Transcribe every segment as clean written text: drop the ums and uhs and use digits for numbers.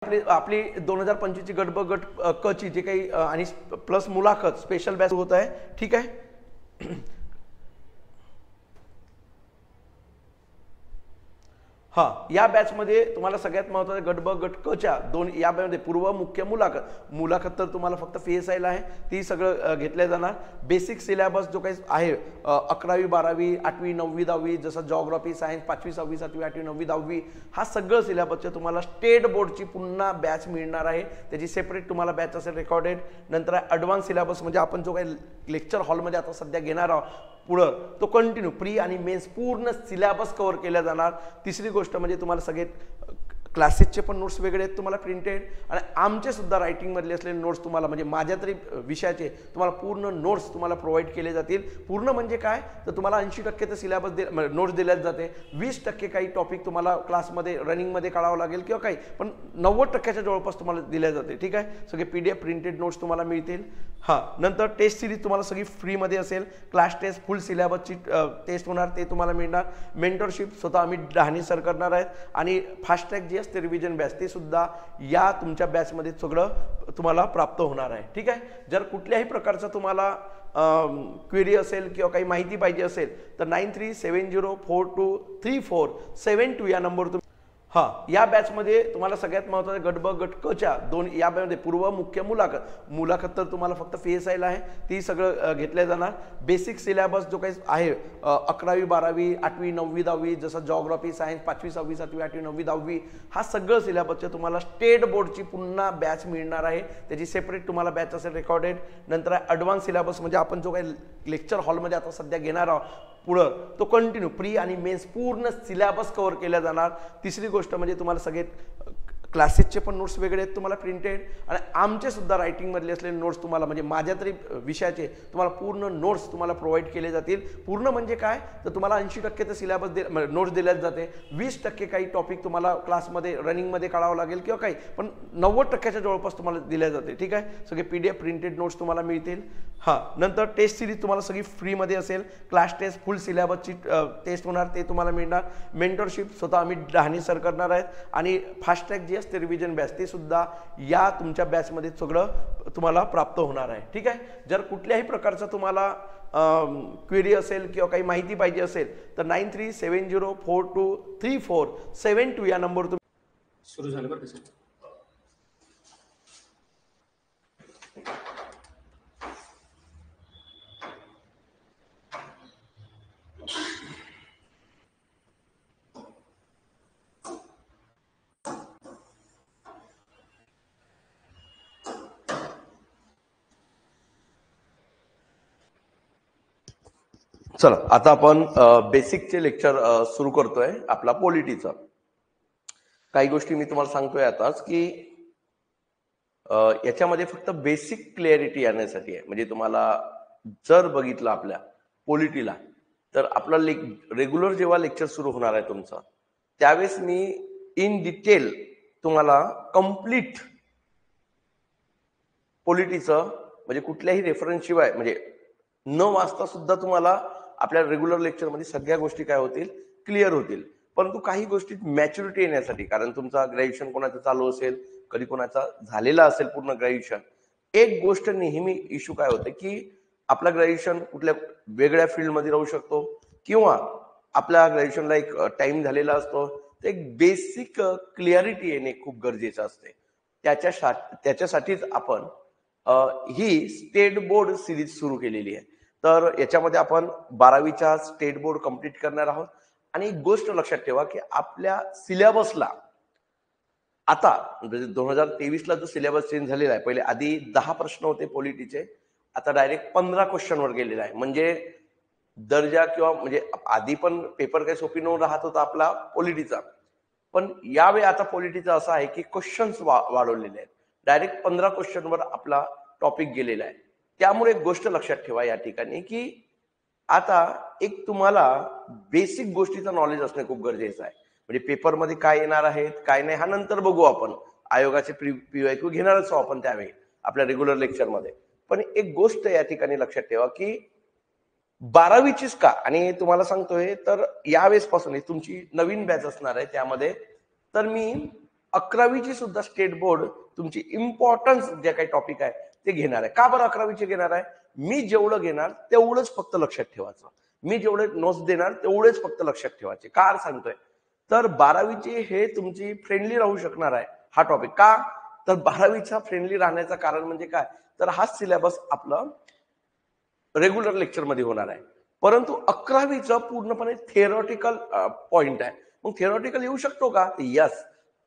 आपली आपली 2025 ची गट ब गट क ची जे काही आणि प्लस मुलाखत स्पेशल बॅच होत आहे. ठीक आहे. हां, या बॅचमध्ये तुम्हाला सगळ्यात महत्त्वाचं गट ब गट क च्या दोन या बॅचमध्ये पूर्व मुख्य मुलाखत तर तुम्हाला फक्त PSIला आहे, ती सगळं घेतल्या जाणार. बेसिक सिलेबस जो काही आहे 11वी 12वी 8वी 9वी 10वी जसं जॉग्राफी सायन्स 5वी 6वी 7वी 8वी 9वी 10वी हा सगळं सिलेबसचे तुम्हाला स्टेट बोर्डची पुन्हा बॅच मिळणार आहे. त्याची सेपरेट तुम्हाला बॅच असेल रेकॉर्डेड. नंतर ॲडव्हान्स सिलेबस म्हणजे आपण जो काही लेक्चर हॉलमध्ये आता सध्या घेणार आहोत पुढं तो कंटिन्यू प्री आणि मेन्स पूर्ण सिलेबस कव्हर केला जाणार. तिसरी गोष्ट म्हणजे तुम्हाला सगळे क्लासेसचे पण नोट्स वेगळे आहेत तुम्हाला प्रिंटेड आणि आमचे सुद्धा रायटिंगमधले असलेले नोट्स तुम्हाला म्हणजे माझ्या तरी विषयाचे तुम्हाला पूर्ण नोट्स तुम्हाला प्रोव्हाइड केले जातील. पूर्ण म्हणजे काय तर तुम्हाला 80% तर सिलेबस नोट्स दिल्याच जाते. 20% काही टॉपिक तुम्हाला क्लासमध्ये रनिंगमध्ये काढावं लागेल किंवा काही पण 90%च्या जवळपास तुम्हाला दिल्या जाते. ठीक आहे. सगळे PDF प्रिंटेड नोट्स तुम्हाला मिळतील. हां, नंतर टेस्ट सिरीज तुम्हाला सगळी फ्रीमध्ये असेल. क्लास टेस्ट फुल सिलेबसची टेस्ट होणार ते तुम्हाला मिळणार. मेंटरशिप स्वतः आम्ही डहाणे सर करणार आहेत आणि फास्ट ट्रॅक जे असते रिव्हिजन बॅच ते सुद्धा या तुमच्या बॅचमध्ये सगळं तुम्हाला प्राप्त होणार आहे. ठीक आहे. जर कुठल्याही प्रकारचा तुम्हाला क्वेरी असेल किंवा काही माहिती पाहिजे असेल तर 9370423472 या नंबरवर तुम्ही हां, या बॅचमध्ये तुम्हाला सगळ्यात महत्त्वाचं गट ब गट क च्या दोन या बॅचमध्ये पूर्व मुख्य मुलाखत तर तुम्हाला फक्त PSIला आहे, ती सगळं घेतल्या जाणार. बेसिक सिलेबस जो काही आहे 11वी 12वी 8वी 9वी 10वी जसं जॉग्राफी सायन्स 5वी 6वी 7वी 8वी 9वी 10वी हा सगळं सिलेबसचे तुम्हाला स्टेट बोर्डची पुन्हा बॅच मिळणार आहे. त्याची सेपरेट तुम्हाला बॅच असेल रेकॉर्डेड. नंतर ॲडव्हान्स सिलेबस म्हणजे आपण जो काही लेक्चर हॉलमध्ये आता सध्या घेणार आहोत पुढं तो कंटिन्यू प्री आणि मेन्स पूर्ण सिलेबस कव्हर केला जाणार. तिसरी गोष्ट म्हणजे तुम्हाला सगळे क्लासेसचे पण नोट्स वेगळे आहेत तुम्हाला प्रिंटेड आणि आमचे सुद्धा रायटिंगमधले असलेले नोट्स तुम्हाला म्हणजे माझ्या तरी विषयाचे तुम्हाला पूर्ण नोट्स तुम्हाला प्रोव्हाइड केले जातील. पूर्ण म्हणजे काय तर तुम्हाला 80% तर सिलेबस नोट्स दिल्याच जाते. 20% काही टॉपिक तुम्हाला क्लासमध्ये रनिंगमध्ये काढावं लागेल किंवा काही पण 90%च्या जवळपास तुम्हाला दिल्या जाते. ठीक आहे. सगळे PDF प्रिंटेड नोट्स तुम्हाला मिळतील. हां, नंतर टेस्ट सिरीज तुम्हाला सगळी फ्रीमध्ये असेल. क्लास टेस्ट फुल सिलेबसची टेस्ट होणार ते तुम्हाला मिळणार. मेंटरशिप स्वतः आम्ही डहाणे सर करणार आहेत आणि फास्ट ट्रॅक जे असते रिव्हिजन बॅच ते सुद्धा या तुमच्या बॅचमध्ये सगळं तुम्हाला प्राप्त होणार आहे. ठीक आहे. जर कुठल्याही प्रकारचा तुम्हाला क्वेरी असेल किंवा काही माहिती पाहिजे असेल तर 9370423472 या नंबरवर तुम्ही सुरू झालं बरं. चला आता आपण बेसिकचे लेक्चर सुरू करतोय आपला पॉलिटीचा. काही गोष्टी मी तुम्हाला सांगतोय आताच की याच्यामध्ये फक्त बेसिक क्लिअरिटी आणण्यासाठी आहे. म्हणजे तुम्हाला जर बघितलं आपल्या पॉलिटीला तर आपला रेग्युलर जेव्हा लेक्चर सुरू होणार आहे तुमचा त्यावेळेस मी इन डिटेल तुम्हाला कंप्लीट पॉलिटीचं म्हणजे कुठल्याही रेफरन्स शिवाय म्हणजे न वाचता सुद्धा तुम्हाला आपल्या रेग्युलर लेक्चरमध्ये सगळ्या गोष्टी काय होतील क्लिअर होतील. परंतु काही गोष्टीत मॅच्युरिटी येण्यासाठी कारण तुमचा ग्रॅज्युएशन कोणाचं चालू असेल कधी कोणाचा झालेला असेल पूर्ण ग्रॅज्युएशन एक गोष्ट नेहमी इश्यू काय होते की आपला ग्रॅज्युएशन कुठल्या वेगळ्या फील्डमध्ये राहू शकतो किंवा आपल्या ग्रॅज्युएशनला एक टाइम झालेला असतो. तर एक बेसिक क्लिअरिटी येणे खूप गरजेचं असते. त्याच्यासाठीच आपण ही स्टेट बोर्ड सिरीज सुरू केलेली आहे. तर याच्यामध्ये आपण 12वीच्या स्टेट बोर्ड कंप्लीट करणार आहोत. आणि एक गोष्ट लक्षात ठेवा की आपल्या सिलेबसला आता 2023ला जो सिलेबस चेंज झालेला आहे पहिले आधी 10 प्रश्न होते पॉलिटीचे आता डायरेक्ट 15 क्वेश्चनवर गेलेला आहे. म्हणजे दर्जा किंवा म्हणजे आधी पण पेपर काही सोपी न राहत होता आपला पॉलिटीचा पण यावेळी आता पॉलिटीचा असा आहे की क्वेश्चन्स वाढवलेले आहेत. डायरेक्ट 15 क्वेश्चनवर आपला टॉपिक गेलेला आहे. त्यामुळे एक गोष्ट लक्षात ठेवा या ठिकाणी की आता एक तुम्हाला बेसिक गोष्टीचं नॉलेज असणे खूप गरजेचं आहे. म्हणजे पेपरमध्ये काय येणार आहेत काय नाही हा नंतर बघू आपण. आयोगाचे PYQ घेणारच आहोत आपण त्यावेळी आपल्या रेग्युलर लेक्चरमध्ये. पण एक गोष्ट या ठिकाणी लक्षात ठेवा की 12वीचीच का आणि तुम्हाला सांगतोय तर यावेळेस पासून तुमची नवीन बॅच असणार आहे त्यामध्ये तर मी 11वीची सुद्धा स्टेट बोर्ड तुमची इम्पॉर्टन्स जे काही टॉपिक आहे ते घेणार आहे. का बरं 11वीचे घेणार आहे? मी जेवढं घेणार तेवढंच फक्त लक्षात ठेवायचं. मी जेवढे नोट्स देणार तेवढेच फक्त लक्षात ठेवायचे. का सांगतोय? तर 12वीची हे तुमची फ्रेंडली राहू शकणार आहे हा टॉपिक. का? तर 12वीचा फ्रेंडली राहण्याचं कारण म्हणजे काय? तर हाच सिलेबस आपलं रेग्युलर लेक्चर मध्ये होणार आहे. परंतु 11वीचं पूर्णपणे थिअरॉटिकल पॉइंट आहे. मग थिअरॉटिकल येऊ शकतो का? यस.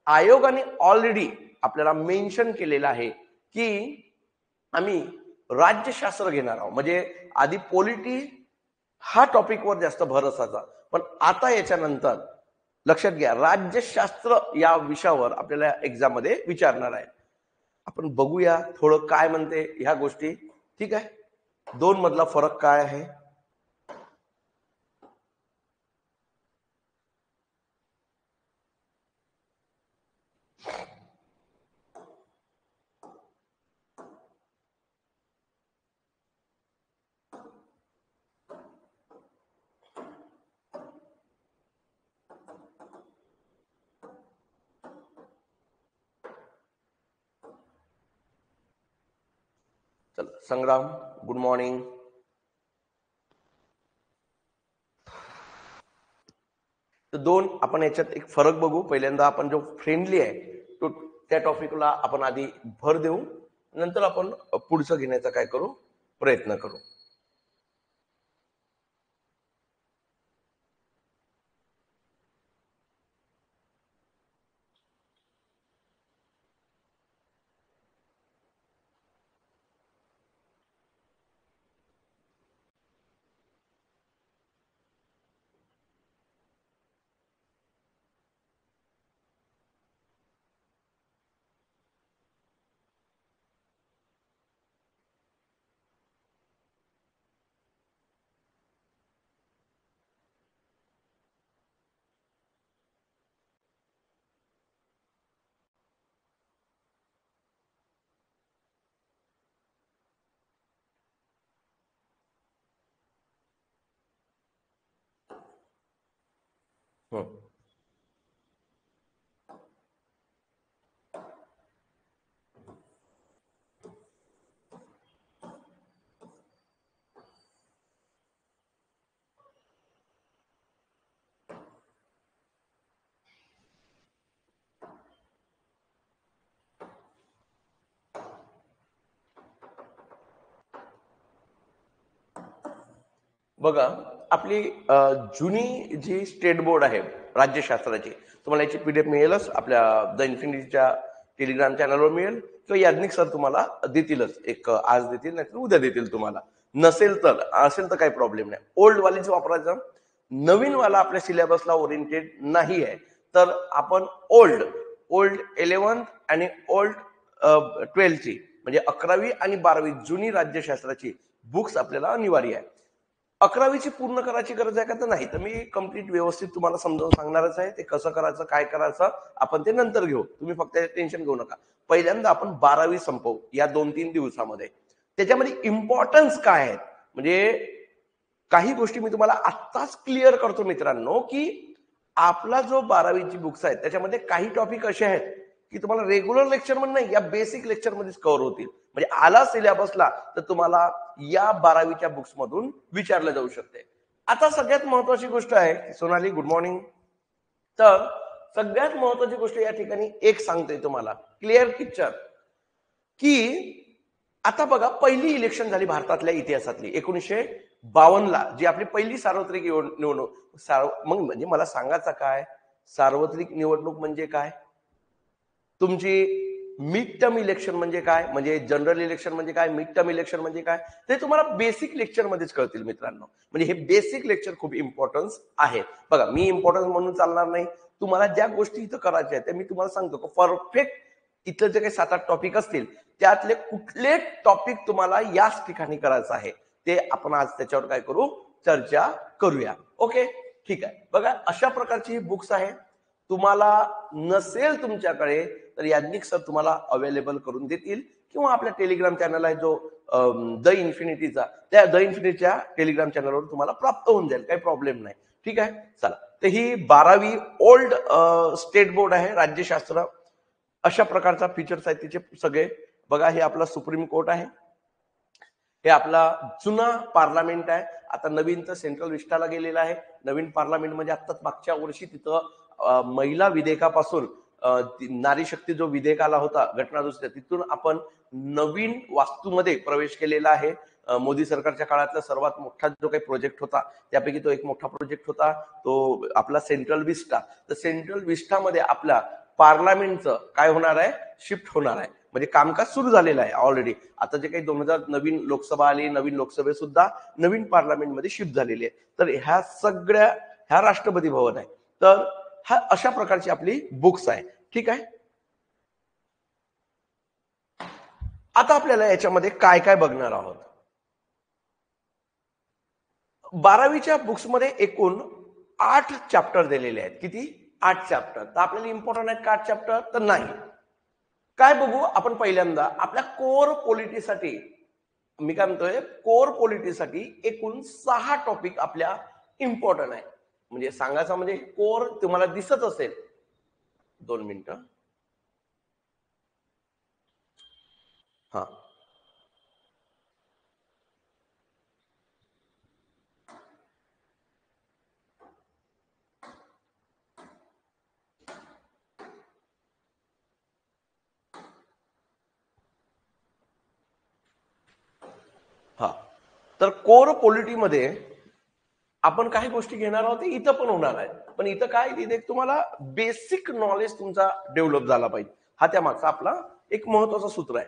आयोगाने ऑलरेडी आपल्याला मेन्शन केलेलं आहे की आम्ही राज्यशास्त्र घेणार आहोत. म्हणजे आधी पॉलिटी हा टॉपिकवर जास्त भर असायचा, पण आता याच्यानंतर लक्षात घ्या राज्यशास्त्र या विषयावर आपल्याला एक्झाम मध्ये विचारणार आहे. आपण बघूया थोडं काय म्हणते ह्या गोष्टी. ठीक आहे, दोन मधला फरक काय आहे? चला संग्राम, गुड मॉर्निंग. तर दोन आपण याच्यात एक फरक बघू. पहिल्यांदा आपण जो फ्रेंडली आहे तो त्या टॉपिकला आपण आधी भर देऊ, नंतर आपण पुढचं घेण्याचा काय करू प्रयत्न करू. बघा, आपली जुनी जी स्टेट बोर्ड आहे राज्यशास्त्राची, तुम्हाला याची पीडीएफ मिळेलच आपल्या द इन्फिनिटीच्या टेलिग्राम चॅनलवर मिळेल, किंवा याज्ञिक सर तुम्हाला देतीलच. एक आज देतील, नाही उद्या देतील तुम्हाला. नसेल तर, असेल तर काही प्रॉब्लेम नाही. ओल्ड वालीच वापरायचं. नवीन वाला आपल्या सिलेबसला ओरिएंटेड नाही आहे, तर आपण ओल्ड 11th आणि ओल्ड 12th म्हणजे 11वी आणि 12वी जुनी राज्यशास्त्राची बुक्स आपल्याला अनिवार्य आहे. 11वीची पूर्ण करायची गरज आहे का? तर नाही. तर मी कम्प्लीट व्यवस्थित तुम्हाला समजावून सांगणारच आहे. ते कसं करायचं, काय करायचं आपण ते नंतर घेऊ. तुम्ही फक्त टेन्शन घेऊ नका. पहिल्यांदा आपण 12वी संपवू या 2-3 दिवसामध्ये. त्याच्यामध्ये इम्पॉर्टन्स काय आहेत, म्हणजे काही गोष्टी मी तुम्हाला आत्ताच क्लिअर करतो मित्रांनो, की आपला जो 12वीची बुक्स आहेत त्याच्यामध्ये काही टॉपिक असे आहेत की तुम्हाला रेग्युलर लेक्चर मध्ये नाही, या बेसिक लेक्चर मध्येच कव्हर होतील. म्हणजे आला सिलेबसला तर तुम्हाला या 12वीच्या बुक्स मधून विचारलं जाऊ शकते. आता सगळ्यात महत्वाची गोष्ट आहे, सोनाली गुड मॉर्निंग. तर सगळ्यात महत्वाची गोष्ट या ठिकाणी एक सांगतोय तुम्हाला, क्लिअर पिक्चर, की आता बघा पहिली इलेक्शन झाली भारतातल्या इतिहासातली 1952ला, जी आपली पहिली सार्वत्रिक निवडणूक. मग म्हणजे मला सांगायचं काय, सार्वत्रिक निवडणूक म्हणजे काय, तुमची मिड टर्म इलेक्शन म्हणजे काय, म्हणजे जनरल इलेक्शन म्हणजे काय, मिड टर्म इलेक्शन म्हणजे काय, ते तुम्हाला बेसिक लेक्चर मध्येच कळतील मित्रांनो. म्हणजे हे बेसिक लेक्चर खूप इम्पॉर्टन्स आहे. बघा, मी इम्पॉर्टन्स म्हणून चालणार नाही. तुम्हाला ज्या गोष्टी इथं करायच्या आहेत त्या मी तुम्हाला सांगतो. परफेक्ट इथं जे काही 7-8 टॉपिक असतील त्यातले कुठले टॉपिक तुम्हाला याच ठिकाणी करायचं आहे ते आपण आज त्याच्यावर काय करू, चर्चा करूया. ओके, ठीक आहे. बघा, अशा प्रकारची ही बुक्स आहे. तुम्हाला नसेल तुमच्याकडे तर याज्ञिक सर तुम्हाला अवेलेबल करून देतील, किंवा आपल्या टेलिग्राम चॅनल आहे जो द इन्फिनिटीचा, त्या द इन्फिनिटीच्या टेलिग्राम चॅनलवर तुम्हाला प्राप्त होऊन जाईल, काही प्रॉब्लेम नाही. ठीक आहे, चला. तर ही 12वी ओल्ड स्टेट बोर्ड आहे राज्यशास्त्र. अशा प्रकारचा फीचर्स आहेत तिचे सगळे. बघा, हे आपला सुप्रीम कोर्ट आहे, हे आपला जुना पार्लमेंट आहे. आता नवीन तर सेंट्रल विस्टाला गेलेला आहे. नवीन पार्लमेंट म्हणजे आत्ताच मागच्या वर्षी तिथं महिला विधेयकापासून नारी शक्ती जो विधेयक आला होता घटना दुरुस्ती, तिथून आपण नवीन वास्तूमध्ये प्रवेश केलेला आहे. मोदी सरकारच्या काळातला सर्वात मोठा जो काही प्रोजेक्ट होता त्यापैकी तो एक मोठा प्रोजेक्ट होता, तो आपला सेंट्रल विस्टा. तर सेंट्रल विस्टामध्ये आपला पार्लमेंटचं काय होणार आहे, शिफ्ट होणार आहे. म्हणजे कामकाज सुरू झालेलं आहे ऑलरेडी. आता जे काही 2000 नवीन लोकसभा आली, नवीन लोकसभेत सुद्धा नवीन पार्लमेंटमध्ये शिफ्ट झालेली आहे. तर ह्या सगळ्या ह्या राष्ट्रपती भवन आहे. तर हा अशा प्रकारची आपली बुक्स आहे. ठीक आहे. आता आपल्याला याच्यामध्ये काय काय बघणार आहोत. 12वीच्या बुक्समध्ये एकूण 8 चॅप्टर दिलेले आहेत. किती? 8 चॅप्टर. तर आपल्याला इम्पॉर्टंट आहेत का 8 चॅप्टर? तर नाही. काय बघू आपण पहिल्यांदा आपल्या कोर पॉलिटीसाठी. मी काय म्हणतोय, कोर पॉलिटीसाठी एकूण 6 टॉपिक आपल्या इम्पॉर्टंट आहे. म्हणजे सांगायचं म्हणजे कोर तुम्हाला दिसत असेल. 2 मिनिटं. हा, हा. तर कोर पॉलिटीमध्ये आपण काही गोष्टी घेणार आहोत, इथं पण होणार आहे. पण इथं काय, तिथे तुम्हाला बेसिक नॉलेज तुमचा डेव्हलप झाला पाहिजे. हा त्या मागचा आपला एक महत्वाचा सूत्र आहे.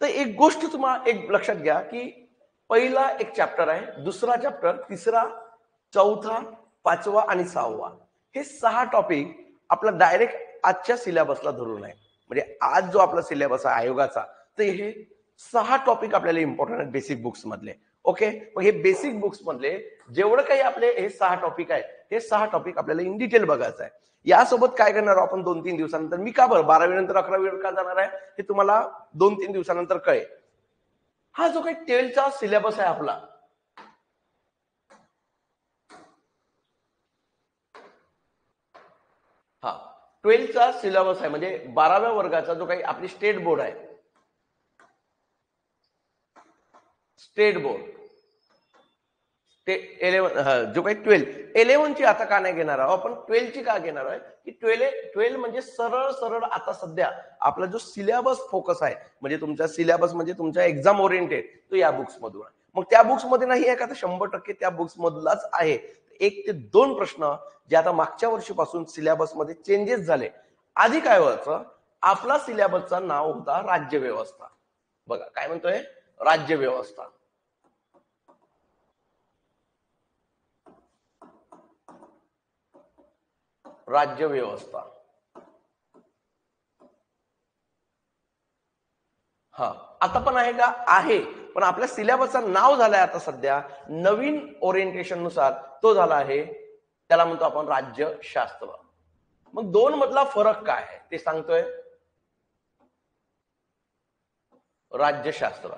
तर एक गोष्ट तुम्हाला एक लक्षात घ्या की पहिला एक चॅप्टर आहे, दुसरा चॅप्टर, तिसरा, चौथा, 5वा आणि 6वा, हे 6 टॉपिक आपला डायरेक्ट आजच्या सिलेबसला धरून आहे. म्हणजे आज जो आपला सिलेबस आहे आयोगाचा, तर हे 6 टॉपिक आपल्याला इम्पॉर्टंट आहेत बेसिक बुक्स मधले. ओके. मग हे बेसिक बुक्स मधले जेवढं काही आपले हे 6 टॉपिक आहेत, हे 6 टॉपिक आपल्याला इन डिटेल बघायचं आहे. यासोबत काय करणार आपण 2-3 दिवसानंतर. मी का बरं 12वी नंतर 11वी का जाणार आहे हे तुम्हाला 2-3 दिवसानंतर कळेल. हा जो काही 12चा सिलेबस आहे आपला, हा 12चा सिलेबस आहे म्हणजे 12व्या वर्गाचा जो काही आपली स्टेट बोर्ड आहे, स्टेट बोर्ड, ते 11 जो काही 11ची आता का नाही घेणार आहोत आपण, 12ची का घेणार आहे की 12 म्हणजे सरळ सरळ आता सध्या आपला जो सिलेबस फोकस आहे, म्हणजे तुमचा सिलेबस म्हणजे तुमच्या एक्झाम ओरिएंटेड, तो या बुक्स मधून आहे. मग त्या बुक्स मध्ये नाही आहे का, तर 100% त्या बुक्स मधलाच आहे. 1 ते 2 प्रश्न जे आता मागच्या वर्षीपासून सिलेबस मध्ये चेंजेस झाले. आधी काय व्हायचं, आपला सिलेबसचं नाव होता राज्य व्यवस्था. बघा काय म्हणतोय, राज्य व्यवस्था. राज्य व्यवस्था. हा, आता पण आहे का? आहे. पण आपल्या सिलेबसचं नाव झालंय आता सध्या नवीन ओरिएंटेशन नुसार, तो झाला आहे, त्याला म्हणतो आपण राज्यशास्त्र. मग 2 मधला फरक काय आहे ते सांगतोय. राज्यशास्त्र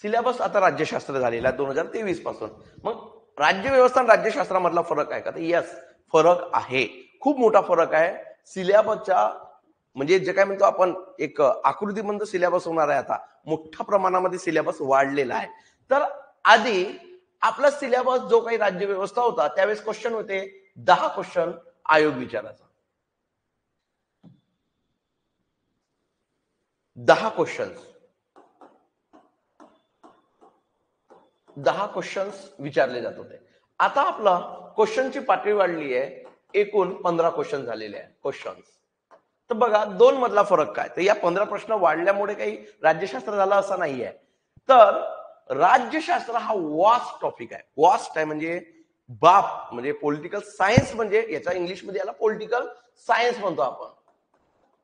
सिलेबस आता राज्यशास्त्र झालेला 2023 पासून. मग राज्य व्यवस्था आणि राज्यशास्त्रामधला फरक आहे का, तर यस, फरक आहे. खूप मोठा फरक आहे. सिलेबसच्या म्हणजे जे काय म्हणतो आपण एक आकृतीबंध सिलेबस होणार आहे. आता मोठ्या प्रमाणामध्ये सिलेबस वाढलेला आहे. तर आधी आपला सिलेबस जो काही राज्य व्यवस्था होता त्यावेळेस क्वेश्चन होते 10 क्वेश्चन आयोग विचारायचा. 10 क्वेश्चन्स, 10 क्वेश्चन्स विचारले जात होते. आता आपला क्वेश्चनची पातळी वाढली आहे, एकूण 15 क्वेश्चन झालेले आहेत क्वेश्चन्स. तर बघा 2 मधला फरक काय, तर या 15 प्रश्न वाढल्यामुळे काही राज्यशास्त्र झालं असं नाहीये. तर राज्यशास्त्र हा वास्ट टॉपिक आहे. वास्ट आहे म्हणजे बाप, म्हणजे पॉलिटिकल सायन्स, म्हणजे याचा इंग्लिशमध्ये याला पॉलिटिकल सायन्स म्हणतो आपण.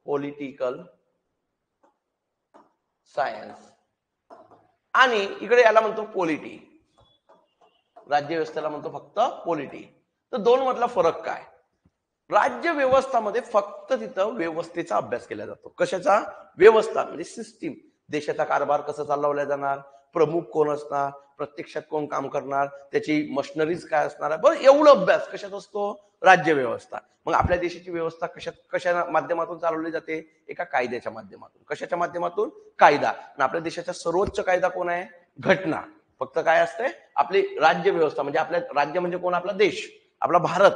Political science. आणि इकडे याला म्हणतो पॉलिटी. राज्य व्यवस्थेला म्हणतो फक्त पॉलिटी. तर 2 मधला फरक काय, राज्य व्यवस्थामध्ये फक्त तिथं व्यवस्थेचा अभ्यास केला जातो. कशाचा? व्यवस्था म्हणजे सिस्टीम. देशाचा कारभार कसं चालवला जाणार, प्रमुख कोण असणार, प्रत्यक्षात कोण काम करणार, त्याची मशिनरीज काय असणार, बरं एवढं अभ्यास कशात असतो, राज्य व्यवस्था. मग आपल्या देशाची व्यवस्था कशा माध्यमातून चालवली जाते, एका कायद्याच्या माध्यमातून. कशाच्या माध्यमातून, कायदा. आणि आपल्या देशाचा सर्वोच्च कायदा कोण आहे, घटना. फक्त काय असते, आपली राज्य व्यवस्था म्हणजे आपल्या राज्य म्हणजे कोण, आपला देश, आपला भारत.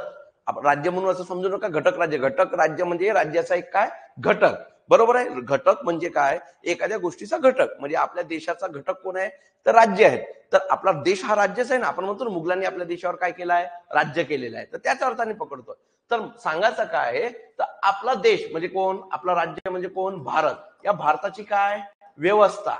राज्य म्हणून असं समजू नका घटक राज्य. घटक राज्य म्हणजे राज्याचा एक काय घटक, बरोबर आहे. घटक म्हणजे काय, एखाद्या गोष्टीचा घटक. म्हणजे आपल्या देशाचा घटक कोण आहे, तर राज्य आहे. तर आपला देश हा राज्यच आहे ना. आपण म्हणतो मुघलांनी आपल्या देशावर काय केलं आहे, राज्य केलेलं आहे. तर त्याच अर्थाने पकडतो. तर सांगायचं काय आहे, तर आपला देश म्हणजे कोण, आपला राज्य म्हणजे कोण, भारत. या भारताची काय व्यवस्था,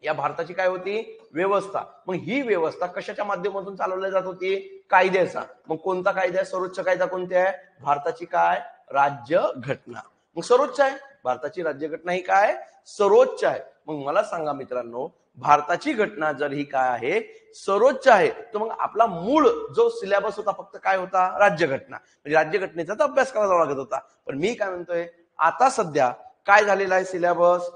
या भारताची काय होती व्यवस्था. मग ही व्यवस्था कशाच्या माध्यमातून चालवली जात होती, कायद्याचा. मग कोणता कायदा आहे, सर्वोच्च कायदा कोणते आहे, भारताची काय राज्य घटना. मग सर्वोच्च आहे भारताची राज्यघटना, ही काय सर्वोच्च आहे. मग मला सांगा मित्रांनो, भारताची घटना जर ही काय आहे सर्वोच्च आहे, तर मग आपला मूळ जो सिलेबस होता फक्त काय होता, राज्यघटना. म्हणजे राज्यघटनेचा तर अभ्यास करावा लागत होता. पण मी काय म्हणतोय, आता सध्या काय झालेला आहे सिलेबस,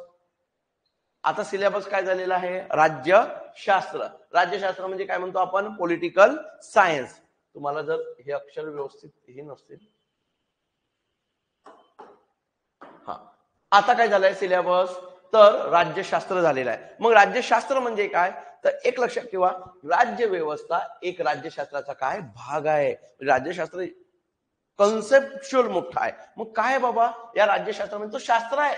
आता सिलेबस काय झालेला आहे, राज्यशास्त्र. राज्यशास्त्र म्हणजे काय म्हणतो आपण, पॉलिटिकल सायन्स. तुम्हाला जर हे अक्षर व्यवस्थित हे नसतील, हा आता काय झालंय सिलेबस, तर राज्यशास्त्र झालेलं आहे. मग राज्यशास्त्र म्हणजे काय, तर एक लक्षात ठेवा, राज्य व्यवस्था एक राज्यशास्त्राचा काय भाग आहे. राज्यशास्त्र कन्सेप्च्युअल मोठा आहे. मग काय बाबा, या राज्यशास्त्रामध्ये तो शास्त्र आहे,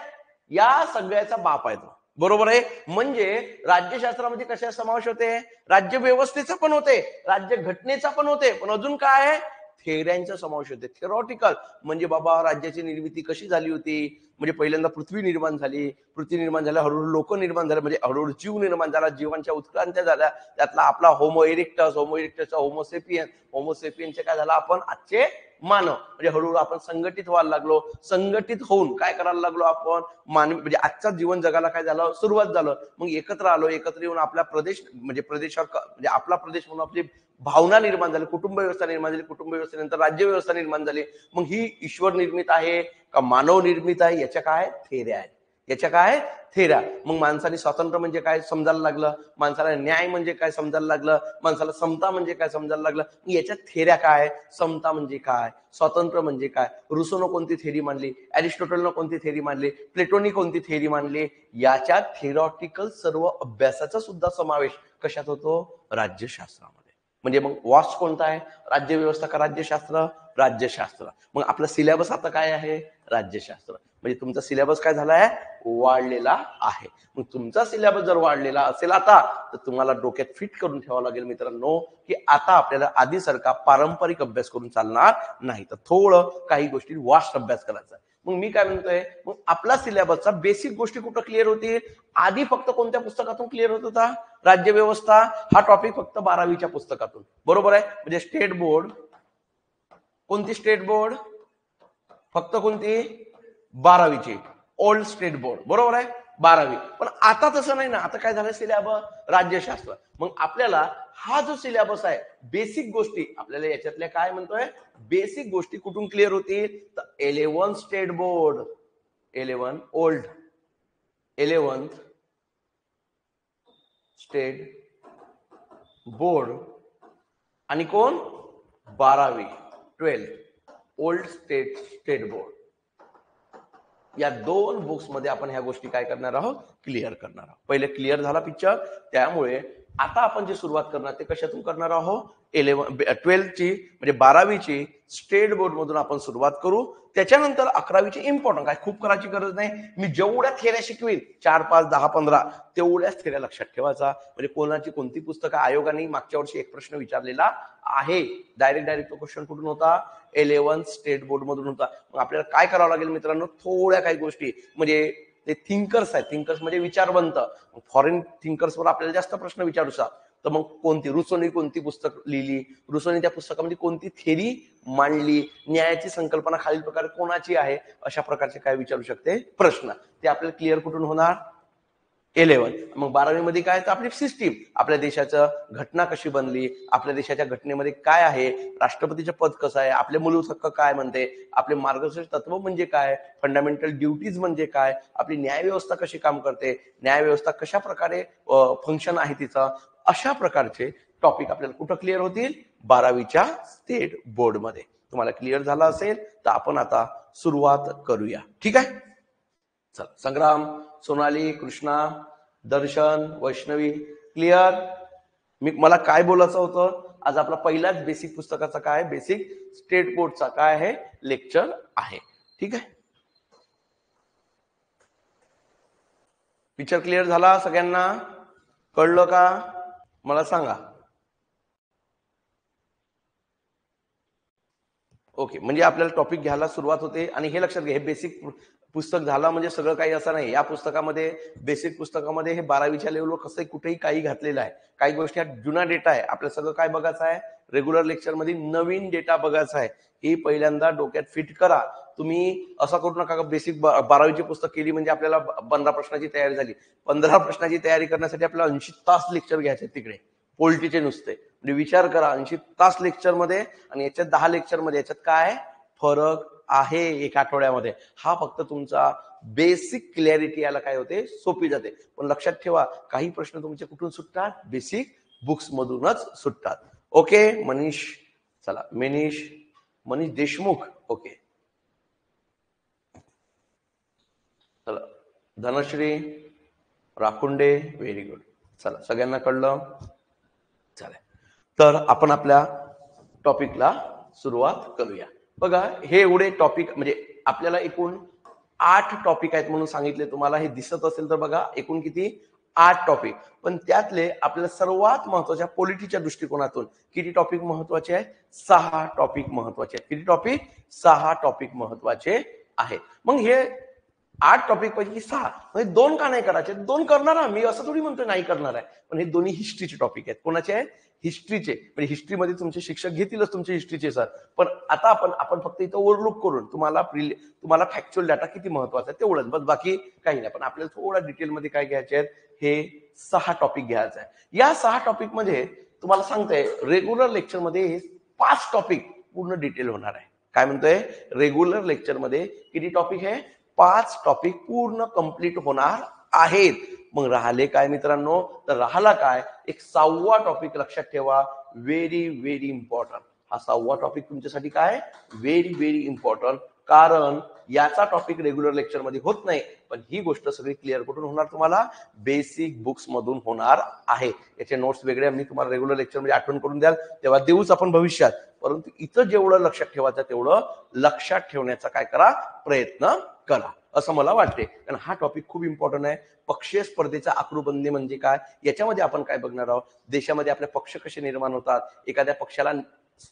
या सगळ्याचा बाप आहे तो, बरोबर आहे. म्हणजे राज्यशास्त्रामध्ये कशा समावेश होते, राज्य व्यवस्थेचा पण होते, राज्य घटनेचा पण होते, पण अजून काय आहे, थेऱ्यांचा समावेश होते. थेरॉटिकल म्हणजे बाबा राज्याची निर्मिती कशी झाली होती, म्हणजे पहिल्यांदा पृथ्वी निर्माण झाली, पृथ्वी निर्माण झाल्या, हळूहळू लोक निर्माण झाले, म्हणजे हळूहळू जीव निर्माण झाला, जीवांच्या उत्क्रांत्या झाल्या, त्यातला आपला होमो इरेक्टस, होमो इरेक्टसचा होमोसेपियन, होमोसेपियनचे काय झाला, आपण आजचे मानव. म्हणजे हळूहळू आपण संघटित व्हायला लागलो, संघटित होऊन काय करायला लागलो आपण, मानवी म्हणजे आजचा जीवन जगाला काय झालं, सुरुवात झालं. मग एकत्र आलो, एकत्र येऊन आपला प्रदेश म्हणजे प्रदेशावर म्हणजे आपला प्रदेश म्हणून आपली भावना निर्माण झाली, कुटुंब व्यवस्था निर्माण झाली, कुटुंब व्यवस्थेनंतर राज्य व्यवस्था निर्माण झाली. मग ही ईश्वर निर्मित आहे का मानव निर्मित आहे, याच्या काय थेऱ्या आहेत, याच्या काय थेऱ्या. मग माणसाने स्वातंत्र्य म्हणजे काय समजायला लागलं, माणसाला न्याय म्हणजे काय समजायला लागलं, माणसाला समता म्हणजे काय समजायला लागलं. याच्या थेऱ्या काय, समता म्हणजे काय, स्वातंत्र्य म्हणजे काय, रुसोनं कोणती थेरी मांडली, अरिस्टॉटलनं कोणती थेरी मांडली, प्लेटोनी कोणती थेरी मांडली, याच्या थेरॉटिकल सर्व अभ्यासाचा सुद्धा समावेश कशात होतो, राज्यशास्त्रामध्ये. म्हणजे मग वास्ट कोणता आहे, राज्य व्यवस्था का राज्यशास्त्र, राज्यशास्त्र. मग आपला सिलेबस आता काय आहे, राज्यशास्त्र. म्हणजे तुमचा सिलेबस काय झालाय, वाढलेला आहे. मग तुमचा सिलेबस जर वाढलेला असेल आता, तर तुम्हाला डोक्यात फिट करून ठेवावं लागेल मित्रांनो, की आता आपल्याला आधीसारखा पारंपरिक अभ्यास करून चालणार नाही, तर थोडं काही गोष्टी वास्ट अभ्यास करायचा. मग मी काय म्हणतोय, मग आपला सिलेबसचा बेसिक गोष्टी कुठं क्लिअर होतील, आधी फक्त कोणत्या पुस्तकातून क्लिअर होत होता, राज्य व्यवस्था हा टॉपिक फक्त 12वीच्या पुस्तकातून, बरोबर आहे. म्हणजे स्टेट बोर्ड, कोणती स्टेट बोर्ड, फक्त कोणती 12वीची, ओल्ड स्टेट बोर्ड, बरोबर आहे 12वी. पण आता तसं नाही ना, आता काय झालं सिलेबस राज्यशास्त्र. मग आपल्याला हा जो सिलेबस आहे, बेसिक गोष्टी आपल्याला याच्यातल्या काय म्हणतोय, बेसिक गोष्टी कुठून क्लिअर होतील, तर 11 state board, 11 old, 11th state board आणि कोण 12वी 12th ओल्ड स्टेट बोर्ड, या दोन बुक्स मध्ये आपण ह्या गोष्टी काय करणार आहोत, क्लिअर करणार आहोत. पहिले क्लिअर झाला पिक्चर. त्यामुळे आता आपण जे सुरुवात करणार ते कशातून करणार आहोत, 12th म्हणजे 12वीची स्टेट बोर्ड मधून आपण सुरुवात करू. त्याच्यानंतर 11वीची इम्पॉर्टंट काय खूप करायची गरज नाही, मी जेवढ्या थेऱ्या शिकवीन 4, 5, 10, 15 तेवढ्याच थेऱ्या लक्षात ठेवायचा. म्हणजे कोणाची कोणती पुस्तकं, आयोगाने मागच्या वर्षी एक प्रश्न विचारलेला आहे, डायरेक्ट तो क्वेश्चन कुठून होता, 11th स्टेट बोर्ड मधून होता. मग आपल्याला काय करावं लागेल मित्रांनो, थोड्या काही गोष्टी म्हणजे ते थिंकर्स आहेत, थिंकर्स म्हणजे विचारवंत, फॉरेन थिंकर्सवर आपल्याला जास्त प्रश्न विचारू शकतात. तर मग कोणती रुसोनी कोणती पुस्तक लिहिली, रुसोनी त्या पुस्तकामध्ये कोणती थेरी मांडली, न्यायाची संकल्पना खालील प्रकारे कोणाची आहे, अशा प्रकारचे काय विचारू शकते प्रश्न. ते आपल्याला क्लिअर कुठून होणार, 11. मग 12वी मध्ये काय तर आपली सिस्टीम, आपल्या देशाचं घटना कशी बनली, आपल्या देशाच्या घटनेमध्ये काय आहे, राष्ट्रपतीचं पद कसं आहे, आपले मूलभूत हक्क काय म्हणते, आपले मार्गदर्शक तत्व म्हणजे काय, फंडामेंटल ड्युटीज म्हणजे काय, आपली न्यायव्यवस्था कशी काम करते, न्यायव्यवस्था कशा प्रकारे फंक्शन आहे तिचं, अशा प्रकारचे टॉपिक आपल्याला कुठं क्लिअर होतील 12वीच्या स्टेट बोर्डमध्ये. तुम्हाला क्लिअर झाला असेल तर आपण आता सुरुवात करूया. ठीक आहे. चला, संग्राम, सोनाली, कृष्णा, दर्शन, वैष्णवी, क्लिअर. मला काय बोलायचं होतं, आज आपला पहिलाच बेसिक पुस्तकाचा काय, बेसिक स्टेट बोर्डचा काय आहे लेक्चर आहे. ठीक आहे. पिक्चर क्लिअर झाला सगळ्यांना, कळलं का मला सांगा. ओके, म्हणजे आपल्याला टॉपिक घ्यायला सुरुवात होते. आणि हे लक्षात घ्या, हे बेसिक पुस्तक झाला म्हणजे सगळं काही असं नाही. या पुस्तकामध्ये, बेसिक पुस्तकामध्ये हे 12वीच्या लेवलवर कसंही कुठेही काही घातलेलं आहे. काही गोष्टी जुना डेटा आहे, आपल्याला सगळं काय बघायचं आहे, रेग्युलर लेक्चर मध्ये नवीन डेटा बघायचा आहे. हे पहिल्यांदा डोक्यात फिट करा. तुम्ही असं करू नका बेसिक 12वीची पुस्तक केली म्हणजे आपल्याला 15 प्रश्नाची तयारी झाली. 15 प्रश्नाची तयारी करण्यासाठी आपल्याला 80 तास लेक्चर घ्यायचे तिकडे पोल्ट्रीचे नुसते. म्हणजे विचार करा, 80 तास लेक्चर मध्ये आणि याच्यात 10 लेक्चर मध्ये याच्यात काय फरक आहे एक आठवड्यामध्ये. हा फक्त तुमचा बेसिक क्लॅरिटी याला काय होते, सोपी जाते. पण लक्षात ठेवा, काही प्रश्न तुमचे कुठून सुटतात, बेसिक बुक्स मधूनच सुटतात. ओके. मनीष, चला मनीष देशमुख. ओके, चला. Dhanashree Rakhunde, very good. चला, सगळ्यांना कळलं. चालेल, तर आपण आपल्या टॉपिकला सुरुवात करूया. बघा, हे एवढे टॉपिक म्हणजे आपल्याला एकूण 8 टॉपिक आहेत म्हणून सांगितले तुम्हाला. हे दिसत असेल तर बघा, एकूण किती 8 टॉपिक. पण त्यातले आपल्याला सर्वात महत्वाच्या पॉलिटीच्या दृष्टिकोनातून किती टॉपिक महत्वाचे आहेत, 6 टॉपिक महत्वाचे आहेत. किती टॉपिक, 6 टॉपिक महत्वाचे आहेत. मग हे 8 टॉपिक पैकी 6 म्हणजे 2 का नाही करायचे, 2 करणार आहे मी, असं थोडी म्हणतो नाही करणार आहे. पण हे दोन्ही हिस्ट्रीचे टॉपिक आहेत. कोणाचे आहेत, हिस्ट्रीचे. म्हणजे हिस्ट्रीमध्ये तुमचे शिक्षक घेतीलच तुमचे हिस्ट्रीचे सर. पण आता आपण फक्त इथं ओव्हरलुक करून तुम्हाला फॅक्च्युअल डाटा किती महत्वाचा आहे तेवढंच, बस बाकी काही नाही. पण आपल्याला थोडा डिटेलमध्ये काय घ्यायचे आहेत, हे 6 टॉपिक घ्यायचं आहे. या 6 टॉपिक मध्ये तुम्हाला सांगतोय, रेग्युलर लेक्चर मध्ये हे 5 टॉपिक पूर्ण डिटेल होणार आहे. काय म्हणतोय, रेग्युलर लेक्चर मध्ये किती टॉपिक आहे, 5 टॉपिक पूर्ण कंप्लीट होणार आहेत. मग राहिले काय मित्रांनो, तर राहिला काय, एक 6वा टॉपिक लक्षात ठेवा, व्हेरी व्हेरी इम्पॉर्टंट. हा 6वा टॉपिक तुमच्यासाठी काय, व्हेरी व्हेरी इम्पॉर्टंट. कारण याचा टॉपिक रेग्युलर लेक्चर मध्ये होत नाही. पण ही गोष्ट सगळी क्लिअर कुठून होणार, तुम्हाला बेसिक बुक्स मधून होणार आहे. याचे नोट्स वेगळे मी तुम्हाला रेग्युलर लेक्चर मध्ये आठवण करून द्याल तेव्हा देऊच आपण भविष्यात. परंतु इथं जेवढं लक्षात ठेवायचं तेवढं लक्षात ठेवण्याचा काय करा, प्रयत्न करा, असं मला वाटते. कारण हा टॉपिक खूप इम्पॉर्टंट आहे. पक्षीय स्पर्धेचा आकृबंदी म्हणजे काय, याच्यामध्ये आपण काय बघणार आहोत, देशामध्ये आपले पक्ष कसे निर्माण होतात, एखाद्या पक्षाला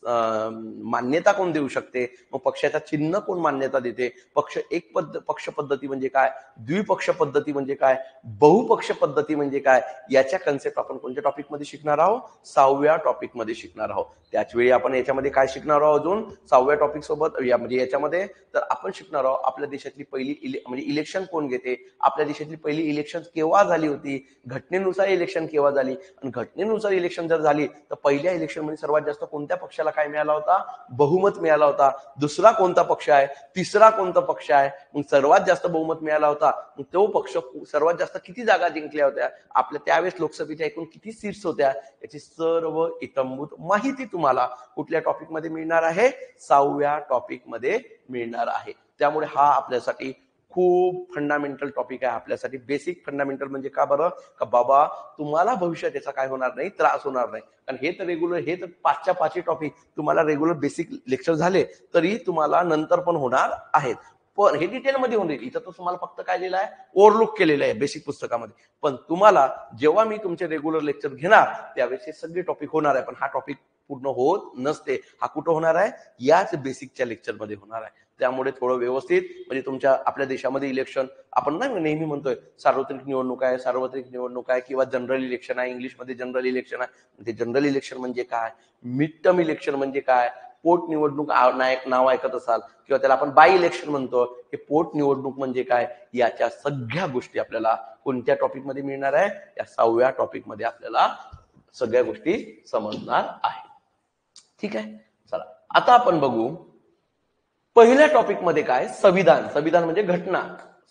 मान्यता कोण देऊ शकते, मग पक्षाचा चिन्ह कोण मान्यता देते, पक्ष पद्धती म्हणजे काय, द्विपक्ष पद्धती म्हणजे काय, बहुपक्ष पद्धती म्हणजे काय, याच्या कन्सेप्ट आपण कोणत्या टॉपिक मध्ये शिकणार आहोत, 6व्या टॉपिक मध्ये शिकणार आहोत. त्याच वेळी आपण याच्यामध्ये काय शिकणार आहोत अजून 6व्या टॉपिक सोबत, म्हणजे याच्यामध्ये तर आपण शिकणार आहोत आपल्या देशातली पहिली म्हणजे इलेक्शन कोण घेते, आपल्या देशातली पहिली इलेक्शन केव्हा झाली होती, घटनेनुसार इलेक्शन केव्हा झाली, आणि घटनेनुसार इलेक्शन जर झाली तर पहिल्या इलेक्शन मध्ये सर्वात जास्त कोणत्या पक्षाला काय मिळाला होता, बहुमत मिळाला होता. दुसरा कोणता पक्ष आहे, तिसरा कोणता पक्ष आहे, मग सर्वात जास्त बहुमत मिळाला होता, मग तो पक्ष सर्वात जास्त किती जागा जिंकल्या होत्या, आपल्या त्यावेळेस लोकसभेच्या एकूण किती सीट्स होत्या, याची सर्व इत्थंभूत माहिती तुम्हाला कुठल्या टॉपिक मध्ये मिळणार आहे, 6व्या टॉपिक मध्ये मिळणार आहे. त्यामुळे हा आपल्यासाठी खूप फंडामेंटल टॉपिक आहे, आपल्यासाठी बेसिक फंडामेंटल. म्हणजे का बरं, का बाबा तुम्हाला भविष्यात याचा काय होणार नाही, त्रास होणार नाही. कारण हे तर रेग्युलर, हे तर 5च्या 5 टॉपिक तुम्हाला रेग्युलर बेसिक लेक्चर झाले तरी तुम्हाला नंतर पण होणार आहेत. पण हे डिटेलमध्ये होऊन जाईल. इथं तर तुम्हाला फक्त काय लिहिलं आहे, ओव्हरलुक केलेलं आहे बेसिक पुस्तकामध्ये. पण तुम्हाला जेव्हा मी तुमचे रेग्युलर लेक्चर घेणार त्यावेळेस हे सगळे टॉपिक होणार आहे. पण हा टॉपिक पूर्ण होत नसते. हा कुठं होणार आहे, याच बेसिकच्या लेक्चरमध्ये होणार आहे. त्यामुळे थोडं व्यवस्थित, म्हणजे तुमच्या आपल्या देशामध्ये इलेक्शन, आपण नाही नेहमी म्हणतोय सार्वत्रिक निवडणूक आहे, सार्वत्रिक निवडणूक आहे, किंवा जनरल इलेक्शन आहे, इंग्लिशमध्ये जनरल इलेक्शन आहे. ते जनरल इलेक्शन म्हणजे काय, मिड टर्म इलेक्शन म्हणजे काय, पोटनिवडणूक नाव ऐकत असाल किंवा त्याला आपण बाय इलेक्शन म्हणतो, हे पोटनिवडणूक म्हणजे काय, याच्या सगळ्या गोष्टी आपल्याला कोणत्या टॉपिकमध्ये मिळणार आहे, या 6व्या टॉपिकमध्ये आपल्याला सगळ्या गोष्टी समजणार आहे. ठीक आहे, चला आता आपण बघू पहिल्या टॉपिक मध्ये काय, संविधान. संविधान म्हणजे घटना,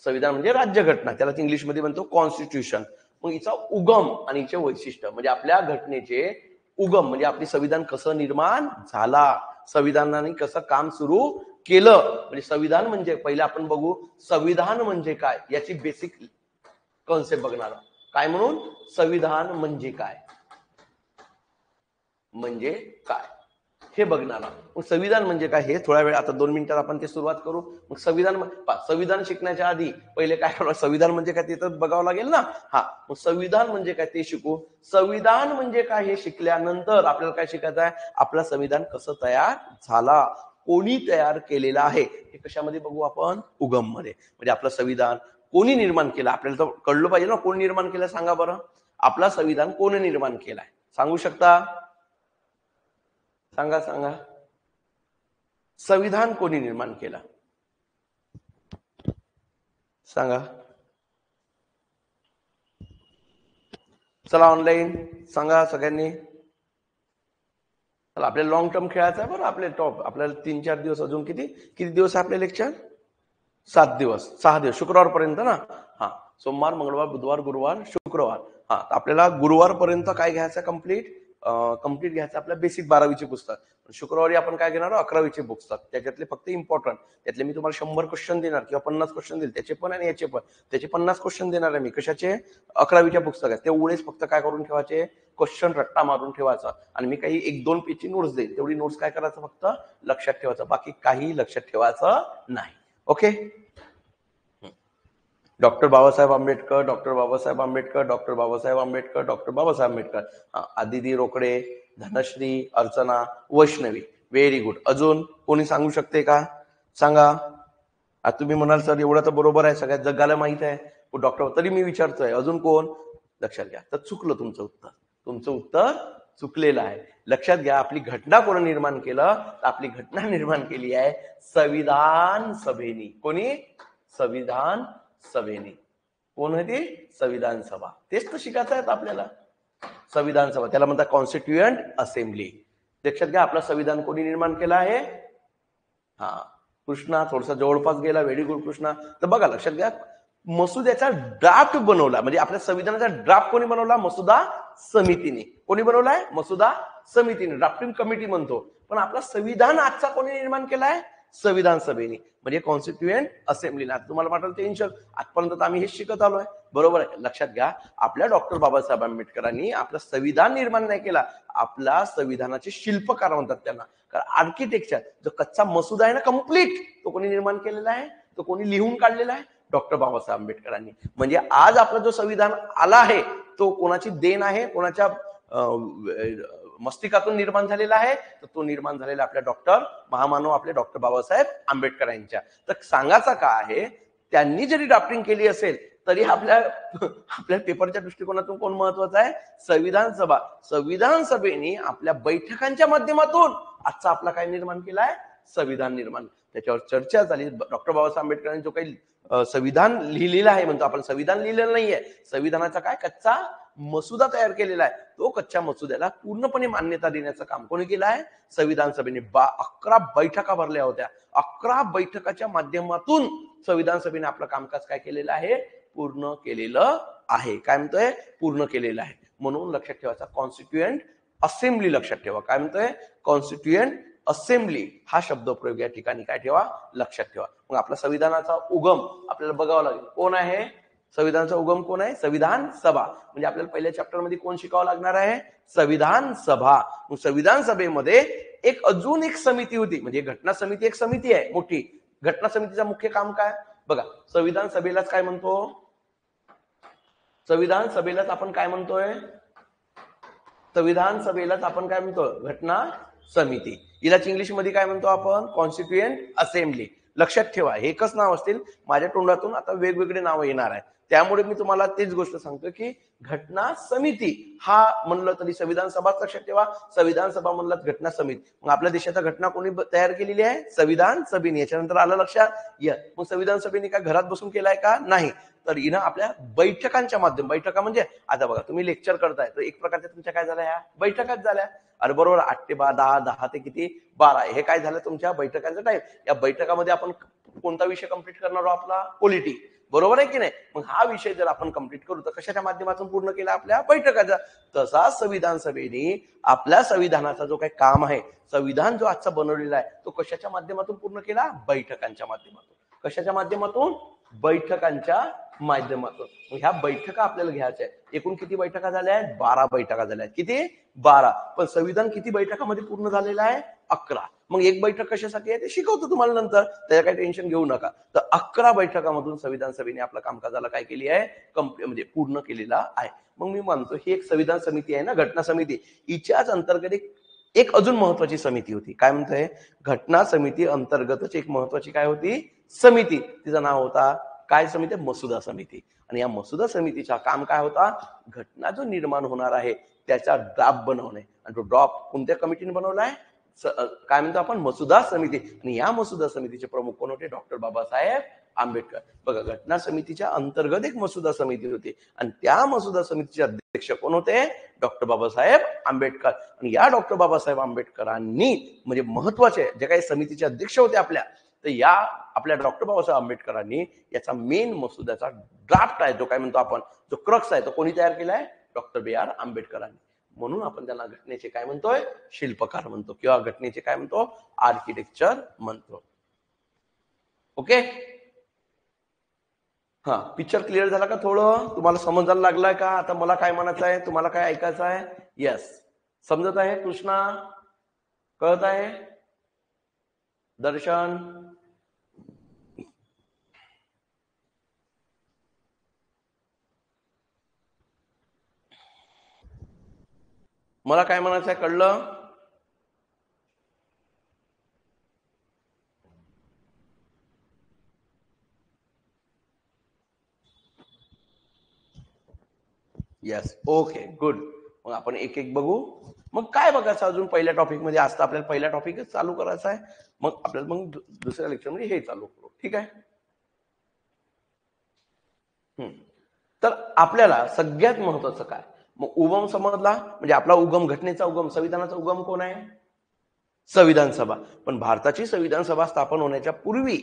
संविधान म्हणजे राज्यघटना, त्याला इंग्लिशमध्ये म्हणतो कॉन्स्टिट्यूशन. मग हिचा उगम आणि हिचे वैशिष्ट्य म्हणजे आपल्या घटनेचे उगम म्हणजे आपली संविधान कसं निर्माण झाला, संविधानाने कसं काम सुरू केलं. म्हणजे संविधान म्हणजे पहिले आपण बघू संविधान म्हणजे काय, याची बेसिक कॉन्सेप्ट बघणार. काय म्हणून संविधान म्हणजे काय, म्हणजे काय हे बघणार. मग संविधान म्हणजे काय हे थोड्या वेळ आता 2 मिनिटात आपण ते सुरुवात करू. मग संविधान शिकण्याच्या आधी पहिले काय करावं, संविधान म्हणजे काय ते तर बघावं लागेल ना. मग संविधान म्हणजे काय ते शिकू. संविधान म्हणजे काय हे शिकल्यानंतर आपल्याला काय शिकायचं आहे, आपलं संविधान कसं तयार झाला, कोणी तयार केलेलं आहे हे कशामध्ये बघू आपण, उगम मध्ये. म्हणजे आपलं संविधान कोणी निर्माण केलं आपल्याला तर कळलं पाहिजे ना, कोण निर्माण केलं सांगा बरं. आपला संविधान कोणी निर्माण केलाय सांगू शकता, सांगा सांगा. संविधान कोणी निर्माण केला सांगा. चला ऑनलाईन सांगा सगळ्यांनी. चला आपल्याला लॉंग टर्म खेळायचं आहे बरं. आपले टॉप आपल्याला 3-4 दिवस अजून किती दिवस आहे आपले लेक्चर, 7 दिवस 6 दिवस शुक्रवार पर्यंत ना. सोमवार मंगळवार बुधवार गुरुवार शुक्रवार. आपल्याला गुरुवार पर्यंत काय घ्यायचं कंप्लीट घ्यायचं आपल्या बेसिक 12वीचे पुस्तक. शुक्रवारी आपण काय घेणार 11वीचे पुस्तक, त्याच्यातले फक्त इम्पॉर्टंट. त्यातले मी तुम्हाला 100 क्वेश्चन देणार किंवा 50 क्वेश्चन देईल, त्याचे पण आणि याचे पण. त्याचे 50 क्वेश्चन देणार आहे मी कशाचे, 11वीच्या पुस्तकात. तेवढेच फक्त काय करून ठेवायचे, क्वेश्चन रट्टा मारून ठेवायचा. आणि मी काही 1-2 पेजची नोट्स देईल, तेवढी नोट्स काय करायचं फक्त लक्षात ठेवायचं, बाकी काही लक्षात ठेवायचं नाही. Okay. Doctor Babasaheb Ambedkar, doctor Babasaheb Ambedkar, doctor Babasaheb Ambedkar, doctor Babasaheb Ambedkar. Aditi Rokade, Dhanashree, Archana, Vaishnavi. Very good. अजून कोणी सांगू शकते का, सांगा. तुम्ही म्हणाल सर एवढं तर बरोबर आहे, सगळ्यात जगाला माहित आहे डॉक्टर, तरी मी विचारतोय अजून कोण. लक्षात घ्या, तर चुकलं तुमचं उत्तर, तुमचं उत्तर चुकलेलं आहे. लक्षात घ्या, आपली घटना कोणी निर्माण केलं, तर आपली घटना निर्माण केली आहे संविधान सभेनी. कोणी, संविधान सभेने. कोण होती, संविधान सभा. तेच तर शिकायचं आहे आपल्याला, संविधान सभा, त्याला म्हणतात कॉन्स्टिट्युएंट असेंब्ली. लक्षात घ्या, आपलं संविधान कोणी निर्माण केलं आहे. कृष्णा थोडसा जवळपास गेला, व्हेरी गुड कृष्णा. तर बघा लक्षात घ्या, मसुद्याचा ड्राफ्ट बनवला, म्हणजे आपल्या संविधानाचा ड्राफ्ट कोणी बनवला, मसुदा समितीने. कोणी बनवलाय, मसुदा समितीने, ड्राफ्टिंग कमिटी म्हणतो. पण आपला संविधान आजचा कोणी निर्माण केलाय, संविधान सभेने, म्हणजे कॉन्स्टिट्युएंट असेंब्लीला. तुम्हाला वाटेल टेन्शन, आजपर्यंत आम्ही हेच शिकत आलोय, बरोबर आहे. लक्षात घ्या, आपल्या डॉक्टर बाबासाहेब आंबेडकरांनी आपलं संविधान निर्माण नाही केला, आपला संविधानाचे शिल्पकार म्हणतात त्यांना. कारण आर्किटेक्चर जो कच्चा मसुदा आहे ना कम्प्लीट, तो कोणी निर्माण केलेला आहे, तो कोणी लिहून काढलेला आहे, डॉक्टर बाबासाहेब आंबेडकरांनी. म्हणजे आज आपला जो संविधान आला आहे तो कोणाची देण आहे, कोणाच्या मस्तिकातून निर्माण झालेला आहे, तर तो निर्माण झालेला आपल्या डॉक्टर महामानव आपले डॉक्टर बाबासाहेब आंबेडकर यांच्या. तर सांगायचा का आहे, त्यांनी जरी ड्राफ्टिंग केली असेल तरी आपल्या पेपरच्या दृष्टिकोनातून कोण महत्वाचं आहे, संविधान सभा. संविधान सभेने आपल्या बैठकांच्या माध्यमातून आजचा आपला काय निर्माण केलाय, संविधान निर्माण. त्याच्यावर चर्चा झाली. डॉक्टर बाबासाहेब आंबेडकरांनी जो काही संविधान लिहिलेलं आहे, म्हणतो आपण संविधान लिहिलेलं नाहीये, संविधानाचा काय कच्चा मसुदा तयार केलेला आहे. तो कच्च्या मसुद्याला पूर्णपणे मान्यता देण्याचं काम कोणी केलं आहे, संविधान सभेने. 11 बैठका भरल्या होत्या. 11 बैठकाच्या माध्यमातून संविधान सभेने आपलं कामकाज काय केलेलं आहे, पूर्ण केलेलं आहे. काय म्हणतोय, पूर्ण केलेलं आहे. म्हणून लक्षात ठेवायचा कॉन्स्टिट्युएंट असेंब्ली. लक्षात ठेवा, काय म्हणतोय, कॉन्स्टिट्युएंट असेंब्ली हा शब्द प्रयोग या ठिकाणी काय ठेवा, लक्षात ठेवा. मग आपला संविधानाचा उगम आपल्याला बघावं लागेल, कोण आहे संविधानाचा उगम, कोण आहे, संविधान सभा. म्हणजे आपल्याला पहिल्या चॅप्टर मध्ये कोण शिकावं लागणार आहे, संविधान सभा. मग संविधान सभेमध्ये अजून एक समिती होती, म्हणजे घटना समिती एक समिती आहे मोठी. घटना समितीचा मुख्य काम काय बघा, संविधान सभेलाच काय म्हणतो, संविधान सभेलाच आपण काय म्हणतोय, संविधान सभेलाच आपण काय म्हणतो, घटना समिती. हिलाच इंग्लिश मध्ये काय म्हणतो आपण, कॉन्स्टिट्युएंट असेंब्ली. लक्षात ठेवा, हे एकच नाव असतील, माझ्या तोंडातून आता वेगवेगळे नाव येणार आहे. त्यामुळे मी तुम्हाला तेच गोष्ट सांगतो की घटना समिती हा म्हणलं तरी संविधान सभा लक्षात ठेवा, संविधान सभा म्हणलं घटना समिती. मग आपल्या देशाच्या घटना कोणी तयार केलेली आहे? संविधान सभेने. याच्यानंतर आलं लक्षात या. मग संविधान सभेने काय घरात बसून केलाय का? नाही. तर हिनं आपल्या बैठकांच्या माध्यम, बैठका म्हणजे आता बघा तुम्ही लेक्चर करताय तर एक प्रकारच्या तुमच्या काय झाल्या, ह्या बैठकाच झाल्या. अरे बरोबर, 8 ते 10, 10 ते किती 12, हे काय झालं तुमच्या बैठकांचा टाइम. या बैठकामध्ये आपण कोणता विषय कंप्लीट करणार आहोत? आपला पॉलिटी. बरोबर आहे की नाही? मग हा विषय जर आपण कंप्लीट करू तर कशाच्या माध्यमातून पूर्ण केला? आपल्या बैठकाचा. तसा संविधान सभेने आपल्या संविधानाचा जो काही काम आहे, संविधान जो आजचा बनवलेला आहे, तो कशाच्या माध्यमातून पूर्ण केला? बैठकांच्या माध्यमातून. कशाच्या माध्यमातून? बैठकांच्या माध्यमातून. ह्या बैठका आपल्याला घ्यायच्या आहेत. एकूण किती बैठका झाल्या आहेत? 12 बैठका झाल्या आहेत. किती? 12. पण संविधान किती बैठकामध्ये पूर्ण झालेलं आहे? 11. मग एक बैठक कशासाठी आहे ते शिकवतो तुम्हाला नंतर, त्याच्या काही टेन्शन घेऊ नका. तर 11 बैठकामधून संविधान सभेने आपल्या कामकाजाला काय केली आहे? म्हणजे पूर्ण केलेला आहे. मग मी मानतो ही एक संविधान समिती आहे ना, घटना समिती, हिच्याच अंतर्गत एक अजून महत्वाची समिती होती. काय म्हणतोय? घटना समिती अंतर्गतच एक महत्वाची काय होती? समिती. तिचं नाव होता काय? समिती? मसुदा समिती. आणि या मसुदा समितीचा काम काय होता? घटना जो निर्माण होणार आहे त्याचा ड्राफ्ट बनवणे. आणि तो ड्राफ्ट कोणत्या कमिटीने बनवलाय? काय म्हणतो आपण? मसुदा समिती. आणि या मसुदा समितीचे प्रमुख कोण होते? डॉक्टर बाबासाहेब आंबेडकर. बघा, घटना समितीच्या अंतर्गत एक मसुदा समिती होती आणि त्या मसुदा समितीचे अध्यक्ष कोण होते? डॉक्टर बाबासाहेब आंबेडकर. आणि या डॉक्टर बाबासाहेब आंबेडकरांनी म्हणजे महत्वाचे जे काही समितीचे अध्यक्ष होते आपल्या, तर या आपल्या डॉक्टर बाबासाहेब आंबेडकरांनी याचा मेन मसुद्याचा ड्राफ्ट आहे, जो काय म्हणतो आपण, जो क्रक्स आहे, तो कोणी तयार केलाय? डॉक्टर बी आर आंबेडकरांनी. म्हणून आपण त्यांना घटनेचे काय म्हणतोय? शिल्पकार म्हणतो, किंवा घटनेचे काय म्हणतो? आर्किटेक्चर म्हणतो. ओके. हा, पिक्चर क्लिअर झाला का? थोडं तुम्हाला समजायला लागलाय का? आता मला काय म्हणायचं आहे, तुम्हाला काय ऐकायचं आहे? यस, समजत आहे? कृष्णा कळत आहे? दर्शन मला काय म्हणायचं आहे? कळलं? Yes, okay, good. मग आपण एक एक बघू. मग काय बघायचं अजून पहिल्या टॉपिक मध्ये? असतं आपल्याला पहिला टॉपिकच चालू करायचा आहे. मग आपल्याला मग दुसऱ्या लेक्चर मध्ये हे चालू करू. ठीक आहे? तर आपल्याला सगळ्यात महत्वाचं काय? मग उगम समजला, म्हणजे आपला उगम, घटनेचा उगम, संविधानाचा उगम कोण आहे? संविधान सभा. पण भारताची संविधान सभा स्थापन होण्याच्या पूर्वी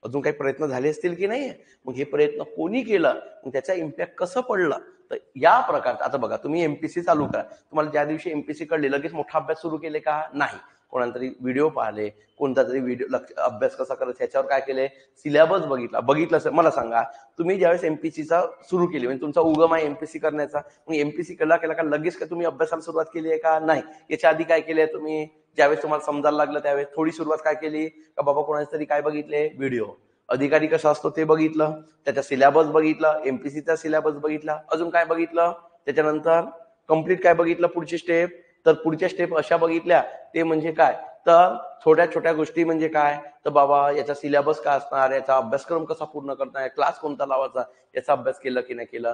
अजून काही प्रयत्न झाले असतील की नाही? मग हे प्रयत्न कोणी केलं? मग त्याचा इम्पॅक्ट कसं पडलं? तर या प्रकारचा, आता बघा, तुम्ही एमपीसी चालू करा. तुम्हाला ज्या दिवशी एमपीसी कळले लगेच मोठा अभ्यास सुरू केले का? नाही. कोणाला तरी व्हिडिओ पाहिले, कोणता तरी व्हिडिओ अभ्यास कसा करायचा ह्याच्यावर काय केले? सिलेबस बघितलं. मला सांगा, तुम्ही ज्यावेळेस एमपीसीचा सुरू केली, म्हणजे तुमचा उगम आहे एमपीसी करण्याचा, मग एमपीसी केला का लगेच का तुम्ही अभ्यासाला सुरुवात केली आहे का? नाही. याच्या आधी काय केलंय तुम्ही? ज्यावेळेस तुम्हाला समजायला लागलं त्यावेळेस थोडी सुरुवात काय केली? का बाबा कोणाचे तरी काय बघितले? व्हिडिओ. अधिकारी कसा असतो ते बघितलं, त्याचा सिलेबस बघितला, एमपीसीचा सिलेबस बघितला, अजून काय बघितलं? त्याच्यानंतर कम्प्लीट काय बघितलं? पुढची स्टेप. तर पुढच्या स्टेप अशा बघितल्या, ते म्हणजे काय? तर छोट्या छोट्या गोष्टी म्हणजे काय? तर बाबा याचा सिलेबस काय असणार, याचा अभ्यासक्रम कसा पूर्ण करणार, क्लास कोणता लावायचा, याचा अभ्यास केला की नाही केला,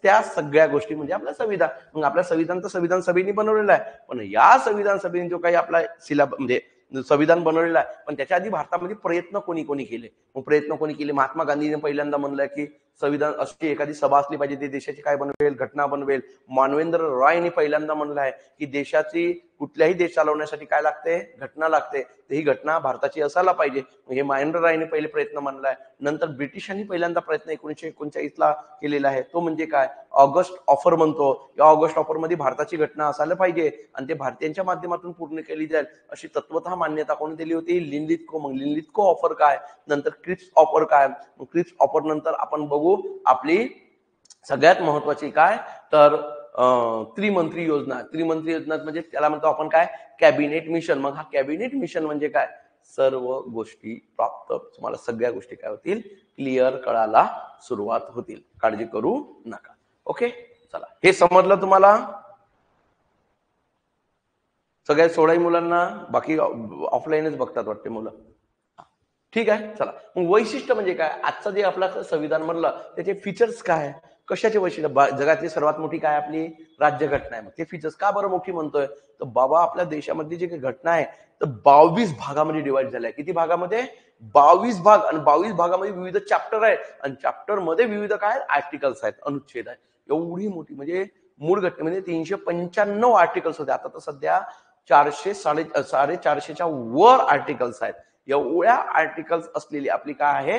त्या सगळ्या गोष्टी म्हणजे आपलं संविधान. मग आपलं संविधान तर संविधान सभेने बनवलेलं आहे, पण या संविधान सभेने जो काही आपला सिलेबस म्हणजे संविधान बनवलेलं आहे, पण त्याच्या आधी भारतामध्ये प्रयत्न कोणी कोणी केले? मग प्रयत्न कोणी केले? महात्मा गांधीने पहिल्यांदा म्हणलं की संविधान अशी एखादी सभा असली पाहिजे, ती देशाची काय बनवेल? घटना बनवेल. मानवेंद्र रॉयने पहिल्यांदा म्हणलं आहे की देशाची कुठल्याही देश चालवण्यासाठी काय लागते? घटना लागते. तर ही घटना भारताची असायला पाहिजे. हे महेंद्र रायने पहिले प्रयत्न मानलाय. नंतर ब्रिटिशांनी पहिल्यांदा प्रयत्न 1939ला केलेला आहे, तो म्हणजे काय? ऑगस्ट ऑफर म्हणतो. या ऑगस्ट ऑफर मध्ये भारताची घटना असायला पाहिजे आणि ते भारतीयांच्या माध्यमातून पूर्ण केली जाईल अशी तत्वतः मान्यता कोणी दिली होती? लिनलिथको. मग लिनलिथको ऑफर काय? नंतर क्रिप्स ऑफर काय? मग क्रिप्स ऑफर नंतर आपण बघू आपली सगळ्यात महत्वाची काय? तर त्रिमंत्री योजना. त्रिमंत्री योजना म्हणजे त्याला म्हणतो आपण काय? Cabinet mission. मग हा कॅबिनेट मिशन म्हणजे काय? सर्व गोष्टी प्राप्त, तुम्हाला सगळ्या गोष्टी काय होतील? क्लिअर कळायला सुरुवात होतील. काळजी करू नका. ओके, चला, हे समजलं तुम्हाला? सगळ्या सोडाई मुलांना? बाकी ऑफलाईनच बघतात वाटते मुलं. ठीक आहे. चला मग वैशिष्ट्य म्हणजे काय, आजचं जे आपलं संविधान म्हणलं त्याचे फीचर्स काय, कशाचे वैशिष्ट्य, जगातली सर्वात मोठी काय आपली राज्यघटना आहे. मग ते फीचर्स का बरं मोठी म्हणतोय, तर बाबा आपल्या देशामधली जी काही घटना आहे तर 22 भागामध्ये डिवाइड झाल्या. किती भागामध्ये, 22 भाग, आणि 22 भागामध्ये विविध चॅप्टर आहेत, आणि चॅप्टर मध्ये विविध काय आर्टिकल्स आहेत, अनुच्छेद आहेत. एवढी मोठी म्हणजे मूळ घटनेमध्ये 395 आर्टिकल्स होते, आता तर सध्या 400 450च्या वर आर्टिकल्स आहेत. एवढ्या आर्टिकल्स असलेली आपली काय आहे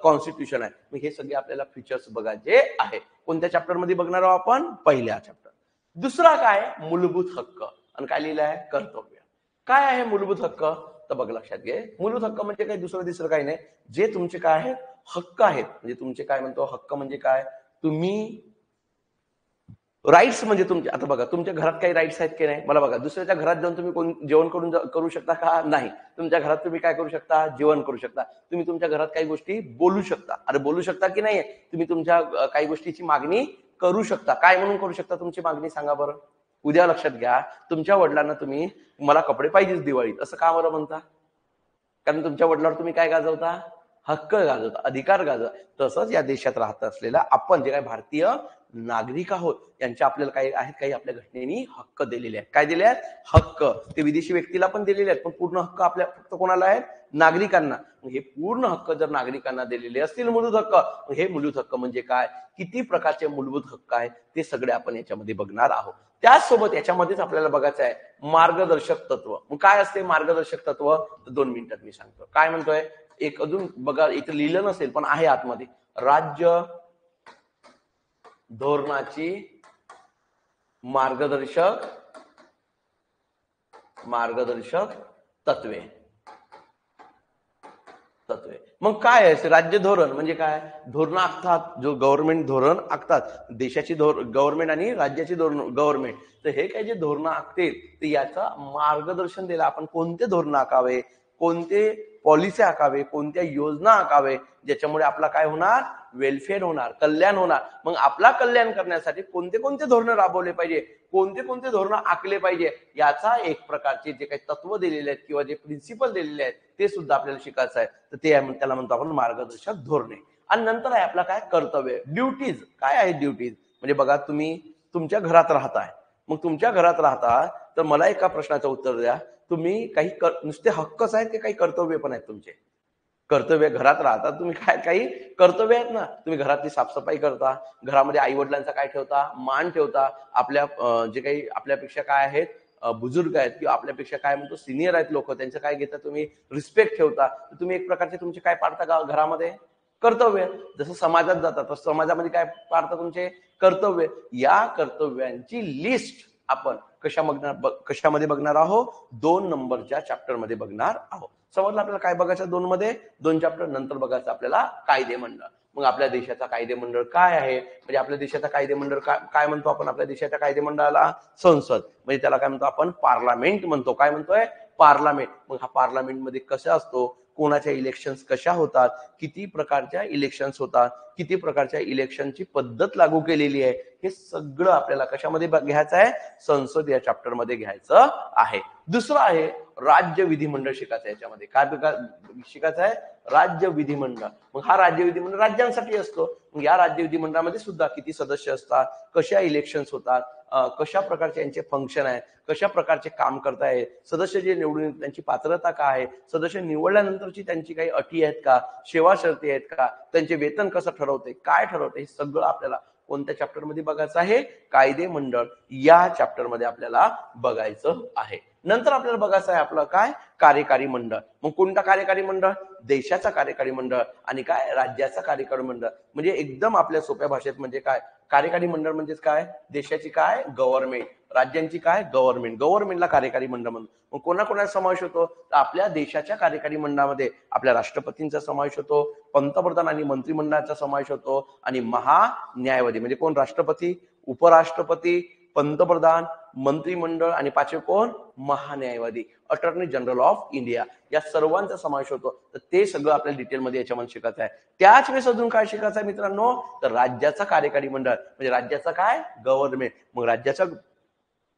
कॉन्स्टिट्यूशन आहे. मग हे सगळे आपल्याला फीचर्स बघायचे आहे. कोणत्या चॅप्टर मध्ये बघणार आहोत आपण, पहिल्या चॅप्टर. दुसरा काय, मूलभूत हक्क, आणि काय लिहिलं आहे, कर्तव्य. काय आहे मूलभूत हक्क, तर बघ लक्षात घे, मूलभूत हक्क म्हणजे काही दुसरं काही नाही, जे तुमचे काय आहे हक्क आहेत, म्हणजे तुमचे काय म्हणतो हक्क म्हणजे काय, तुम्ही राईट्स म्हणजे तुमचे, आता बघा तुमच्या घरात काही राईट्स आहेत की नाही, मला बघा दुसऱ्याच्या घरात जाऊन तुम्ही जेवण करू शकता का, नाही. तुमच्या घरात तुम्ही काय करू शकता, जेवण करू शकता. तुम्ही तुमच्या घरात काही गोष्टी बोलू शकता, अरे बोलू शकता की नाही, तुम्ही तुमच्या काही गोष्टीची मागणी करू शकता. काय म्हणून करू शकता तुमची मागणी, सांगा बरं. उद्या लक्षात घ्या, तुमच्या वडिलांना तुम्ही मला कपडे पाहिजेच दिवाळीत असं का बरं म्हणता, कारण तुमच्या वडिलांवर तुम्ही काय गाजवता, हक्क गाजवता, अधिकार गाजवता. तसंच या देशात राहत असलेला आपण जे काही भारतीय नागरिक आहोत, यांच्या आपल्याला काही आहेत, काही आपल्या घटनेने हक्क दिलेले आहेत. काय दिले आहेत, हक्क. ते विदेशी व्यक्तीला पण दिलेले आहेत, पण पूर्ण हक्क आपल्या फक्त कोणाला आहेत, नागरिकांना. हे पूर्ण हक्क जर नागरिकांना दिलेले असतील मूलभूत हक्क, हे मूलभूत हक्क म्हणजे काय, किती प्रकारचे मूलभूत हक्क आहेत ते सगळे आपण याच्यामध्ये बघणार आहोत. त्याचसोबत याच्यामध्येच आपल्याला बघायचं आहे मार्गदर्शक तत्व. मग काय असते मार्गदर्शक तत्व, 2 मिनिटात मी सांगतो. काय म्हणतोय, एक अजून बघा इथं लिहिलं नसेल पण आहे आतमध्ये, राज्य धोरणाची मार्गदर्शक तत्वे. मग काय आहे राज्य धोरण म्हणजे काय, धोरण आखतात, जो गव्हर्नमेंट धोरण आखतात, देशाची गव्हर्नमेंट आणि राज्याची गव्हर्नमेंट, तर हे काय जे धोरण आखतील ते याचं मार्गदर्शन दिलं, आपण कोणते धोरण आखावे, कोणते पॉलिसी आखावे, कोणत्या योजना आखावे, ज्याच्यामुळे आपला काय होणार, वेलफेअर होणार, कल्याण होणार. मग आपला कल्याण करण्यासाठी कोणते कोणते धोरण राबवले पाहिजे, कोणते कोणते धोरण आखले पाहिजे, याचा एक प्रकारचे जे काही तत्व दिलेले आहेत किंवा जे प्रिन्सिपल दिलेले आहेत ते सुद्धा आपल्याला शिकायचं आहे. तर ते त्याला म्हणतो आपण मार्गदर्शक धोरणे. आणि नंतर आहे आपला काय, कर्तव्य, ड्युटीज. काय आहे ड्युटीज, म्हणजे बघा तुम्ही तुमच्या घरात राहताय, मग तुमच्या घरात राहता तर मला एका प्रश्नाचं उत्तर द्या, तुम्ही काही नुसते हक्कच आहेत की काही कर्तव्य पण आहेत तुमचे, कर्तव्य, घरात राहता तुम्ही, काय काही कर्तव्य आहेत ना, तुम्ही घरातली साफसफाई करता, घरामध्ये आई वडिलांचा काय ठेवता, मान ठेवता, आपल्या जे काही आपल्यापेक्षा काय आहेत बुजुर्ग आहेत किंवा आपल्यापेक्षा काय म्हणतो सिनियर आहेत लोक, त्यांचं काय घेता तुम्ही, रिस्पेक्ट ठेवता. तर तुम्ही एक प्रकारचे तुमचे काय पाळता घरामध्ये, कर्तव्य. जसं समाजात जातात तर समाजामध्ये काय पाळता, तुमचे कर्तव्य. या कर्तव्यांची लिस्ट आपण कशामध्ये बघणार आहोत, 2 नंबरच्या चॅप्टर मध्ये बघणार आहोत. समजलं आपल्याला काय बघायचं, 2 मध्ये 2 चॅप्टर. नंतर बघायचं आपल्याला कायदेमंडळ. मग आपल्या देशाचा कायदेमंडळ काय आहे, म्हणजे आपल्या देशाचा कायदेमंडळ काय म्हणतो आपण, आपल्या देशाच्या कायदेमंडळाला संसद, म्हणजे त्याला काय म्हणतो आपण, पार्लमेंट म्हणतो. काय म्हणतोय, पार्लमेंट. मग हा पार्लमेंट मध्ये कसा असतो, कोणाच्या इलेक्शन्स कशा होतात, किती प्रकारच्या इलेक्शन्स होतात, किती प्रकारच्या इलेक्शनची पद्धत लागू केलेली आहे, हे सगळं आपल्याला कशामध्ये घ्यायचं आहे, संसद या चॅप्टर मध्ये घ्यायचं आहे. दुसरं आहे राज्य विधिमंडळ शिकायचं. याच्यामध्ये काय शिकायचं आहे, राज्य विधिमंडळ. मग हा राज्य विधिमंडळ राज्यांसाठी असतो. मग या राज्य विधिमंडळामध्ये सुद्धा किती सदस्य असतात, कशा इलेक्शन्स होतात, कशा प्रकारचे यांचे फंक्शन आहे, कशा प्रकारचे काम करताय, सदस्य जे निवडून त्यांची पात्रता काय आहे, सदस्य निवडल्यानंतरची त्यांची काही अटी आहेत का, सेवा शर्ती आहेत का, त्यांचे वेतन कसं ठरवते, काय ठरवते, हे सगळं आपल्याला कोणत्या चॅप्टर मध्ये बघायचं आहे, कायदे मंडळ या चॅप्टर मध्ये आपल्याला बघायचं आहे. नंतर आपल्याला बघायचं आहे आपलं काय, कार्यकारी मंडळ. मग कोणता कार्यकारी मंडळ, देशाचा कार्यकारी मंडळ आणि काय, राज्याचा कार्यकारी मंडळ. म्हणजे एकदम आपल्या सोप्या भाषेत म्हणजे काय, कार्यकारी मंडळ म्हणजेच काय, देशाची काय गव्हर्नमेंट, राज्यांची काय गव्हर्नमेंट, गव्हर्नमेंटला कार्यकारी मंडळ म्हणतो. मग कोणाकोणाचा समावेश होतो, तर आपल्या देशाच्या कार्यकारी मंडळामध्ये आपल्या राष्ट्रपतींचा समावेश होतो, पंतप्रधान आणि मंत्रिमंडळाचा समावेश होतो, आणि महान्यायवादी म्हणजे कोण, राष्ट्रपती, उपराष्ट्रपती, पंतप्रधान, मंत्रिमंडळ, आणि 5वे कोण, महान्यायवादी, अटॉर्नी जनरल ऑफ इंडिया, या सर्वांचा समावेश होतो. तर ते सगळं आपल्याला डिटेलमध्ये याच्यामध्ये शिकायचं आहे. त्याच वेळेस अजून काय शिकायचं आहे मित्रांनो, तर राज्याचा कार्यकारी मंडळ म्हणजे राज्याचा काय, गव्हर्नमेंट. मग राज्याचा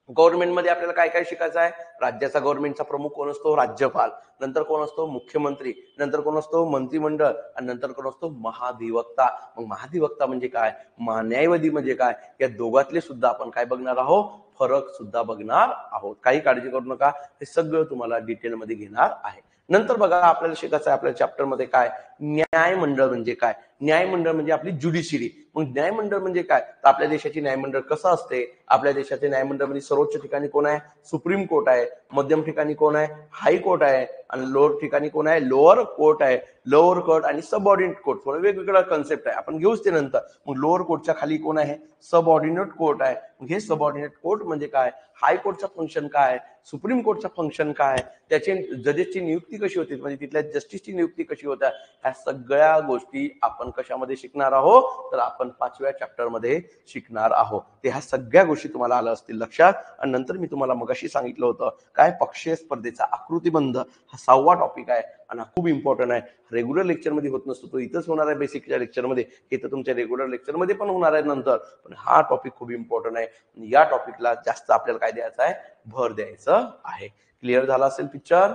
गव्हर्नमेंटमध्ये आपल्याला काय काय शिकायचं आहे? राज्याचा गव्हर्नमेंटचा प्रमुख कोण असतो? राज्यपाल. नंतर कोण असतो? मुख्यमंत्री. नंतर कोण असतो? मंत्रिमंडळ. आणि नंतर कोण असतो? महाधिवक्ता. मग महाधिवक्ता म्हणजे काय? न्यायवादी म्हणजे काय? या दोघातले सुद्धा आपण काय बघणार आहोत? फरक सुद्धा बघणार आहोत. काही काळजी करू नका, हे सगळं तुम्हाला डिटेलमध्ये घेणार आहे. नंतर बघा आपल्याला शिकायचं आहे आपल्या चॅप्टरमध्ये काय? न्यायमंडळ म्हणजे काय? न्यायमंडळ म्हणजे आपली ज्युडिशरी. मग न्यायमंडळ म्हणजे काय? तर आपल्या देशाची न्यायमंडळ कसं असते? आपल्या देशाचे न्यायमंडळ म्हणजे सर्वोच्च ठिकाणी कोण आहे? सुप्रीम कोर्ट आहे. मध्यम ठिकाणी कोण आहे? हायकोर्ट आहे. आणि लोअर ठिकाणी कोण आहे? लोअर कोर्ट आहे. लोअर कोर्ट आणि सबऑर्डिनेट कोर्ट थोडं वेगवेगळा कन्सेप्ट आहे, आपण घेऊच ते नंतर. मग लोअर कोर्टच्या खाली कोण आहे? सबऑर्डिनेट कोर्ट आहे. मग हे सबऑर्डिनेट कोर्ट म्हणजे काय? हायकोर्टचा फंक्शन काय? सुप्रीम कोर्टचा फंक्शन काय? त्याचे जजेसची नियुक्ती कशी होती, म्हणजे तिथल्या जस्टिसची नियुक्ती कशी होत्या, ह्या सगळ्या गोष्टी आपण कशामध्ये शिकणार आहोत? तर आपण 5व्या चॅप्टरमध्ये शिकणार आहोत. ते ह्या सगळ्या गोष्टी तुम्हाला आल्या असतील लक्षात. आणि नंतर मी तुम्हाला मगाशी सांगितलं होतं काय? पक्षीय स्पर्धेचा आकृतिबंध हा 6वा टॉपिक आहे आणि हा खूप इम्पॉर्टंट आहे. रेग्युलर लेक्चरमध्ये होत नसतो, तो इथंच होणार आहे बेसिकच्या लेक्चरमध्ये. हे तर तुमच्या रेग्युलर लेक्चरमध्ये पण होणार आहे नंतर, पण हा टॉपिक खूप इम्पॉर्टंट आहे. या टॉपिकला जास्त आपल्याला काय द्यायचं आहे? भर द्यायचं आहे. क्लिअर झाला असेल पिक्चर?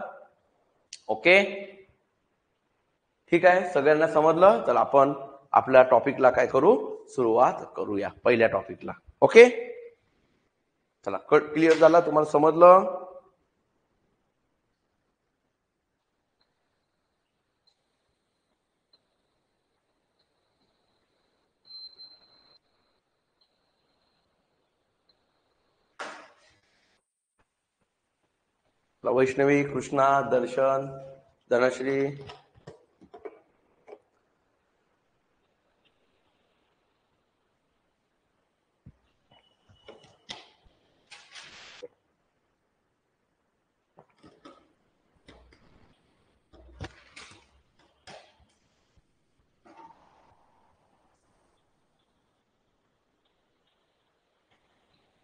ओके, ठीक आहे, सगळ्यांना समजलं? तर आपण आपल्या टॉपिकला काय करू? सुरुवात करूया पहिल्या टॉपिकला. ओके, चला, क्लिअर झाला? तुम्हाला समजलं? वैष्णवी, कृष्णा, दर्शन, धनश्री,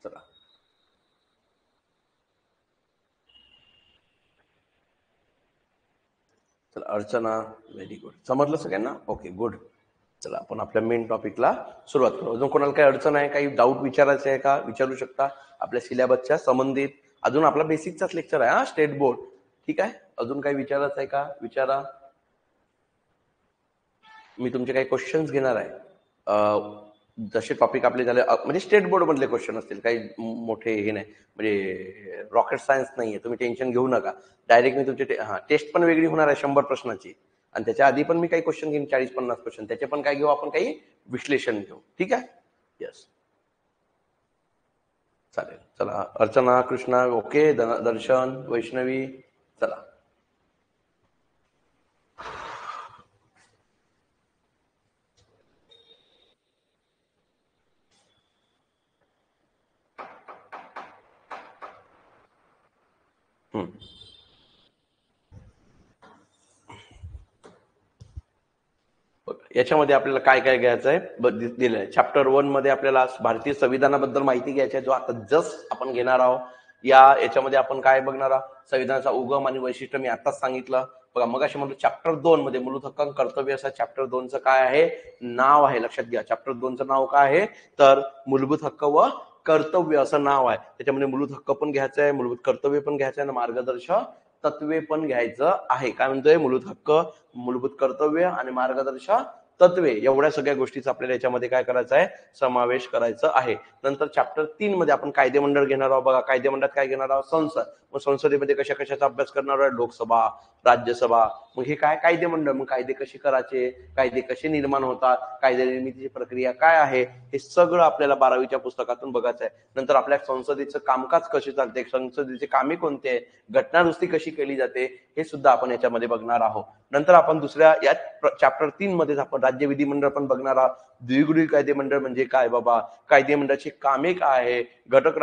चला, चला, अर्चना, व्हेरी गुड. समजलं सगळ्यांना? Okay, good. चला, आपण आपल्या मेन टॉपिकला सुरुवात करू. अजून कोणाला काही अडचण आहे, काही डाऊट विचारायचं आहे का? विचारू शकता आपल्या सिलेबसच्या संबंधित. अजून आपला बेसिकचाच लेक्चर आहे हा, स्टेट बोर्ड. ठीक आहे, अजून काही विचारायचं आहे का? विचारा. मी तुमचे काही क्वेश्चन्स घेणार आहे. जसे टॉपिक आपले झाले म्हणजे स्टेट बोर्ड मधले क्वेश्चन असतील, काही मोठे हे नाही, म्हणजे रॉकेट सायन्स नाहीये, तुम्ही टेन्शन घेऊ नका. डायरेक्ट मी तुमचे टेस्ट पण वेगळी होणार आहे 100 प्रश्नाची, आणि त्याच्या आधी पण मी काही क्वेश्चन घेईन 40-50 क्वेश्चन, त्याचे पण काय घेऊ आपण? काही विश्लेषण घेऊ. ठीक आहे, यस, चालेल. चला, अर्चना, कृष्णा, ओके, दर्शन, वैष्णवी, चला. याच्यामध्ये आपल्याला काय काय घ्यायचं आहे दिलेलं आहे. चॅप्टर 1 मध्ये आपल्याला भारतीय संविधानाबद्दल माहिती घ्यायची आहे, जो आता जस्ट आपण घेणार आहोत. याच्यामध्ये आपण काय बघणार आहोत? संविधानाचा उगम आणि वैशिष्ट्य मी आताच सांगितलं बघा. मग अशी म्हणतो चॅप्टर 2 मध्ये मूलभूत हक्क कर्तव्य, असं चॅप्टर 2चं काय आहे? नाव आहे. लक्षात घ्या, चॅप्टर 2चं नाव काय आहे? तर मूलभूत हक्क व कर्तव्य असं नाव आहे. त्याच्यामध्ये मूलभूत हक्क पण घ्यायचं आहे, मूलभूत कर्तव्य पण घ्यायचं आहे, आणि मार्गदर्शक तत्वे पण घ्यायचं आहे. काय म्हणतोय? मूलभूत हक्क, मूलभूत कर्तव्य आणि मार्गदर्शक तत्वे, एवढ्या सगळ्या गोष्टीचा आपल्याला याच्यामध्ये काय करायचं आहे? समावेश करायचं आहे. नंतर चॅप्टर 3 मध्ये आपण कायदेमंडळ घेणार आहोत. बघा, कायदेमंडळात काय घेणार आहोत? संसद. मग संसदेमध्ये कशा कशाचा अभ्यास करणार आहोत? लोकसभा, राज्यसभा. मग हे काय? कायदेमंडळ. मग कायदे कसे करायचे, कायदे कसे निर्माण होतात, कायदे निर्मितीची प्रक्रिया काय आहे, हे सगळं आपल्याला 12वीच्या पुस्तकातून बघायचं आहे. नंतर आपल्या संसदेचं कामकाज कसे चालते, संसदेचे कामे कोणते आहेत, घटनादुरुस्ती कशी केली जाते, हे सुद्धा आपण याच्यामध्ये बघणार आहोत. नंतर आपण दुसऱ्या या चॅप्टर 3 मध्ये आपण राज्य विधिमंडळ पण बघणार आहोत. द्विगृही कायदेमंडळ म्हणजे काय बाबा, कायदेमंडळाची कामे काय आहे, घटक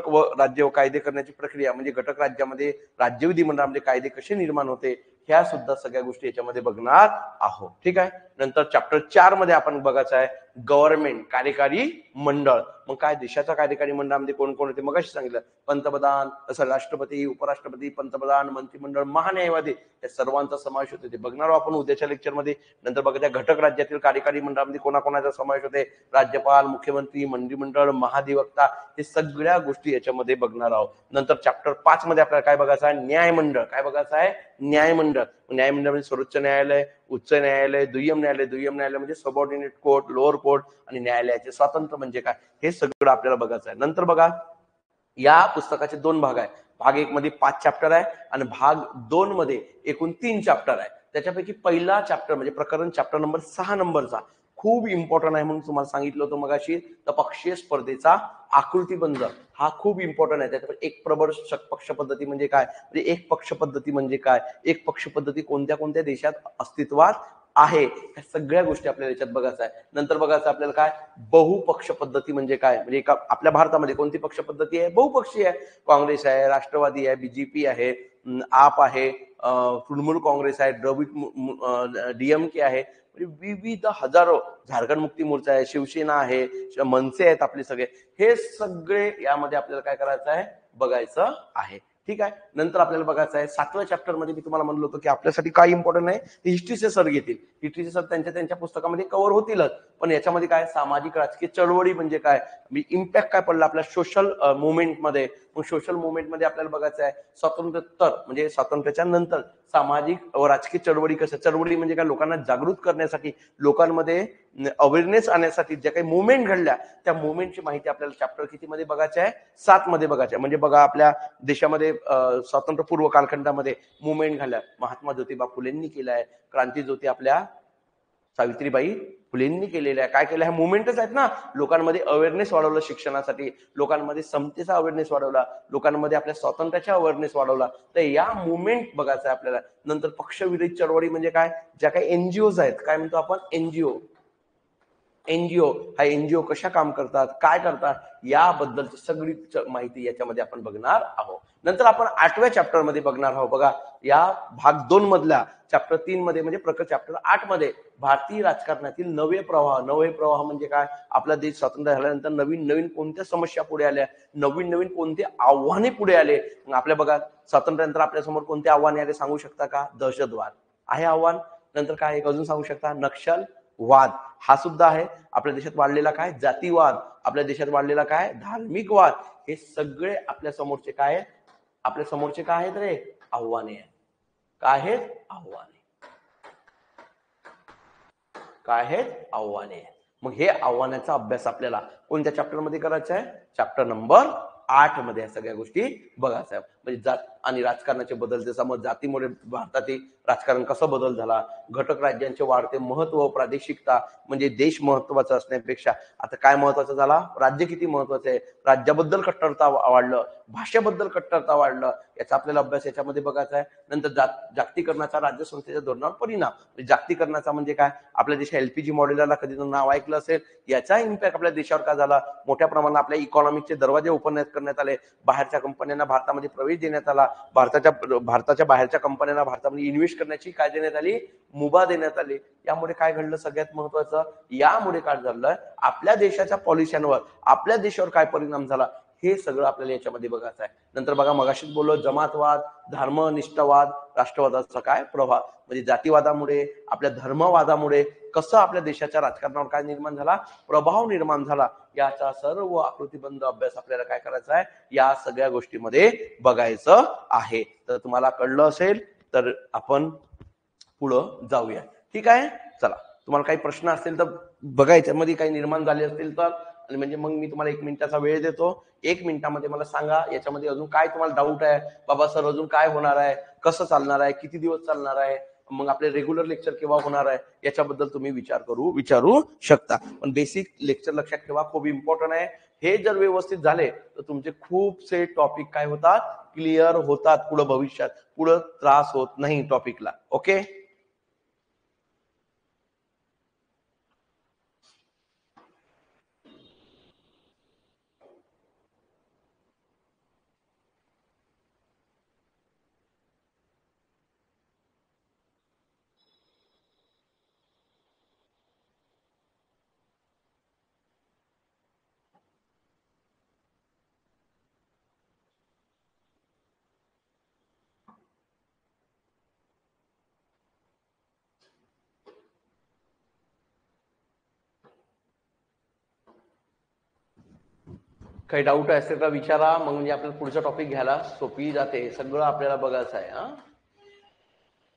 व राज्य व कायदे करण्याची प्रक्रिया, म्हणजे घटक राज्यामध्ये राज्य विधिमंडळामध्ये कायदे कसे निर्माण होते, ह्या सुद्धा सगळ्या गोष्टी याच्यामध्ये बघणार आहोत. ठीक आहे. नंतर चॅप्टर 4 मध्ये आपण बघायचं आहे गव्हर्नमेंट, कार्यकारी मंडळ. मग काय देशाच्या कार्यकारी मंडळामध्ये कोण कोण होते मग अशी सांगितलं, पंतप्रधान, असं राष्ट्रपती, उपराष्ट्रपती, पंतप्रधान, मंत्रिमंडळ, महान्यायवादी, या सर्वांचा समावेश होते. ते बघणार आपण उद्याच्या लेक्चरमध्ये. नंतर बघा त्या घटक राज्यातील कार्यकारी मंडळामध्ये कोणाकोणाचा समावेश होते, राज्यपाल, मुख्यमंत्री, मंत्रिमंडळ, महाधिवक्ता, हे सगळ्या गोष्टी याच्यामध्ये बघणार आहोत. नंतर चॅप्टर 5 मध्ये आपल्याला काय बघायचं आहे, न्यायमंडळ. काय बघायचं आहे, न्यायमंडळ. न्यायमंडळ म्हणजे सर्वोच्च न्यायालय, उच्च न्यायालय, दुय्यम न्यायालय. दुय्यम न्यायालय म्हणजे सबऑर्डिनेट कोर्ट, लोअर कोर्ट, आणि न्यायालयाचे स्वातंत्र्य म्हणजे काय, हे सगळं आपल्याला बघायचं आहे. नंतर बघा, या पुस्तकाचे 2 भाग आहे. भाग 1 मध्ये 5 चॅप्टर आहे आणि भाग 2 मध्ये एकूण 3 चॅप्टर आहे. त्याच्यापैकी पहिला चॅप्टर म्हणजे प्रकरण चॅप्टर नंबर 6 नंबरचा खूप इम्पॉर्टंट आहे म्हणून तुम्हाला सांगितलं होतं मगाशी. तर पक्षीय स्पर्धेचा आकृतीबंध हा खूप इम्पॉर्टंट आहे. त्याच्यामध्ये एक प्रबळ पक्ष पद्धती म्हणजे काय, म्हणजे एक पक्ष पद्धती म्हणजे काय, एक पक्ष पद्धती कोणत्या कोणत्या देशात अस्तित्वात आहे, ह्या सगळ्या गोष्टी आपल्याला याच्यात बघायचं आहे. नंतर बघायचं आपल्याला काय, बहुपक्ष पद्धती म्हणजे काय, म्हणजे आपल्या भारतामध्ये कोणती पक्ष पद्धती आहे, बहुपक्षीय आहे. काँग्रेस आहे, राष्ट्रवादी आहे, बीजेपी आहे, आप आहे, तृणमूल काँग्रेस आहे, द्रविड डीएमके आहे, म्हणजे विविध हजारो, झारखंड मुक्ती मोर्चा आहे, शिवसेना आहे, मनसे आहेत आपले सगळे. हे सगळे यामध्ये आपल्याला काय करायचं आहे, बघायचं आहे. ठीक आहे. नंतर आपल्याला बघायचं आहे 7व्या चॅप्टर मध्ये मी तुम्हाला म्हणलो होतो की आपल्यासाठी काय इम्पॉर्टंट आहे, हिस्ट्रीचे सर घेतील. हिस्ट्रीचे सर त्यांच्या पुस्तकामध्ये कव्हर होतीलच, पण याच्यामध्ये काय, सामाजिक राजकीय चळवळी म्हणजे काय, इम्पॅक्ट काय पडला आपल्या सोशल मुवमेंटमध्ये. मग सोशल मुवमेंटमध्ये आपल्याला बघायचं आहे स्वातंत्र्योत्तर म्हणजे स्वातंत्र्याच्या नंतर सामाजिक व राजकीय चळवळी कसं, चळवळी म्हणजे काय, लोकांना जागृत करण्यासाठी, लोकांमध्ये अवेअरनेस आणण्यासाठी ज्या काही मुवमेंट घडल्या, त्या मुवमेंटची माहिती आपल्याला चॅप्टर किती मध्ये बघायची आहे, 7 मध्ये बघायची आहे. म्हणजे बघा आपल्या देशामध्ये स्वातंत्र्यपूर्व कालखंडामध्ये मुवमेंट घडल्या, महात्मा ज्योतिबा फुलेंनी केलाय, क्रांती ज्योती आपल्या सावित्रीबाई फुलेंनी केलेल्या आहे. काय केलं, ह्या मुवमेंटच आहेत ना. लोकांमध्ये अवेअरनेस वाढवलं शिक्षणासाठी, लोकांमध्ये समतेचा अवेअरनेस वाढवला, लोकांमध्ये आपल्या स्वातंत्र्याचा अवेअरनेस वाढवला. तर या मुवमेंट बघायचं आहे आपल्याला. नंतर पक्षविरहित चळवळी म्हणजे काय, ज्या काही एनजीओज आहेत, काय म्हणतो आपण, एनजीओ. हा एनजीओ कशा काम करतात, काय करतात, याबद्दलची सगळी माहिती याच्यामध्ये आपण बघणार आहोत. नंतर आपण 8व्या चॅप्टर मध्ये बघणार आहोत. बघा, या भाग 2 मधल्या चॅप्टर 3 मध्ये म्हणजे प्रकरण चॅप्टर 8 मध्ये भारतीय राजकारणातील नवे प्रवाह. नवे प्रवाह म्हणजे काय, आपला देश स्वातंत्र्य झाल्यानंतर नवीन नवीन कोणत्या समस्या पुढे आल्या, नवीन नवीन कोणते आव्हाने पुढे आले. मग आपल्या बघा, स्वातंत्र्यानंतर आपल्या समोर कोणते आव्हाने आले सांगू शकता का, दहशतवाद आहे आव्हान. नंतर काय एक अजून सांगू शकता, नक्षल वाद हा सुद्धा आहे. आपल्या देशात वाढलेला काय, जातीवाद. आपल्या देशात वाढलेला काय, धार्मिक वाद. हे सगळे आपल्या समोरचे काय, आपल्या समोरचे काय आहेत रे, आव्हाने आहेत. काय आहेत, आव्हाने. काय आहेत, आव्हाने. मग हे आव्हानाचा अभ्यास आपल्याला कोणत्या चॅप्टर मध्ये करायचा आहे, चॅप्टर नंबर 8 मध्ये या सगळ्या गोष्टी बघायच्या आहे. म्हणजे जात आणि राजकारणाचे बदलते समज, जातीमुळे भारतातील राजकारण कसं बदल झाला, घटक राज्यांचे वाढते महत्व, प्रादेशिकता म्हणजे देश महत्वाचा असण्यापेक्षा आता काय महत्वाचं झाला, राज्य किती महत्वाचं आहे, राज्याबद्दल कट्टरता वाढलं, भाषेबद्दल कट्टरता वाढलं, याचा आपल्याला अभ्यास याच्यामध्ये बघायचा आहे. नंतर जागतिकरणाचा राज्यसंस्थेच्या धोरणावर परिणाम. जागतिकरणाचा म्हणजे काय, आपल्या देशात एलपीजी मॉडेलला कधी नाव ऐकलं असेल, याचा इम्पॅक्ट आपल्या देशावर काय झाला, मोठ्या प्रमाणात आपल्या इकॉनॉमिकचे दरवाजे ओपन करण्यात आले, बाहेरच्या कंपन्यांना भारतामध्ये प्रवेश देण्यात आला, भारताच्या बाहेरच्या कंपन्यांना भारतामध्ये इन्व्हेस्ट करण्याची काय देण्यात आली, मुभा देण्यात आली. यामुळे काय घडलं, सगळ्यात महत्वाचं, यामुळे काय झालं, आपल्या देशाच्या पॉलिस्यांवर, आपल्या देशावर काय परिणाम झाला, हे सगळं आपल्याला याच्यामध्ये बघायचं आहे. नंतर बघा, मगाशीच बोललो, जमातवाद, धर्मनिष्ठवाद, राष्ट्रवादाचा काय प्रभाव, म्हणजे जातीवादामुळे, आपल्या धर्मवादामुळे कसं आपल्या देशाच्या राजकारणावर काय निर्माण झाला, प्रभाव निर्माण झाला, याचा सर्व आकृतीबंध अभ्यास आपल्याला काय करायचा आहे, या सगळ्या गोष्टीमध्ये बघायचं आहे. तर तुम्हाला कळलं असेल तर आपण पुढं जाऊया. ठीक आहे, चला. तुम्हाला काही प्रश्न असतील तर बघा, याच्यामध्ये काही निर्माण झाले असतील तर, आणि म्हणजे मग मी तुम्हाला 1 मिनिटाचा वेळ देतो. 1 मिनिटामध्ये मला सांगा याच्यामध्ये अजून काय तुम्हाला डाऊट आहे, बाबा सर अजून काय होणार आहे, कसं चालणार आहे, किती दिवस चालणार आहे, मग आपले रेग्युलर लेक्चर केव्हा होणार आहे, याच्याबद्दल तुम्ही विचारू शकता. पण बेसिक लेक्चर लक्षात ठेवा, खूप इम्पॉर्टंट आहे. हे जर व्यवस्थित झाले तर तुमचे खूपसे टॉपिक काय होतात, क्लिअर होतात पुढे भविष्यात, पुढे त्रास होत नाही टॉपिकला. ओके. काही डाऊट असेल तर विचारा, मग म्हणजे आपल्याला पुढचा टॉपिक घ्यायला सोपी जाते. सगळं आपल्याला बघायचं आहे.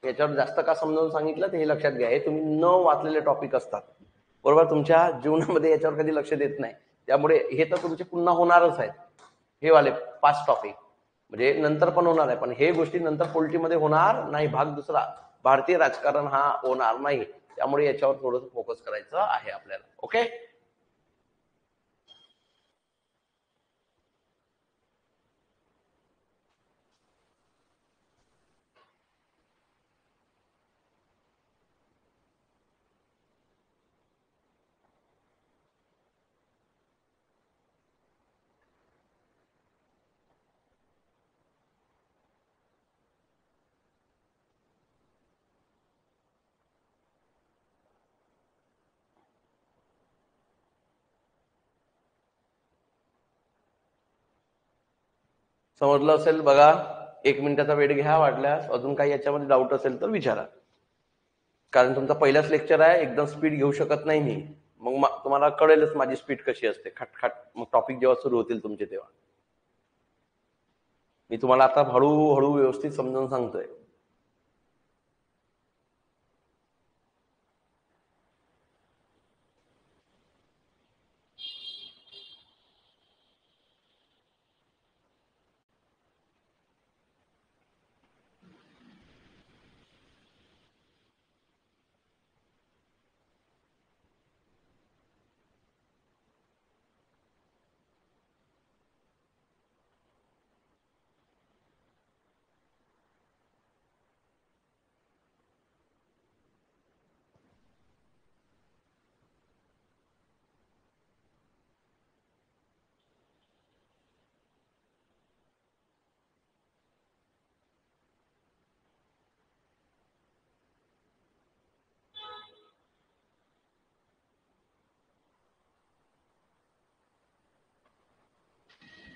याच्यावर जास्त का समजावून सांगितलं ते हे लक्षात घ्या. हे तुम्ही न वाचलेले टॉपिक असतात, बरोबर. तुमच्या जीवनामध्ये याच्यावर कधी लक्ष देत नाही, त्यामुळे हे तर तुमचे पुन्हा होणारच आहेत. हे वाले 5 टॉपिक म्हणजे नंतर पण होणार आहे, पण हे गोष्टी नंतर पोलिटीमध्ये होणार नाही. भाग दुसरा, भारतीय राजकारण हा होणार नाही, त्यामुळे याच्यावर थोडंसं फोकस करायचं आहे आपल्याला. ओके. समजलं असेल बघा. 1 मिनिटाचा वेळ घ्या, वाटल्यास अजून काही याच्यामध्ये डाऊट असेल तर विचारा. कारण तुमचा पहिलाच लेक्चर आहे, एकदम स्पीड घेऊ शकत नाही मी. मग तुम्हाला कळेलच माझी स्पीड कशी असते, खटखट. मग टॉपिक जेव्हा सुरू होतील तुमचे तेव्हा मी तुम्हाला आता हळूहळू व्यवस्थित समजावून सांगतोय.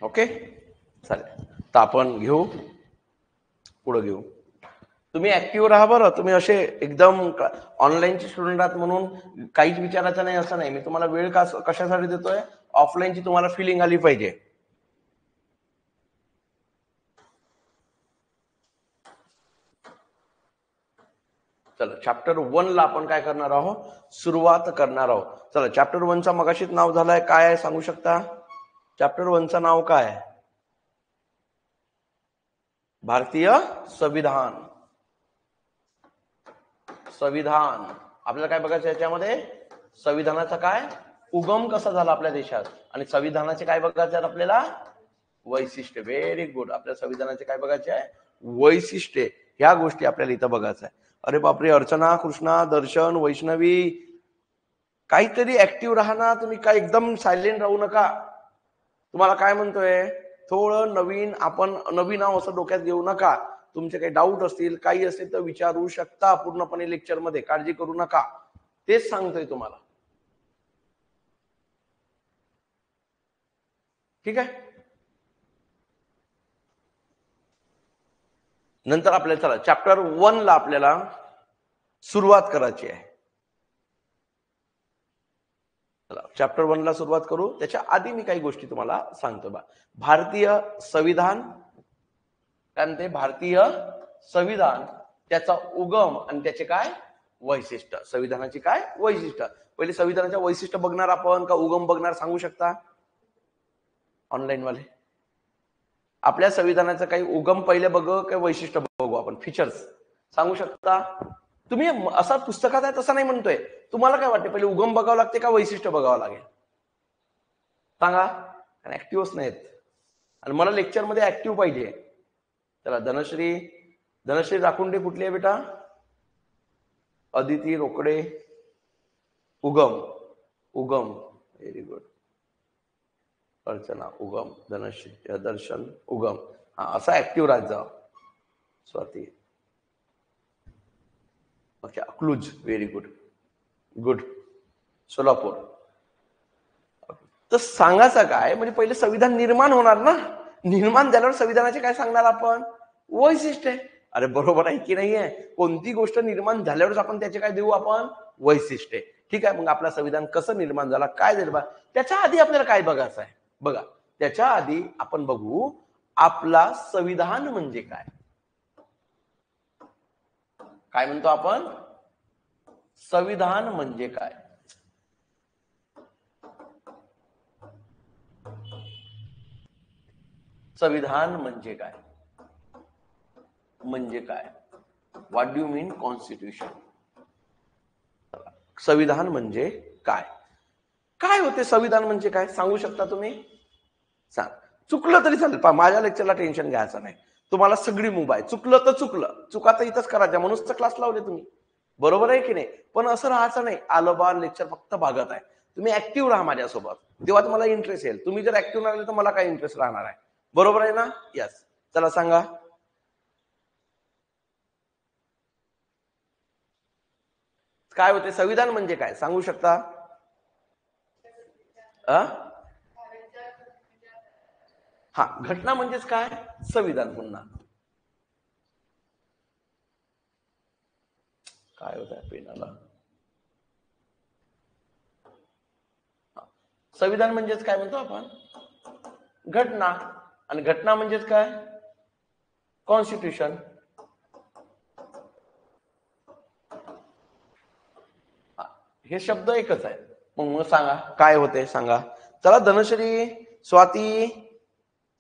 ओके, चालेल. तर आपण घेऊ, पुढे घेऊ. तुम्ही ऍक्टिव्ह राहा बरं. तुम्ही असे एकदम ऑनलाईनचे स्टुडंट आहात म्हणून काहीच विचारायचं नाही असं नाही. मी तुम्हाला वेळ कशासाठी देतोय, ऑफलाईनची तुम्हाला फिलिंग आली पाहिजे. चला, चॅप्टर 1 ला आपण काय करणार आहोत, सुरुवात करणार आहोत. चला, चॅप्टर 1 चा मगाशीच नाव झालाय, काय आहे सांगू शकता? चॅप्टर 1 चं नाव काय आहे? भारतीय संविधान. संविधान आपल्याला काय बघायचं याच्यामध्ये, संविधानाचा काय उगम कसा झाला आपल्या देशात, आणि संविधानाचे काय बघायचे आहेत आपल्याला, वैशिष्ट्य. Very good. आपल्या संविधानाचे काय बघायचे आहे, वैशिष्ट्य. ह्या गोष्टी आपल्याला इथं बघायचं आहे. अरे बापरे, अर्चना, कृष्णा, दर्शन, वैष्णवी, काहीतरी ऍक्टिव्ह राहा ना तुम्ही. काय एकदम सायलेंट राहू नका. तुम्हाला काय म्हणतोय, थोडं नवीन, आपण नवीन नाव असं डोक्यात घेऊ नका. तुमचे काही डाऊट असतील, काही असेल तर विचारू शकता पूर्णपणे लेक्चर मध्ये, काळजी करू नका. तेच सांगतोय तुम्हाला. ठीक आहे. नंतर आपल्याला चला चॅप्टर 1 ला आपल्याला सुरुवात करायची आहे. चला, चॅप्टर 1 ला सुरुवात करू. त्याच्या आधी मी काही गोष्टी तुम्हाला सांगतो बा. भारतीय संविधान काय म्हणते, भारतीय संविधान, त्याचा उगम आणि त्याचे काय वैशिष्ट्य. संविधानाची काय वैशिष्ट्य. पहिले संविधानाच्या वैशिष्ट्य बघणार आपण का उगम बघणार, सांगू शकता ऑनलाईन वाले? आपल्या संविधानाचं काही उगम पहिले बघू का वैशिष्ट्य बघू आपण, फीचर्स सांगू शकता तुम्ही? असा पुस्तकात आहे तसं नाही म्हणतोय. तुम्हाला काय वाटते, पहिले उगम बघावं लागते का वैशिष्ट्य बघावं लागेल, सांगा? कारण ऍक्टिव्हच नाहीत आणि मला लेक्चर मध्ये ऍक्टिव्ह पाहिजे. चला, धनश्री राखुंडे कुठली आहे बेटा? अदिती रोकडे, उगम. Very good. अर्चना उगम, धनश्री, दर्शन उगम. हा, असा ऍक्टिव्ह राहत जा. स्वाती, अच्छा, अकलूज, व्हेरी गुड. सोलापूर. तर सांगायचं काय, म्हणजे पहिले संविधान निर्माण होणार ना. निर्माण झाल्यावर संविधानाचे काय सांगणार आपण, वैशिष्ट्य. अरे बरोबर आहे की नाही आहे? कोणती गोष्ट निर्माण झाल्यावरच आपण त्याचे काय देऊ, आपण वैशिष्ट्य. ठीक आहे. मग आपलं संविधान कसं निर्माण झाला, काय झालं, त्याच्या आधी आपल्याला काय बघायचं आहे बघा. त्याच्या आधी आपण बघू आपला संविधान म्हणजे काय. काय म्हणतो आपण? संविधान म्हणजे काय. संविधान म्हणजे काय? म्हणजे काय? What do you mean constitution? संविधान म्हणजे काय? काय होते संविधान म्हणजे काय सांगू शकता तुम्ही? सांग. चुकलं तरी चालेल, माझ्या लेक्चरला टेन्शन घ्यायचं नाही. तुम्हाला सगळी मूभ आहे. चुकलं तर चुकलं, चुका तर इथंच करायच्या म्हणूनच तर क्लास लावले तुम्ही. बरोबर आहे की नाही? पण असं राहायचं नाही आलं बा लेक्चर फक्त भागत आहे. तुम्ही ऍक्टिव्ह राहा माझ्यासोबत, तेव्हा तुम्हाला इंटरेस्ट येईल. तुम्ही जर ऍक्टिव्ह राहिले तर मला काय इंटरेस्ट राहणार आहे. बरोबर आहे ना? यस. चला सांगा. काय होते संविधान म्हणजे काय सांगू शकता? हा, घटना म्हणजेच काय? संविधान. पुन्हा काय होत आहे पेनाला? संविधान म्हणजेच काय म्हणतो आपण? घटना. आणि घटना म्हणजेच काय? कॉन्स्टिट्यूशन. हे शब्द एकच आहे. मग सांगा काय होते सांगा. चला धनश्री, स्वाती,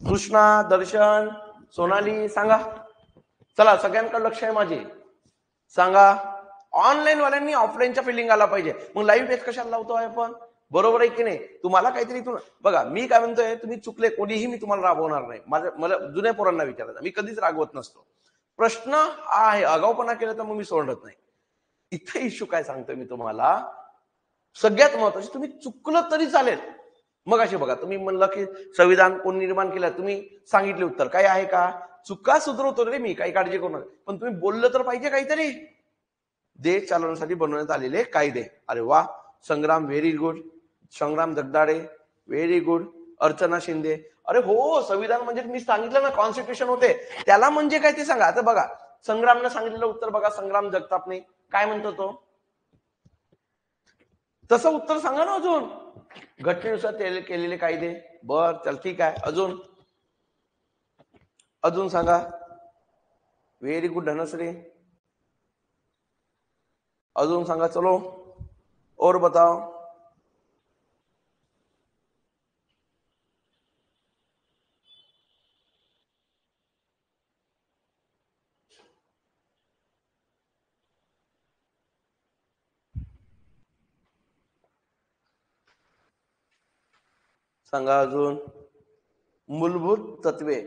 कृष्णा, दर्शन, सोनाली सांगा. चला सगळ्यांकडे लक्ष आहे माझे. सांगा. ऑनलाईन वाल्यांनी ऑफलाईनच्या फिलिंग आला पाहिजे. मग लाईव्ह बेस कशाला लावतोय आपण? बरोबर आहे की नाही? तुम्हाला काहीतरी बघा मी काय म्हणतोय, तुम्ही चुकले कोणीही मी तुम्हाला राबवणार नाही. मला जुन्या पोरांना विचारायचं, मी कधीच रागवत नसतो. प्रश्न हा आहे, आगाऊपणा केला तर मग मी सोडत नाही. इथे इश्यू काय सांगतोय मी तुम्हाला, सगळ्यात महत्वाचं तुम्ही चुकलं तरी चालेल. मग असे बघा तुम्ही म्हणलं की संविधान कोण निर्माण केलं, तुम्ही सांगितले उत्तर काय आहे का? चुका सुधारवतो रे मी, काही काळजी करू नका. पण तुम्ही बोललं तर पाहिजे काहीतरी. देश चालवण्यासाठी बनवण्यात आलेले कायदे. अरे वा, संग्राम व्हेरी गुड. संग्राम जगदाळे व्हेरी गुड. अर्चना शिंदे, अरे हो, संविधान म्हणजे मी सांगितलं ना कॉन्स्टिट्यूशन होते, त्याला म्हणजे काय ते सांगा. आता बघा संग्रामने सांगितलेलं उत्तर बघा, संग्राम जगतापने काय म्हणतो तो, तसं उत्तर सांगा ना. अजून घटनेनुसार केलेले कायदे. बर चल ठीक आहे. अजून अजून सांगा. Very good Dhanashree. अजून सांगा. चलो और बताओ. सांगा अजून. मूलभूत तत्वे.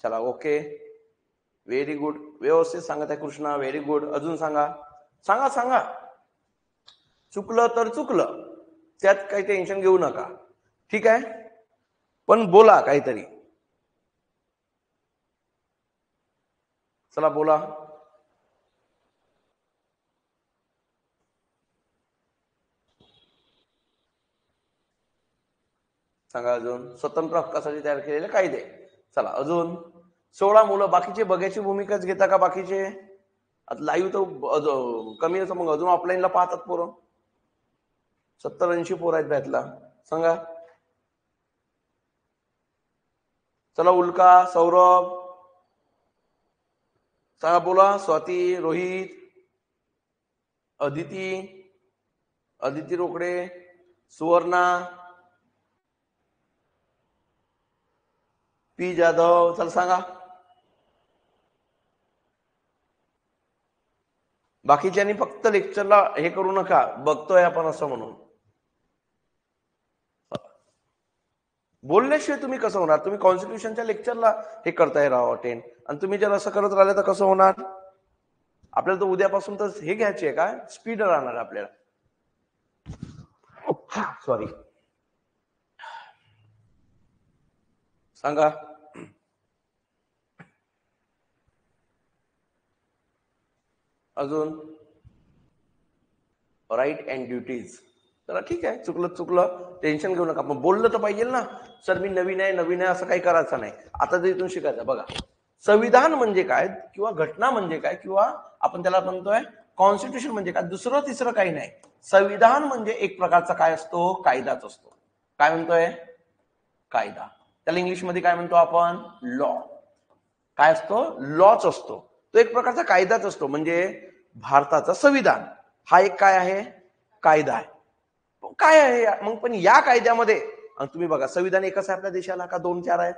चला ओके व्हेरी गुड. व्यवस्थित सांगत आहे कृष्णा, व्हेरी गुड. अजून सांगा. सांगा सांगा. चुकलं तर चुकलं, त्यात काही टेन्शन घेऊ नका, ठीक आहे. पण बोला काहीतरी. चला बोला. सांगा अजून. स्वतंत्र हक्कासाठी तयार केलेले कायदे. चला अजून. 16 मुलं. बाकीचे बघायची भूमिकाच घेता का बाकीचे? आता लाईव्ह तर कमी असं, मग अजून ऑफलाईनला पाहतात पोरं. 70-80 पोर आहेत बॅचला. सांगा. चला उल्का, सौरभ सांगा. बोला. स्वाती, रोहित, अदिती, अदिती रोकडे, सुवर्णा, पी जाधव. चला सांगा. बाकीच्यांनी फक्त लेक्चरला हे करू नका, बघतोय आपण असं म्हणून. बोलल्याशिवाय तुम्ही कसं होणार? तुम्ही कॉन्स्टिट्यूशनच्या लेक्चरला हे करताय राव अटेंड, आणि तुम्ही जर असं करत राहिले तर कसं होणार? आपल्याला तर उद्यापासून तर हे घ्यायचे आहे का, स्पीड राहणार आपल्याला. सॉरी. सांगा. अजून. Right and duties. चला ठीक आहे. चुकलं टेन्शन घेऊ नका, पण बोललं तर पाहिजे ना. सर मी नवीन आहे असं काही करायचं नाही. आता जर इथून शिकायचं. बघा संविधान म्हणजे काय, किंवा घटना म्हणजे काय, किंवा आपण त्याला म्हणतोय कॉन्स्टिट्यूशन म्हणजे काय, दुसरं तिसरं काही नाही. संविधान म्हणजे एक प्रकारचा काय असतो, कायदाच असतो. काय म्हणतोय? कायदा. त्याला इंग्लिशमध्ये काय म्हणतो आपण? लॉ. काय असतो? लॉच असतो. तो एक प्रकारचा कायदाच असतो. म्हणजे भारताचं संविधान हा एक काय आहे? कायदा आहे. काय आहे मग? पण या कायद्यामध्ये तुम्ही बघा, संविधान एकच आहे आपल्या देशाला का 2-4 आहेत?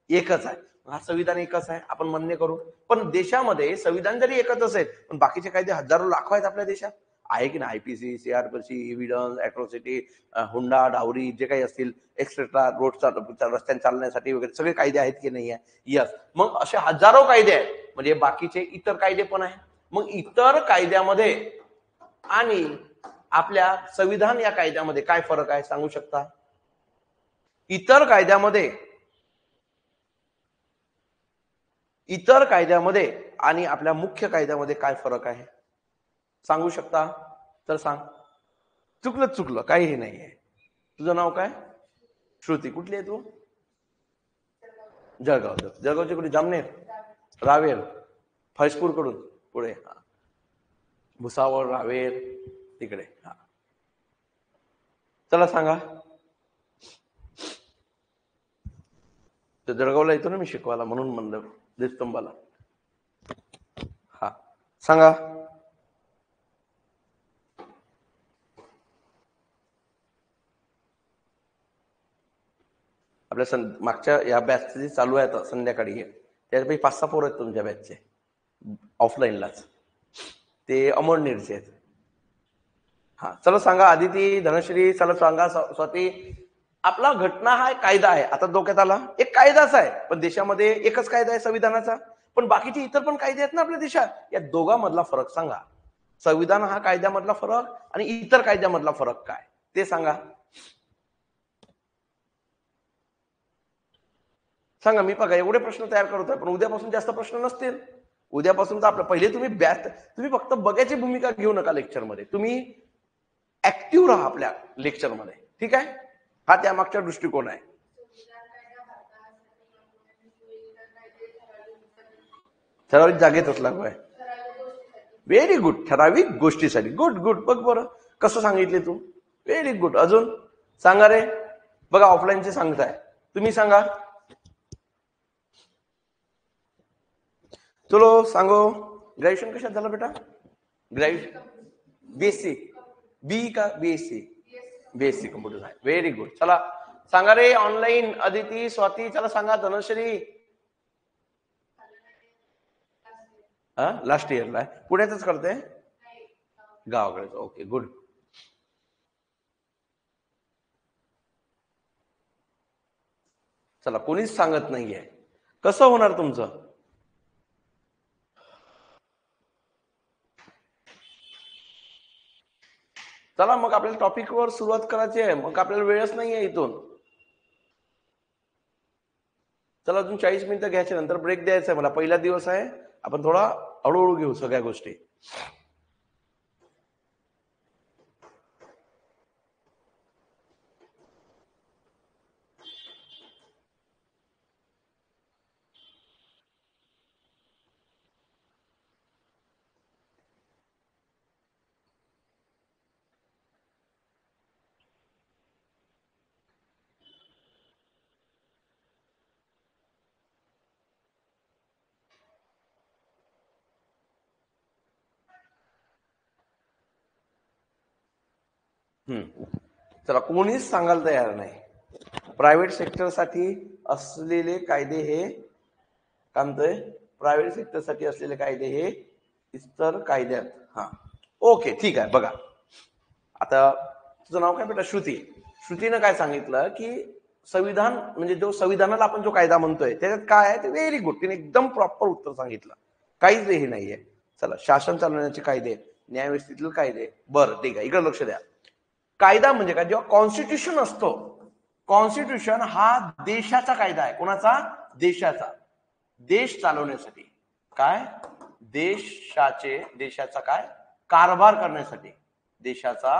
एकच आहे. हा संविधान एकच आहे, आपण मान्य करू. पण देशामध्ये संविधान जरी एकच असेल, पण बाकीचे कायदे हजारो लाखो आहेत आपल्या देशात. आहे की नाही? आयपीसी, सीआरपीसी, एव्हिडन्स, अॅट्रॉसिटी, हुंडा, डावरी, जे काही असतील एक्सेट्रा, रोड रस्त्याने चालण्यासाठी वगैरे सगळे कायदे आहेत की नाही? यस. मग असे हजारो कायदे आहेत. म्हणजे बाकीचे इतर कायदे पण आहेत. मग इतर कायद्यामध्ये आणि आपल्या संविधान या कायद्यामध्ये काय फरक आहे सांगू शकता? इतर कायद्यामध्ये आणि आपल्या मुख्य कायद्यामध्ये काय फरक आहे सांगू शकता? तर सांग. चुकलं, काहीही नाहीये. तुझं नाव काय? श्रुती. कुठली आहे तू? जळगावची कुठे? जामनेर, रावेर, फैजपूर कडून पुढे. भुसावळ, रावेर तिकडे. चला सांगा. जळगावला येतो ना मी शिकवायला, म्हणून म्हणलं दिस्तंभाला. हा सांगा. आपल्या मागच्या या बॅच जे चालू आहे संध्याकाळी, त्याच्यापैकी 5-6 पोरं आहेत तुमच्या बॅचचे ऑफलाईनलाच. ते अमळनेरचे आहेत. हा चला सांगा. आदिती, धनश्री, चला सांगा. स्वाती. आपला घटना हा कायदा आहे. आता डोक्यात आला, एक कायदाच आहे. पण देशामध्ये एकच कायदा आहे संविधानाचा. पण बाकीचे इतर पण कायदे आहेत ना आपल्या देशात. या दोघांमधला फरक सांगा. संविधान हा कायद्यामधला फरक आणि इतर कायद्यामधला फरक काय ते सांगा. सांगा. मी बघा एवढे प्रश्न तयार करतोय, पण उद्यापासून जास्त प्रश्न नसतील. उद्यापासून तर आपलं पहिले तुम्ही फक्त बघायची भूमिका घेऊ नका लेक्चरमध्ये. तुम्ही ऍक्टिव्ह राहा आपल्या लेक्चरमध्ये. ठीक आहे? हा त्यामागचा दृष्टिकोन आहे. ठराविक जागेत असला पाहिजे. Very good. ठराविक गोष्टीसाठी. गुड. बघ बरं कसं सांगितले तू. Very good. अजून सांगा रे. बघा ऑफलाईनचे सांगताय, तुम्ही सांगा. चलो सांगो. ग्रॅज्युएशन कशात झालं बेटा? ग्रॅज्युएशन बेसिक बी का BSc? BSc computer science. Very good. चला सांगा रे. ऑनलाईन अदिती, स्वाती, चला सांगा. धनश्री लास्ट इयरला आहे. पुण्यातच करते? गावाकडे. Okay good. चला कोणीच सांगत नाहीये. कसं होणार तुमचं? चला मग आपल्याला टॉपिकवर सुरुवात करायची आहे. मग आपल्याला वेळच नाहीये इथून. चला अजून 40 मिनिटं घ्यायचे, नंतर ब्रेक द्यायचा आहे मला. पहिला दिवस आहे, आपण थोडा हळूहळू घेऊ सगळ्या गोष्टी. चला कोणीच सांगायला तयार नाही. प्रायव्हेट सेक्टरसाठी असलेले कायदे हे काय म्हणतोय? प्रायव्हेट सेक्टरसाठी असलेले कायदे हे इतर कायद्यात. हा ओके ठीक आहे. बघा आता तुझं नाव काय बेटा? श्रुती. श्रुतीनं काय सांगितलं की संविधान म्हणजे जो संविधानाला आपण जो कायदा म्हणतोय त्याच्यात काय आहे ते. Very good. तिने एकदम प्रॉपर उत्तर सांगितलं. काहीच हे नाहीये. चला शासन चालवण्याचे कायदे, न्यायव्यवस्थेतील कायदे. बरं ठीक आहे, इकडे लक्ष द्या. कायदा म्हणजे काय? जेव्हा कॉन्स्टिट्यूशन असतो, कॉन्स्टिट्यूशन हा देशाचा कायदा आहे. कोणाचा? देशाचा. देश चालवण्यासाठी काय? देशाचा काय? कारभार करण्यासाठी. देशाचा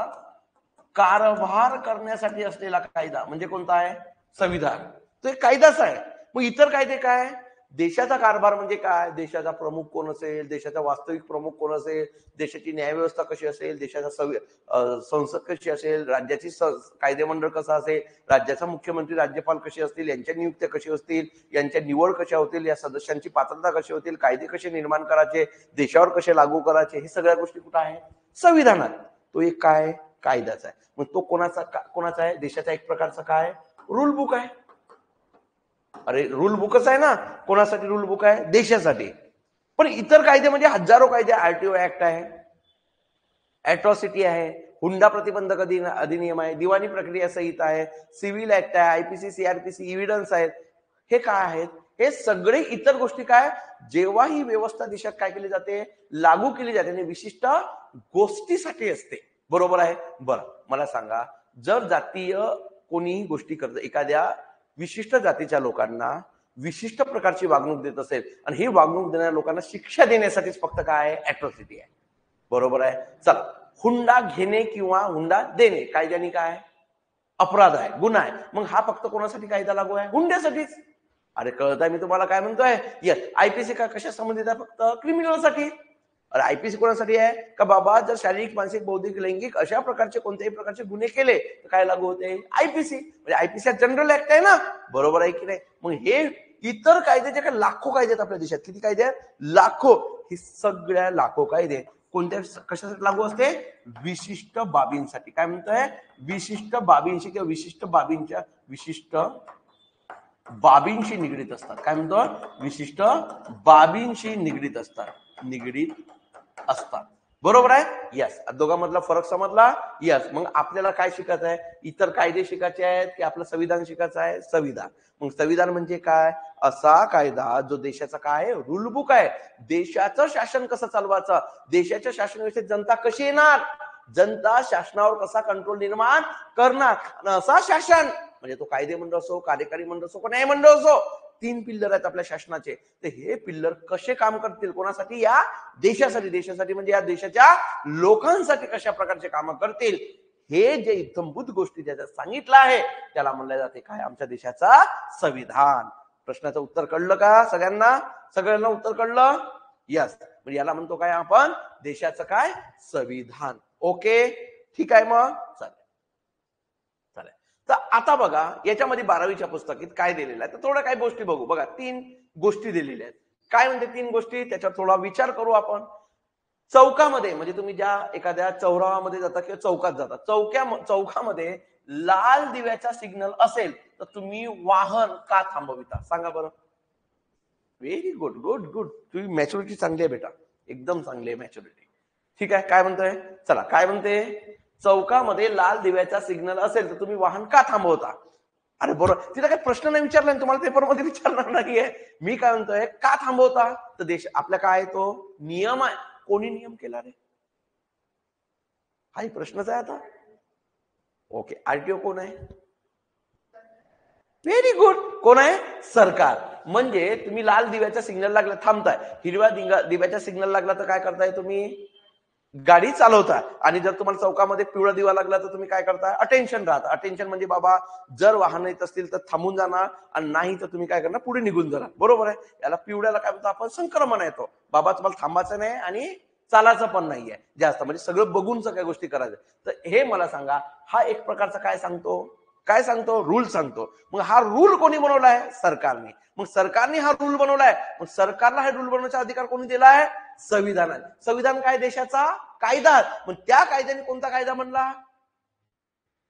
कारभार करण्यासाठी असलेला कायदा म्हणजे कोणता आहे? संविधान. तो एक कायदाच आहे. मग इतर कायदे काय? देशाचा कारभार म्हणजे काय? देशाचा प्रमुख कोण असेल, देशाचा वास्तविक प्रमुख कोण असेल, देशाची न्यायव्यवस्था कशी असेल, देशाचा संसद कशी असेल, राज्याची कायदेमंडळ कसं असेल, राज्याचा मुख्यमंत्री राज्यपाल कसे असतील, यांच्या नियुक्त्या कशी असतील, यांच्या निवड कशा होतील, या सदस्यांची पात्रता कशी होतील, कायदे कसे निर्माण करायचे, देशावर कसे लागू करायचे, हे सगळ्या गोष्टी कुठं आहे? संविधानात. तो एक काय? कायदाचा आहे. मग तो कोणाचा आहे? देशाचा एक प्रकारचा काय? रूल बुक आहे. अरे रूल बुकच आहे ना. कोणासाठी रूल बुक आहे? देशासाठी. पण इतर कायदे म्हणजे हजारो कायदे, आरटीओ ऍक्ट आहे, अॅट्रॉसिटी आहे, हुंडा प्रतिबंधक अधिनियम आहे, दिवाणी प्रक्रिया संहिता आहे, सिव्हिल ऍक्ट आहे, आयपीसी, सीआरपीसी, इव्हिडन्स आहेत. हे काय आहेत? हे सगळे इतर गोष्टी काय? जेव्हा ही व्यवस्था देशात काय केली जाते? लागू केली जाते आणि विशिष्ट गोष्टीसाठी असते. बरोबर आहे? बरं, मला सांगा, जर जातीय कोणीही गोष्टी करत, एखाद्या विशिष्ट जातीच्या लोकांना विशिष्ट प्रकारची वागणूक देत असेल आणि ही वागणूक देणाऱ्या लोकांना शिक्षा देण्यासाठीच फक्त काय आहे? अॅट्रॉसिटी आहे. बरोबर आहे? चला, हुंडा घेणे किंवा हुंडा देणे कायद्याने काय? अपराध आहे, गुन्हा आहे. मग हा फक्त कोणासाठी कायदा लागू आहे? हुंड्यासाठीच. अरे कळत आहे मी तुम्हाला काय म्हणतोय? येस, आयपीसी का कशा संबंधित आहे? फक्त क्रिमिनलसाठी. अरे आयपीसी कोणासाठी आहे? का बाबा जर शारीरिक, मानसिक, बौद्धिक, लैंगिक अशा प्रकारचे कोणत्याही प्रकारचे गुन्हे केले तर काय लागू होते? आयपीसी. म्हणजे आयपीसी हा जनरल ऍक्ट आहे ना. बरोबर आहे की नाही? मग हे इतर कायदे जे काही लाखो कायदे आहेत आपल्या देशात, किती कायदे आहेत? लाखो. ही सगळ्या लाखो कायदे कोणत्या कशासाठी लागू असते? विशिष्ट बाबींसाठी. काय म्हणतोय? विशिष्ट बाबींशी किंवा विशिष्ट बाबींशी निगडीत असतात. काय म्हणतो? विशिष्ट बाबींशी निगडीत असतात. बरोबर आहे? यस. दोघांमधला फरक समजला? यस. मग आपल्याला काय शिकायचं आहे? इतर कायदे शिकायचे आहेत की आपलं संविधान शिकायचं आहे? संविधान. मग संविधान म्हणजे काय? असा कायदा जो देशाचा काय? रूल बुक आहे. देशाचं शासन कसं चालवायचं, देशाच्या शासन व्यवस्थेत जनता कशी येणार, जनता शासनावर कसा कंट्रोल निर्माण करणार, असा शासन म्हणजे तो कायदे मंडळ असो, कार्यकारी मंडळ असो, न्याय मंडळ असो, 3 पिल्लर आहेत आपल्या शासनाचे. तर हे पिल्लर कसे काम करतील? कोणासाठी? या देशासाठी. देशासाठी म्हणजे या देशाच्या लोकांसाठी कशा प्रकारचे काम करतील, हे जे इत्थंभूत गोष्टी ज्याच्यात सांगितलं आहे त्याला म्हणलं जाते काय? आमच्या देशाचा संविधान. प्रश्नाचं उत्तर कळलं का सगळ्यांना उत्तर कळलं? यस. म्हणजे याला म्हणतो काय आपण? देशाचं काय? संविधान. ओके, ठीक आहे. मग चालेल. तर आता बघा, याच्यामध्ये 12वीच्या पुस्तकात काय दिलेलं आहे तर थोड्या काही गोष्टी बघू. बघा, 3 गोष्टी दिलेल्या आहेत. काय म्हणते 3 गोष्टी? त्याच्यावर थोडा विचार करू आपण. चौकामध्ये, म्हणजे तुम्ही ज्या एखाद्या चौराहामध्ये जाता किंवा चौकात जाता, चौकामध्ये लाल दिव्याचा सिग्नल असेल तर तुम्ही वाहन का थांबविता? सांगा बरं. Very good good good. तुझी मॅच्युरिटी चांगली आहे बेटा, एकदम चांगली आहे मॅच्युरिटी. ठीक आहे. काय म्हणतोय? चला, काय म्हणते? चौकामध्ये लाल दिव्याचा सिग्नल असेल तर तुम्ही वाहन का थांबवता? अरे बरोबर, तिला काही प्रश्न नाही विचारला, तुम्हाला पेपरमध्ये विचारणार नाहीये. मी काय म्हणतोय? का थांबवता? तर देश आपल्या काय आहे? तो नियम आहे. कोणी नियम केला रे? हाही प्रश्नच आहे आता. ओके, आरटीओ कोण आहे? Very good. कोण आहे? सरकार. म्हणजे तुम्ही लाल दिव्याच्या सिग्नल लागला थांबताय, हिरव्या दिव्याच्या सिग्नल लागला तर काय करताय? तुम्ही गाडी चालवता. आणि जर तुम्हाला चौकामध्ये पिवळा दिवा लागला तर तुम्ही काय करताय? अटेन्शन राहता. अटेन्शन म्हणजे बाबा जर वाहन येत असतील तर थांबून जाणार आणि नाही तर तुम्ही काय करणार? पुढे निघून जाणार. बरोबर आहे? याला पिवळ्याला काय म्हणतो आपण? संक्रमण येतो. बाबा तुम्हाला थांबायचं नाही आणि चालायचं पण नाहीये जास्त, म्हणजे सगळं बघून सगळ्या गोष्टी करायच्या. तर हे मला सांगा, हा एक प्रकारचा काय सांगतो? रूल सांगतो. मग हा रूल कोणी बनवलाय? सरकारने. मग सरकारने हा रूल बनवलाय. मग सरकारला हा रूल बनवण्याचा अधिकार कोणी दिलाय? संविधानाने. संविधान काय? देशाचा कायदा. मग त्या कायद्याने कोणता कायदा म्हणला?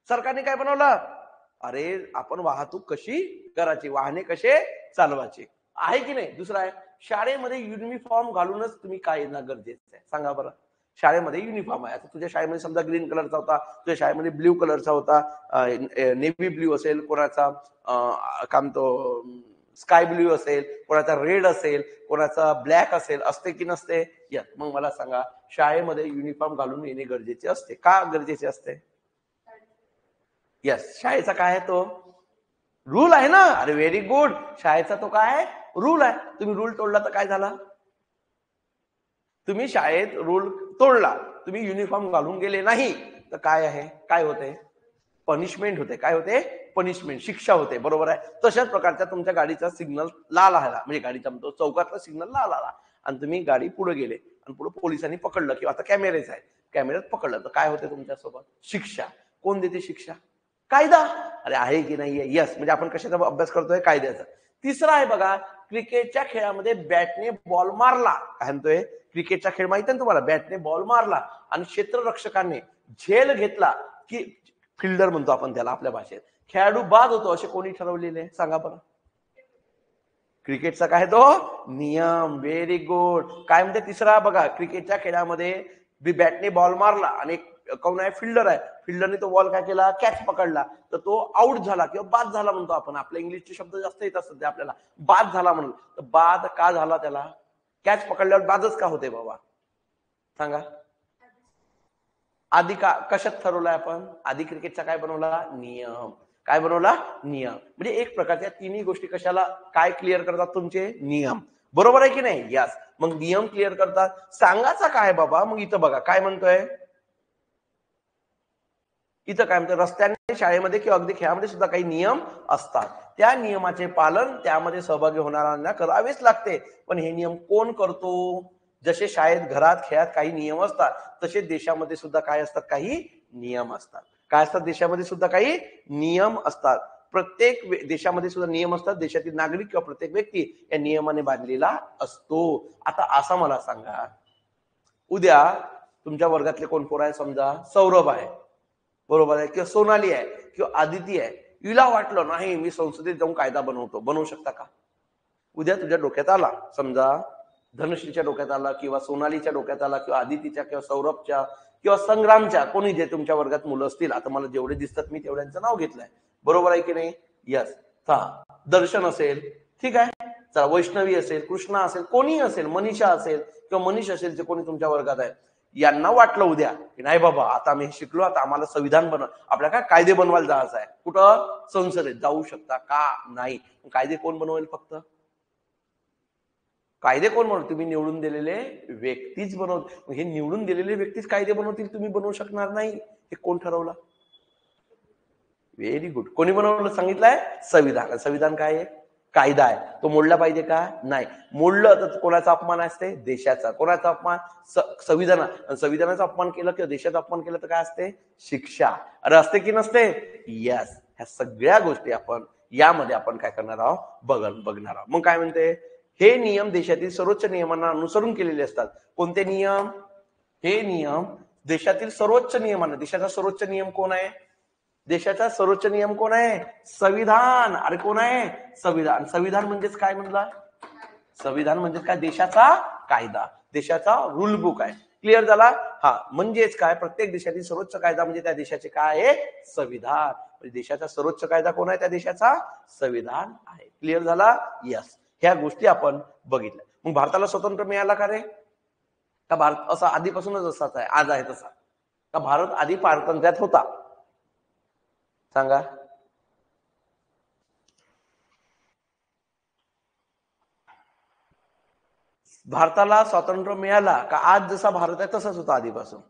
सरकारने काय बनवलं? अरे आपण वाहतूक कशी करायची, वाहने कसे चालवायचे, आहे की नाही? दुसरा आहे, शाळेमध्ये युनिफॉर्म घालूनच तुम्ही काय येणं गरजेचं आहे? सांगा बरं. शाळेमध्ये युनिफॉर्म आहे. आता तुझ्या शाळेमध्ये समजा ग्रीन कलरचा होता, तुझ्या शाळेमध्ये ब्ल्यू कलरचा होता, नेव्ही ब्ल्यू असेल, कोणाचा काम तो स्काय ब्ल्यू असेल, कोणाचा रेड असेल, कोणाचा ब्लॅक असेल, असते की नसते? या मग मला सांगा, शाळेमध्ये युनिफॉर्म घालून येणे गरजेचे असते का? गरजेचे असते. यस. शाळेचा काय आहे? तो रूल आहे ना. अरे व्हेरी गुड. शाळेचा तो काय आहे? रूल आहे. तुम्ही रूल तोडला तर काय झाला? तुम्ही शाळेत रूल तोडला, तुम्ही युनिफॉर्म घालून गेले नाही तर काय आहे? काय होते? पनिशमेंट होते. काय होते? पनिशमेंट, शिक्षा होते, बरोबर आहे. तशाच प्रकारच्या तुमच्या गाडीचा सिग्नल लाल आला, म्हणजे गाडीचा म्हणतो चौकातला सिग्नल लाल आला आणि तुम्ही गाडी पुढे गेले आणि पुढे पोलिसांनी पकडलं किंवा आता कॅमेरेच आहे, कॅमेऱ्यात पकडलं, तर काय होते तुमच्यासोबत? शिक्षा. कोण देते शिक्षा? कायदा. अरे आहे की नाहीये? यस. म्हणजे आपण कशाचा अभ्यास करतोय? कायद्याचा. तिसरा आहे बघा, क्रिकेटच्या खेळामध्ये बॅटने बॉल मारला. काय म्हणतोय? क्रिकेटचा खेळ माहिती आहे तुम्हाला? बॅटने बॉल मारला आणि क्षेत्ररक्षकाने झेल घेतला की फिल्डर म्हणतो आपण त्याला आपल्या भाषेत, खेळाडू बाद होतो, असे कोणी ठरवलेले? सांगा बरं. क्रिकेटचा काय तो नियम. Very good. काय म्हणते तिसरा बघा, क्रिकेटच्या खेळामध्ये बॅटने बॉल मारला आणि कोण आहे? फिल्डर आहे. फिल्डरने तो बॉल काय केला? कॅच पकडला, तर तो आउट झाला किंवा बाद झाला म्हणतो आपण. आपल्या इंग्लिशचे शब्द जास्त येत असतात ते आपल्याला. बाद झाला म्हणून. तर बाद का झाला त्याला? कॅच पकडल्यावर बादच का होते बाबा? सांगा. आधी का कशात ठरवलाय आपण? आधी क्रिकेटचा काय बनवला? नियम. काय बनवला? नियम. म्हणजे एक प्रकारच्या तिन्ही गोष्टी कशाला काय क्लिअर करतात? तुमचे नियम. बरोबर आहे की नाही? यस. मग नियम क्लिअर करतात. सांगायचा काय बाबा? मग इथं बघा काय म्हणतोय, इथं काय म्हणतोय, रस्त्याने, शाळेमध्ये किंवा अगदी खेळामध्ये सुद्धा काही नियम असतात. त्या नियमाचे पालन त्यामध्ये सहभागी होणाऱ्यांना करावेच लागते. पण हे नियम कोण करतो? जसे शाळेत, घरात, खेळात काही नियम असतात, तसे देशामध्ये सुद्धा काय असतात? काही नियम असतात. काय असतात? देशामध्ये सुद्धा काही नियम असतात. प्रत्येक देशामध्ये सुद्धा नियम असतात. देशातील नागरिक किंवा प्रत्येक व्यक्ती या नियमाने बांधलेला असतो. आता असं मला सांगा, उद्या तुमच्या वर्गातले कोण पोर आहे? समजा सौरभ आहे, बरोबर आहे, किंवा सोनाली आहे किंवा आदिती आहे. हिला वाटलं नाही मी संसदेत जाऊन कायदा बनवतो. बनवू शकता का? उद्या तुझ्या डोक्यात आला, समजा धनुश्रीच्या डोक्यात आला किंवा सोनालीच्या डोक्यात आला किंवा आदितीच्या किंवा सौरभच्या किंवा संग्रामच्या, कोणी जे तुमच्या वर्गात मुलं असतील, आता मला जेवढे दिसतात मी तेवढ्यांचं नाव घेतलंय, बरोबर आहे की नाही? यस. दर्शन असेल, ठीक आहे, चला, वैष्णवी असेल, कृष्णा असेल, कोणी असेल, मनीषा असेल किंवा मनीष असेल, जे कोणी तुमच्या वर्गात आहे, यांना वाटलं उद्या की नाही बाबा आता आम्ही शिकलो, आता आम्हाला संविधान बनव, आपल्या काय कायदे बनवायला जायचं आहे. कुठं? संसदेत. जाऊ शकता का? नाही. कायदे कोण बनवेल? फक्त कायदे कोण बनवतील? तुम्ही निवडून दिलेले व्यक्तीच बनवतील. हे निवडून दिलेले व्यक्तीच कायदे बनवतील, तुम्ही बनवू शकणार नाही. हे कोण ठरवलं? Very good. कोणी बनवलं? सांगितलंय संविधान. संविधान काय आहे? कायदा आहे. तो मोडला पाहिजे का? नाही. मोडलं तर कोणाचा अपमान असते? देशाचा. कोणाचा अपमान? संविधान. संविधानाचा अपमान केलं किंवा देशाचा अपमान केलं तर काय असते? शिक्षा. अरे असते की नसते? यस. ह्या सगळ्या गोष्टी आपण यामध्ये आपण काय करणार आहोत? बघणार आहोत. मग काय म्हणते, हे नियम देशातील सर्वोच्च नियमांना अनुसरून केलेले असतात. कोणते नियम? हे नियम देशातील सर्वोच्च नियमांना. देशाचा सर्वोच्च नियम कोण आहे? देशाचा सर्वोच्च नियम कोण आहे? संविधान. अरे कोण आहे? संविधान. संविधान म्हणजेच काय म्हणला? संविधान म्हणजे काय? देशाचा कायदा, देशाचा रूल बुक आहे. क्लिअर झाला? हा. म्हणजेच काय? प्रत्येक देशातील सर्वोच्च कायदा म्हणजे त्या देशाचे काय आहे? संविधान. म्हणजे देशाचा सर्वोच्च कायदा कोण आहे? त्या देशाचा संविधान आहे. क्लिअर झाला? यस. ह्या गोष्टी आपण बघितल्या. मग भारताला स्वातंत्र्य मिळाला का रे? का भारत असा आधीपासूनच असाच आहे, आज आहे तसा? का भारत आधी पारतंत्र्यात होता? सांगा. भारताला स्वातंत्र्य मिळाला का आज जसा भारत आहे तसाच होता आधीपासून?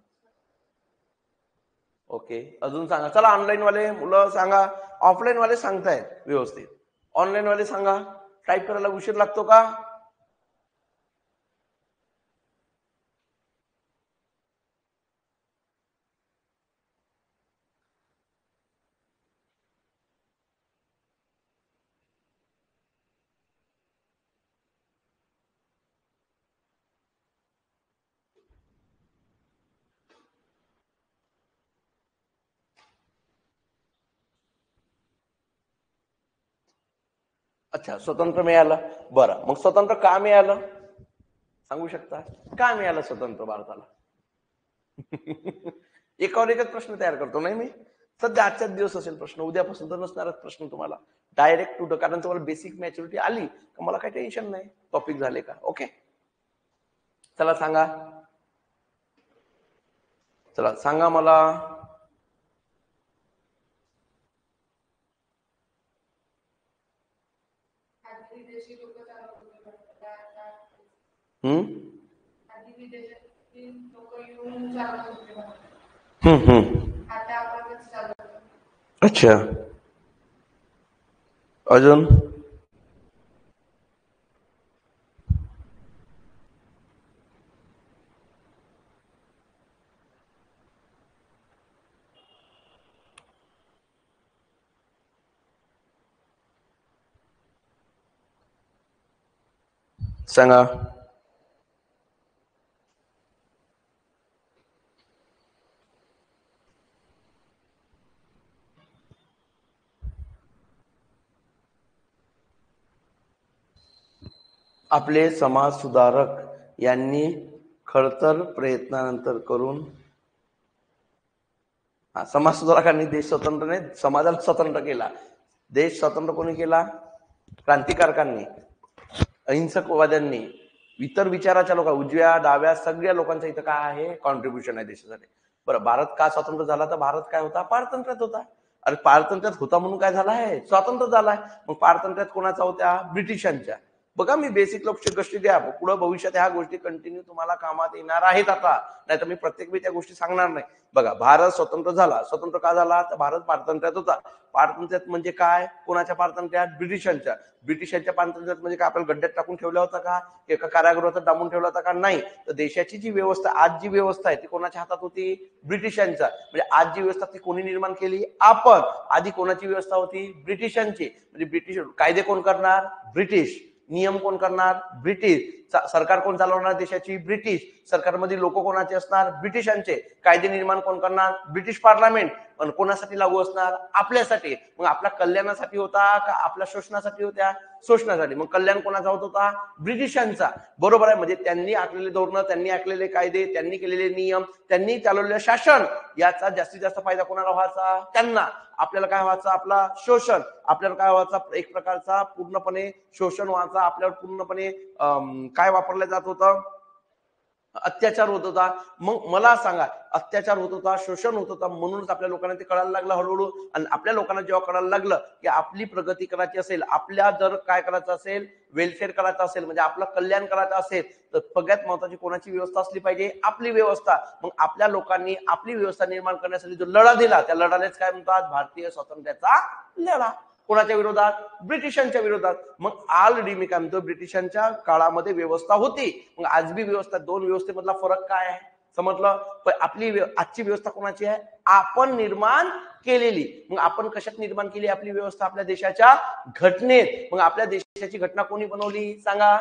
ओके. अजून सांगा. चला, ऑनलाईन वाले मुलं सांगा. ऑफलाईन वाले सांगतायत व्यवस्थित. ऑनलाईन वाले सांगा. टाईप करायला उशीर लागतो का? अच्छा, स्वतंत्र मिळालं. बरं, मग स्वतंत्र का मिळालं? सांगू शकता? का मिळालं स्वतंत्र भारताला? एकावर एकच प्रश्न तयार करतो नाही मी. सध्या आजच्याच दिवस असेल प्रश्न, उद्यापासून तर नसणारच प्रश्न तुम्हाला. डायरेक्ट टू द, कारण तुम्हाला बेसिक मॅच्युरिटी आली तर मला काही टेन्शन नाही. टॉपिक झाले का? ओके. चला सांगा. चला सांगा मला. अच्छा. अजून सांगा. आपले समाज सुधारक यांनी खडतर प्रयत्नानंतर करून समाज सुधारकांनी देश स्वतंत्र नाही, समाजाला स्वतंत्र केला. देश स्वतंत्र कोणी केला? क्रांतिकारकांनी, अहिंसकवाद्यांनी, इतर विचाराच्या लोक, उजव्या डाव्या सगळ्या लोकांचं इथं काय आहे? कॉन्ट्रीब्युशन आहे देशासाठी. बरं, भारत का स्वतंत्र झाला? तर भारत काय होता? पारतंत्र्यात होता. अरे पारतंत्र्यात होता म्हणून काय झाला आहे? स्वतंत्र झालाय. मग पारतंत्र्यात कोणाचा होत्या? ब्रिटिशांच्या. बघा, मी बेसिक गोष्टी द्या, पुढे भविष्यात ह्या गोष्टी कंटिन्यू तुम्हाला कामात येणार आहेत. आता नाही तर मी प्रत्येक वेळी त्या गोष्टी सांगणार नाही. बघा, भारत स्वतंत्र झाला. स्वतंत्र का झाला? तर भारत पारतंत्र्यात होता. पारतंत्र्यात म्हणजे काय? कोणाच्या पारतंत्र्यात? ब्रिटिशांच्या. ब्रिटिशांच्या पारतंत्र्यात म्हणजे काय? आपल्याला गड्ड्यात टाकून ठेवला होता का? एका कारागृहात डांबून ठेवला होता का? नाही. तर देशाची जी व्यवस्था, आज जी व्यवस्था आहे ती कोणाच्या हातात होती? ब्रिटिशांच्या. म्हणजे आज जी व्यवस्था ती कोणी निर्माण केली? आपण. आधी कोणाची व्यवस्था होती? ब्रिटिशांची. म्हणजे ब्रिटिश कायदे कोण करणार? ब्रिटिश. नियम कोण करणार? ब्रिटिश. सरकार कोण चालवणार देशाची? ब्रिटिश. सरकारमध्ये लोक कोणाचे असणार? ब्रिटिशांचे. कायदे निर्माण कोण करणार? British parliament. पण कोणासाठी लागू असणार? आपल्यासाठी. मग आपल्या कल्याणासाठी होता का आपल्या शोषणासाठी होत्या? शोषणासाठी. मग कल्याण कोणाचा होत होता? ब्रिटिशांचा. बरोबर आहे. म्हणजे त्यांनी आखलेले धोरणं, त्यांनी आखलेले कायदे, त्यांनी केलेले नियम, त्यांनी चालवलेलं शासन, याचा जास्तीत जास्त फायदा कोणाला व्हायचा? त्यांना. आपल्याला काय व्हायचं? आपला शोषण. आपल्याला काय व्हायचा? एक प्रकारचा पूर्णपणे शोषण व्हायचा. आपल्यावर पूर्णपणे काय वापरलं जात होतं? अत्याचार होत होता. मग मला सांगा, अत्याचार होत होता, शोषण होत होता, म्हणूनच आपल्या लोकांना ते कळायला लागलं हळूहळू. आणि आपल्या लोकांना जेव्हा कळायला लागलं की आपली प्रगती करायची असेल, आपल्या जर काय करायचं असेल, वेलफेअर करायचं असेल, म्हणजे आपलं कल्याण करायचं असेल, तर सगळ्यात महत्वाची कोणाची व्यवस्था असली पाहिजे? आपली व्यवस्था. मग आपल्या लोकांनी आपली व्यवस्था निर्माण करण्यासाठी जो लढा दिला, त्या लढ्यालाच काय म्हणतात? भारतीय स्वातंत्र्याचा लढा. कोणाच्या विरोधात? ब्रिटिशांच्या विरोधात. मग ऑलरेडी मी काय म्हणतो, ब्रिटिशांच्या काळामध्ये व्यवस्था होती. मग आज बी व्यवस्था. दोन व्यवस्थेमधला फरक काय आहे? समजलं? पण आपली आजची व्यवस्था कोणाची आहे? आपण निर्माण केलेली. मग आपण कशात निर्माण केली आपली व्यवस्था? आपल्या देशाच्या घटनेत. मग आपल्या देशाची घटना कोणी बनवली? सांगा.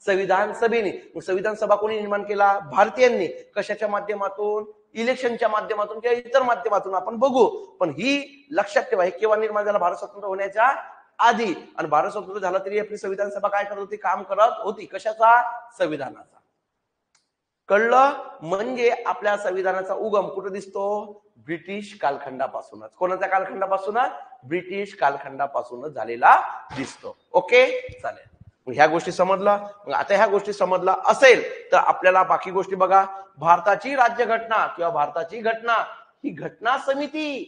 संविधान सभेने. मग संविधान सभा कोणी निर्माण केला? भारतीयांनी. कशाच्या माध्यमातून? इलेक्शनच्या माध्यमातून किंवा इतर माध्यमातून आपण बघू. पण ही लक्षात ठेवा, हे केव्हा निर्माण झाला? भारत स्वतंत्र होण्याच्या आधी. आणि भारत स्वतंत्र झाला तरी आपली संविधान सभा काय करत होती? काम करत होती. कशाचा? संविधानाचा. कळलं? म्हणजे आपल्या संविधानाचा उगम कुठे दिसतो? ब्रिटिश कालखंडापासूनच. कोणाच्या कालखंडापासूनच? ब्रिटिश कालखंडापासूनच झालेला दिसतो. ओके, चालेल. ह्या गोष्टी समजला. मग आता ह्या गोष्टी समजला असेल तर आपल्याला बाकी गोष्टी बघा. भारताची राज्यघटना किंवा भारताची घटना ही घटना समिती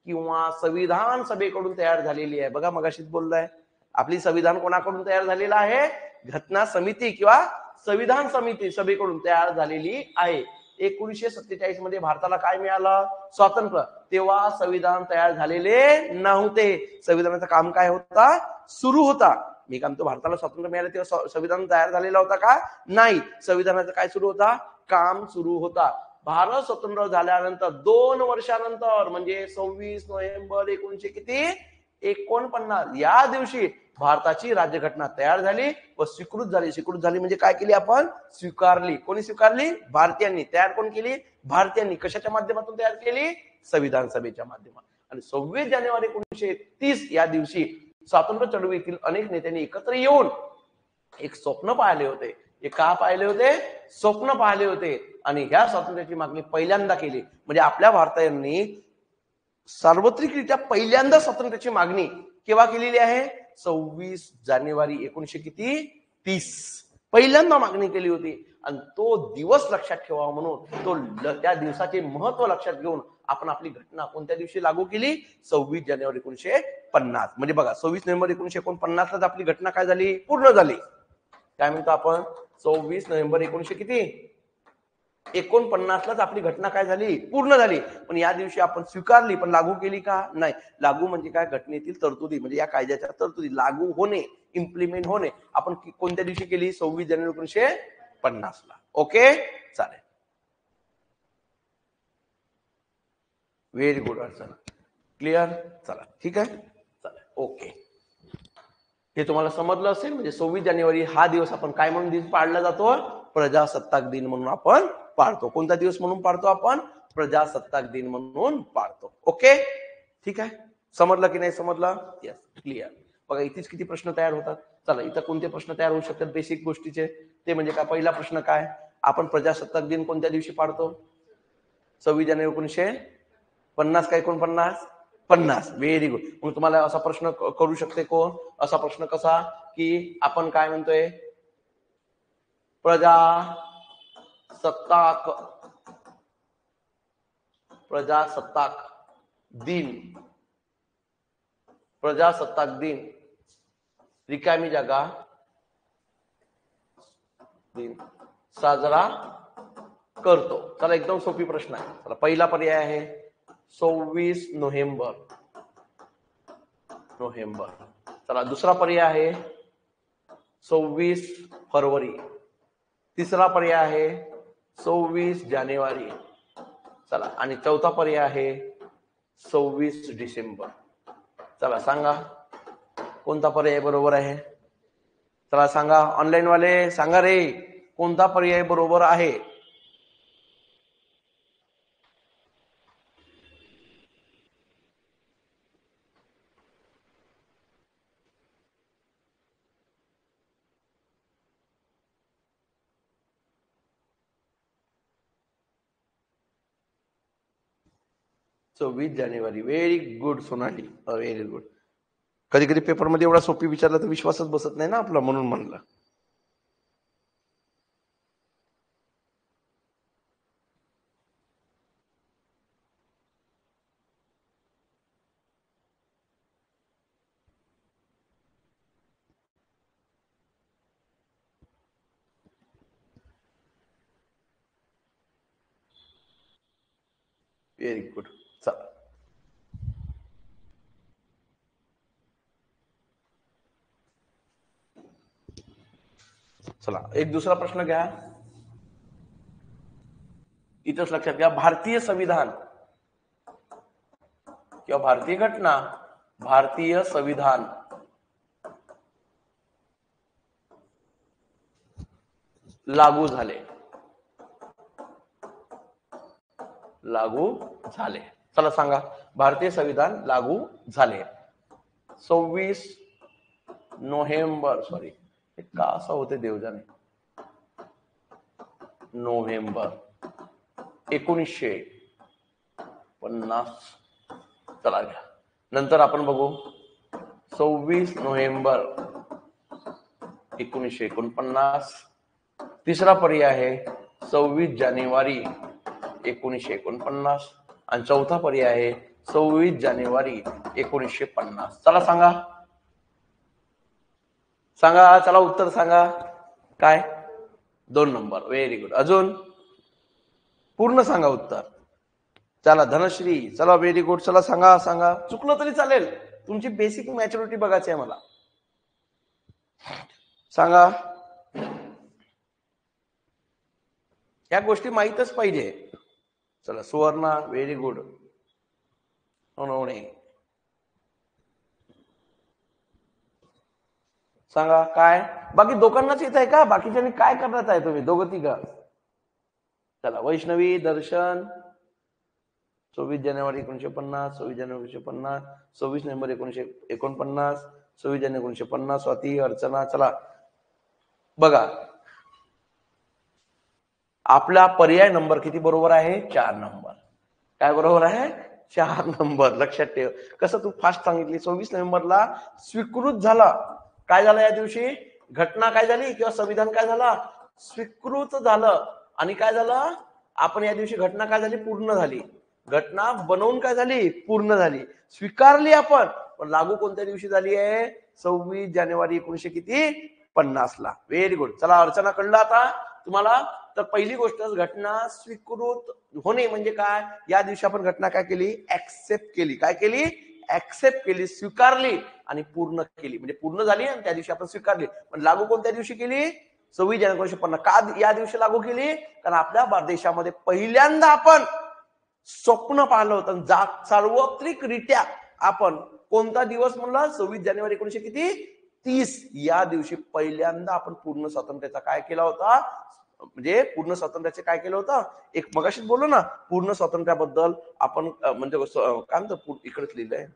किंवा संविधान सभेकडून तयार झालेली आहे. बघा, मगाशीच बोललोय, आपली संविधान कोणाकडून तयार झालेलं आहे? घटना समिती किंवा संविधान समिती सभेकडून तयार झालेली आहे. 1947 मध्ये भारताला काय मिळालं? स्वातंत्र्य. तेव्हा संविधान तयार झालेले नव्हते. संविधानाचं काम काय होता? सुरू होता. मी काय म्हणतो, भारताला स्वातंत्र्य मिळालं तेव्हा संविधान तयार झालेला होता का? नाही. संविधानाचं काय सुरू होता? काम सुरू होता. भारत स्वतंत्र झाल्यानंतर 2 वर्षानंतर म्हणजे 26 नोव्हेंबर 1949 या दिवशी भारताची राज्यघटना तयार झाली व स्वीकृत झाली. स्वीकृत झाली म्हणजे काय केली आपण? स्वीकारली. कोणी स्वीकारली? भारतीयांनी. तयार कोण केली? भारतीयांनी. कशाच्या माध्यमातून तयार केली? संविधान सभेच्या माध्यमातून. आणि 26 जानेवारी 1930 या दिवशी स्वातंत्र्य चळवळीतील अनेक नेत्यांनी एकत्र येऊन एक स्वप्न पाहिले होते. हे का पाहिले होते? स्वप्न पाहिले होते. आणि ह्या स्वातंत्र्याची मागणी पहिल्यांदा केली. म्हणजे आपल्या भारतीयांनी सार्वत्रिकरित्या पहिल्यांदा स्वातंत्र्याची मागणी केव्हा केलेली आहे? 26 जानेवारी 1930 पहिल्यांदा मागणी केली होती. आणि तो दिवस लक्षात ठेवा म्हणून, त्या दिवसाचे महत्व लक्षात घेऊन आपण आपली घटना कोणत्या दिवशी लागू केली? 26 जानेवारी 1950. म्हणजे बघा, 26 नोव्हेंबर 1949 आपली घटना काय झाली? पूर्ण झाली. काय म्हणतो आपण? 26 नोव्हेंबर 1900 किती? 49लाच आपली घटना काय झाली, पूर्ण झाली. पण या दिवशी आपण स्वीकारली, पण लागू केली का नाही. लागू म्हणजे काय, घटनेतील तरतुदी म्हणजे या कायद्याच्या तरतुदी लागू होणे, इम्प्लिमेंट होणे आपण कोणत्या दिवशी केली, 26 जानेवारी 1950ला. ओके, चालेल, व्हेरी गुड अडचण, क्लिअर, चला ठीक आहे, चालेल, ओके. हे तुम्हाला समजलं असेल. म्हणजे 26 जानेवारी हा दिवस आपण काय म्हणून दिवस पाळला जातो, प्रजासत्ताक दिन म्हणून आपण पाळतो. कोणता दिवस म्हणून पाळतो आपण, प्रजासत्ताक दिन म्हणून पाळतो. ओके, ठीक आहे, समजलं की नाही समजलं, यस, क्लिअर. बघा इथेच किती प्रश्न तयार होतात. चला इथं कोणते प्रश्न तयार होऊ शकतात बेसिक गोष्टीचे, ते म्हणजे काय, पहिला प्रश्न काय, आपण प्रजासत्ताक दिन कोणत्या दिवशी पाळतो, 26 जानेवारी 1950 का 49? Very good. मग तुम्हाला असा प्रश्न करू शकते कोण, असा प्रश्न कसा, की आपण काय म्हणतोय, प्रजासत्ताक दिन रिकामी जागा दिन साजरा करतो. चला एकदम सोपी प्रश्न आहे. चला पहिला पर्याय आहे 26 नोव्हेंबर. चला दुसरा पर्याय आहे 26 फरवरी. तिसरा पर्याय आहे 26 जानेवारी. चला आणि चौथा पर्याय आहे 26 डिसेंबर. चला सांगा कोणता पर्याय बरोबर आहे. चला सांगा, ऑनलाईन वाले सांगा रे, कोणता पर्याय बरोबर आहे. So 20 जानेवारी. Very good Sonali, very good. कधी कधी पेपरमध्ये एवढा सोपी विचारला तर विश्वासच बसत नाही ना आपला, म्हणून म्हणलं. Very good. चला चला एक दुसरा प्रश्न घ्या. इथंच लक्षात घ्या, भारतीय संविधान किंवा भारतीय घटना, भारतीय संविधान लागू झाले. चला सांगा, भारतीय संविधान लागू झाले 26 नोव्हेंबर, सॉरी का असं होते देवजाने, नोव्हेंबर 1950. चला घ्या, नंतर आपण बघू 26 नोव्हेंबर 1949. तिसरा पर्याय आहे 26 जानेवारी 1949 आणि चौथा पर्याय आहे 26 जानेवारी 1950. चला सांगा चला उत्तर सांगा काय. 2 नंबर. Very good. अजून पूर्ण सांगा उत्तर. चला धनश्री, चला व्हेरी गुड. चला सांगा चुकलं तरी चालेल, तुमची बेसिक मॅच्युरिटी बघायची आहे मला. सांगा, या गोष्टी माहीतच पाहिजे. चला सुवर्णा, व्हेरी गुड. सांगा काय. बाकी दोघांनाच येत आहे का, बाकीच्यांनी काय करत आहे तुम्ही दोघं तिघ. चला वैष्णवी, दर्शन, 24 जानेवारी 1950, 26 जानेवारी 1950, 26 नोव्हेंबर 1949, 26 जानेवारी 1950. स्वाती, अर्चना, चला बघा आपला पर्याय नंबर किती बरोबर आहे, 4 नंबर. काय बरोबर आहे, 4 नंबर. लक्षात ठेव, कसं तू फास्ट सांगितली. 26 नोव्हेंबरला स्वीकृत झाला. काय झालं या दिवशी, घटना काय झाली किंवा संविधान काय झाला, स्वीकृत झालं. आणि काय झालं, आपण या दिवशी घटना काय झाली, पूर्ण झाली. घटना बनवून काय झाली, पूर्ण झाली. स्वीकारली आपण, पण लागू कोणत्या दिवशी झाली आहे, 26 जानेवारी 1950 ला. Very good. चला अर्चना कळलं आता. तुम्हाला. तर पहिली गोष्ट घटना स्वीकृत होणे म्हणजे काय, या दिवशी आपण घटना काय केली, ऍक्सेप्ट केली. काय केली, ऍक्सेप्ट केली, स्वीकारली आणि पूर्ण केली. म्हणजे पूर्ण झाली आणि त्या दिवशी आपण स्वीकारली. पण लागू कोणत्या दिवशी केली, 26 जानेवारी 1950. का या दिवशी लागू केली, कारण आपल्या देशामध्ये पहिल्यांदा आपण स्वप्न पाहिलं होतं सार्वत्रिकरित्या आपण कोणता दिवस म्हणला, 26 जानेवारी 1930 या दिवशी पहिल्यांदा आपण पूर्ण स्वातंत्र्याचा काय केला होता, म्हणजे पूर्ण स्वातंत्र्याचे काय केलं होतं, एक मगाशीच बोललो ना, पूर्ण स्वातंत्र्याबद्दल आपण म्हणजे काय म्हणतो, इकडेच लिहिलंय,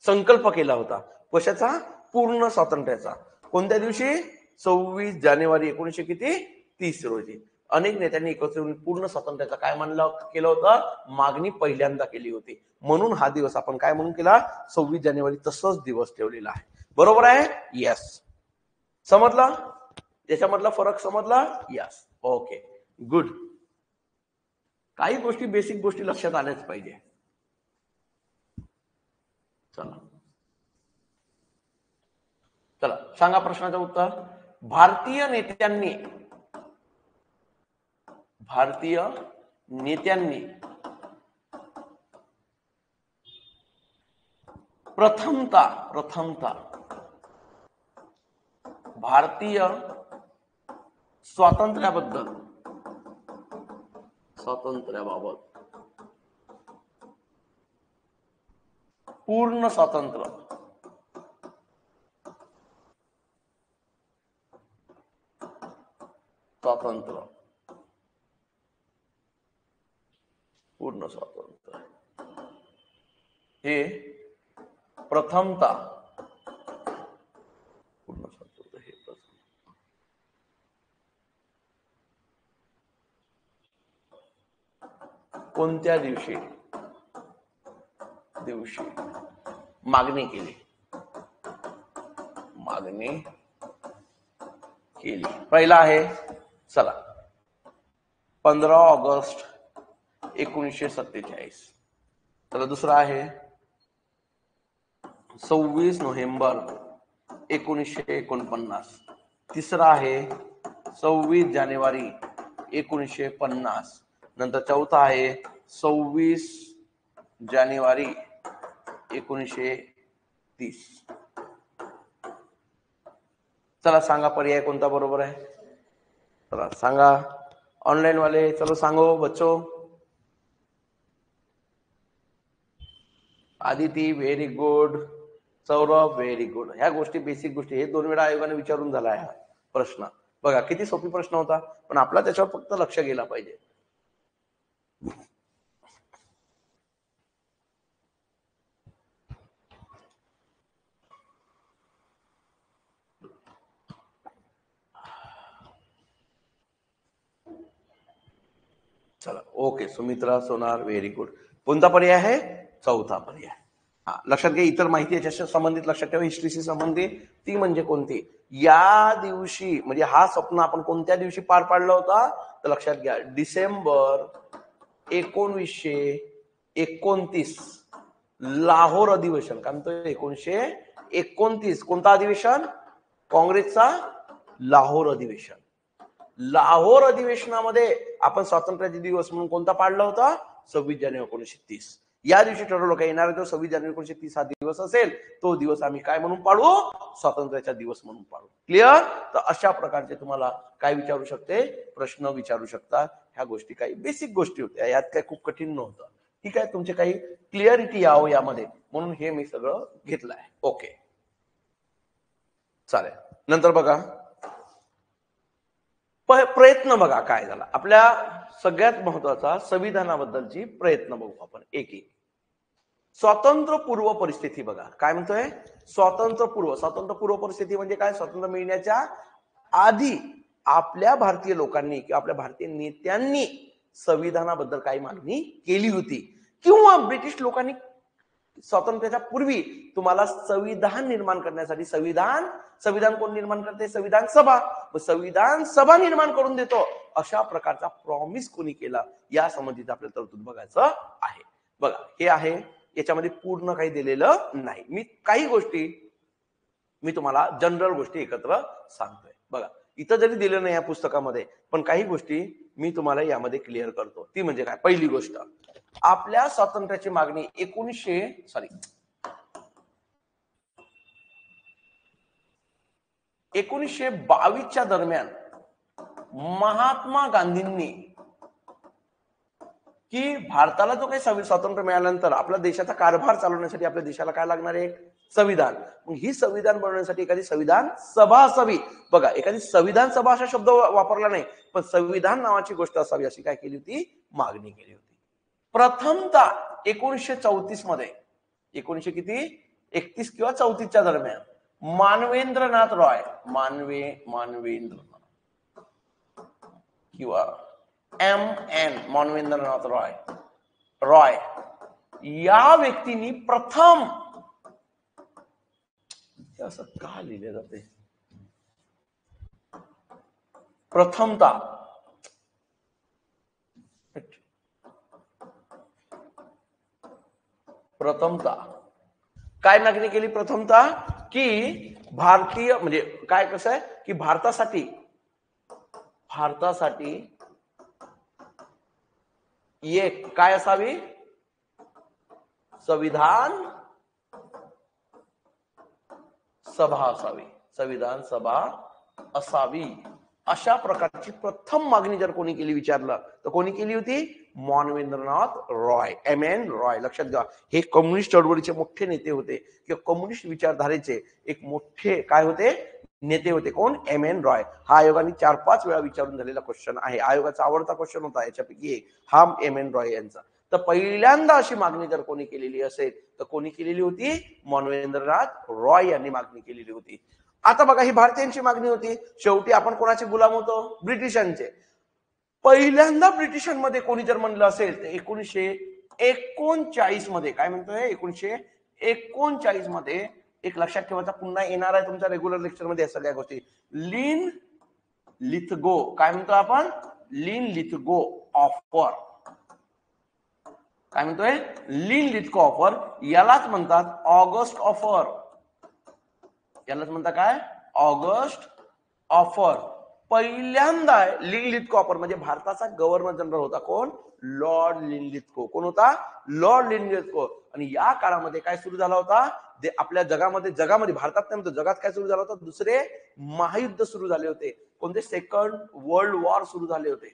संकल्प केला होता. कशाचा, पूर्ण स्वातंत्र्याचा. कोणत्या दिवशी, 26 जानेवारी 1930 रोजी. अनेक नेत्यांनी एकत्र येऊन पूर्ण स्वातंत्र्याचा काय म्हणलं केलं होतं, मागणी पहिल्यांदा केली होती. म्हणून हा दिवस आपण काय म्हणून केला, 26 जानेवारी तसंच दिवस ठेवलेला आहे. बरोबर आहे, यस. समजला याच्यामधला फरक, समजला, यस. Okay, good. काही गोष्टी, बेसिक गोष्टी लक्षात आल्याच पाहिजे. चला चला सांगा प्रश्नाचं उत्तर. भारतीय नेत्यांनी प्रथमता भारतीय स्वातंत्र्याबाबत पूर्ण स्वातंत्र्य पूर्ण स्वातंत्र्य हे प्रथमता पूर्ण स्वातंत्र्य हे प्रथम कोणत्या दिवशी मागणी केली, पहिला आहे, चला 15 ऑगस्ट 1947. चला दुसरा आहे 26 नोव्हेंबर 1949. तिसरा आहे 26 जानेवारी 1950. नंतर चौथा आहे 26 जानेवारी 1930. चला सांगा पर्याय कोणता बरोबर आहे, चला सांगा ऑनलाइन वाले, चलो सांगो बच्चो. Aditi very good, Saurabh very good. ह्या गोष्टी बेसिक गोष्टी, हे 2 वेळा आयोगाने विचारून झाला आहे प्रश्न. बघा किती सोपी प्रश्न होता, पण आपला त्याच्यावर फक्त लक्ष गेला पाहिजे. चला ओके, सुमित्रा सोनार व्हेरी गुड. कोणता पर्याय आहे, चौथा पर्याय. हा लक्षात घ्या. इतर माहिती याच्याशी संबंधित लक्षात ठेवा, हिस्ट्रीशी संबंधित. ती म्हणजे कोणती, या दिवशी म्हणजे हा स्वप्न आपण कोणत्या दिवशी पार पाडला होता, तर लक्षात घ्या डिसेंबर 1929 लाहोर अधिवेशन. काय म्हणतो 1929, कोणता अधिवेशन, काँग्रेसचा लाहोर अधिवेशन. लाहोर अधिवेशनामध्ये आपण स्वातंत्र्याचे दिवस म्हणून कोणता पाडला होता, 26 जानेवारी 1930. या दिवशी ठरवलं का येणारा जो 26 जानेवारी 1930 हा दिवस असेल, तो दिवस आम्ही काय म्हणून पाडू, स्वातंत्र्याचा दिवस म्हणून पाडू. क्लिअर. तर अशा प्रकारचे तुम्हाला काय विचारू शकते, प्रश्न विचारू शकतात. ह्या गोष्टी काही बेसिक गोष्टी होत्या, यात काही खूप कठीण नव्हतं. ठीक आहे, तुमचे काही क्लिअरिटी यावं यामध्ये, म्हणून हे मी सगळं घेतलं आहे. ओके चालेल. नंतर बघा प्रयत्न, बघा काय झाला आपल्या सगळ्यात महत्वाचा संविधानाबद्दलची प्रयत्न बघू आपण एक. स्वातंत्र्यपूर्व परिस्थिती बघा काय म्हणतोय, स्वातंत्र्यपूर्व परिस्थिती म्हणजे काय, स्वातंत्र्य मिळण्याच्या आधी आपल्या भारतीय लोकांनी किंवा आपल्या भारतीय नेत्यांनी संविधानाबद्दल काही मागणी केली होती, किंवा ब्रिटिश लोकांनी स्वातंत्र्याच्या पूर्वी तुम्हाला संविधान निर्माण करण्यासाठी, संविधान कोण निर्माण करते, संविधान सभा निर्माण करून देतो, अशा प्रकारचा प्रॉमिस कोणी केला, या संबंधीचा आपल्याला तरतूद बघायचं आहे. बघा हे आहे, याच्यामध्ये पूर्ण काही दिलेलं नाही, काही गोष्टी मी तुम्हाला जनरल गोष्टी एकत्र सांगतोय. बघा इथं जरी दिलं नाही या पुस्तकामध्ये, पण काही गोष्टी मी तुम्हाला यामध्ये क्लिअर करतो. ती म्हणजे काय? पहिली गोष्ट, आपल्या स्वातंत्र्याची मागणी 1922च्या दरम्यान महात्मा गांधींनी, की भारताला जो काही स्वातंत्र्य मिळाल्यानंतर आपल्या देशाचा कारभार चालवण्यासाठी आपल्या देशाला काय लागणार आहे? संविधान. मग ही संविधान बनवण्यासाठी एखादी संविधान सभा असावी. बघा, एखादी संविधान सभा असा शब्द वापरला नाही, पण संविधान नावाची गोष्ट असावी अशी काय केली होती? मागणी केली होती. प्रथमतः 1934 मध्ये, 1900 किती 31 किंवा 34च्या दरम्यान मानवेंद्रनाथ रॉय, मानवेंद्रनाथ किंवा मानवेंद्रनाथ रॉय या व्यक्तींनी प्रथम, असं का लिहिले जाते? प्रथमतः काय मागणी केली? प्रथमतः की भारतीय म्हणजे काय, कसं आहे की भारतासाठी एक काय असावी? संविधान सभा असावी. संविधान सभा असावी अशा प्रकारची प्रथम मागणी जर कोणी केली, विचारलं तर कोणी केली होती? मानवेंद्रनाथ रॉय, MN रॉय. लक्षात घ्या, हे कम्युनिस्ट चळवळीचे मोठे नेते होते किंवा कम्युनिस्ट विचारधारेचे एक मोठे काय होते? नेते होते. कोण? MN रॉय. हा आयोगाने 4-5 वेळा विचारून झालेला क्वेश्चन आहे. आयोगाचा आवडता क्वेश्चन होता याच्यापैकी एक हा MN रॉय यांचा. तर पहिल्यांदा अशी मागणी जर कोणी केलेली असेल तर कोणी केलेली होती? मानवेंद्रनाथ रॉय यांनी मागणी केलेली होती. आता बघा, ही भारतीयांची मागणी होती. शेवटी आपण कोणाचे गुलाम होतो? ब्रिटिशांचे. पहिल्यांदा ब्रिटिशांमध्ये कोणी जर म्हणलं असेल तर 1939 मध्ये, काय म्हणतोय? 1939 मध्ये एक लक्षात ठेवायचा, पुन्हा येणार आहे तुमच्या रेग्युलर लेक्चर मध्ये या सगळ्या गोष्टी. लिन लिथगो, काय म्हणतो आपण? लिन लिथगो ऑफर. काय म्हणतोय? लिन लिथगो ऑफर. यालाच म्हणतात ऑगस्ट ऑफर. यालाच म्हणतात काय? August offer. पहिल्यांदा लिन लिथगो ऑफर म्हणजे भारताचा गव्हर्नर जनरल होता. कोण? लॉर्ड लिन लिथगो. कोण होता? लॉर्ड लिन लिथगो. आणि या काळामध्ये काय सुरू झाला होता? आपल्या जगामध्ये भारतात नाही म्हणतो, जगात काय सुरू झालं होतं? दुसरे महायुद्ध सुरू झाले होते. कोणते? सेकंड वर्ल्ड वॉर सुरू झाले होते.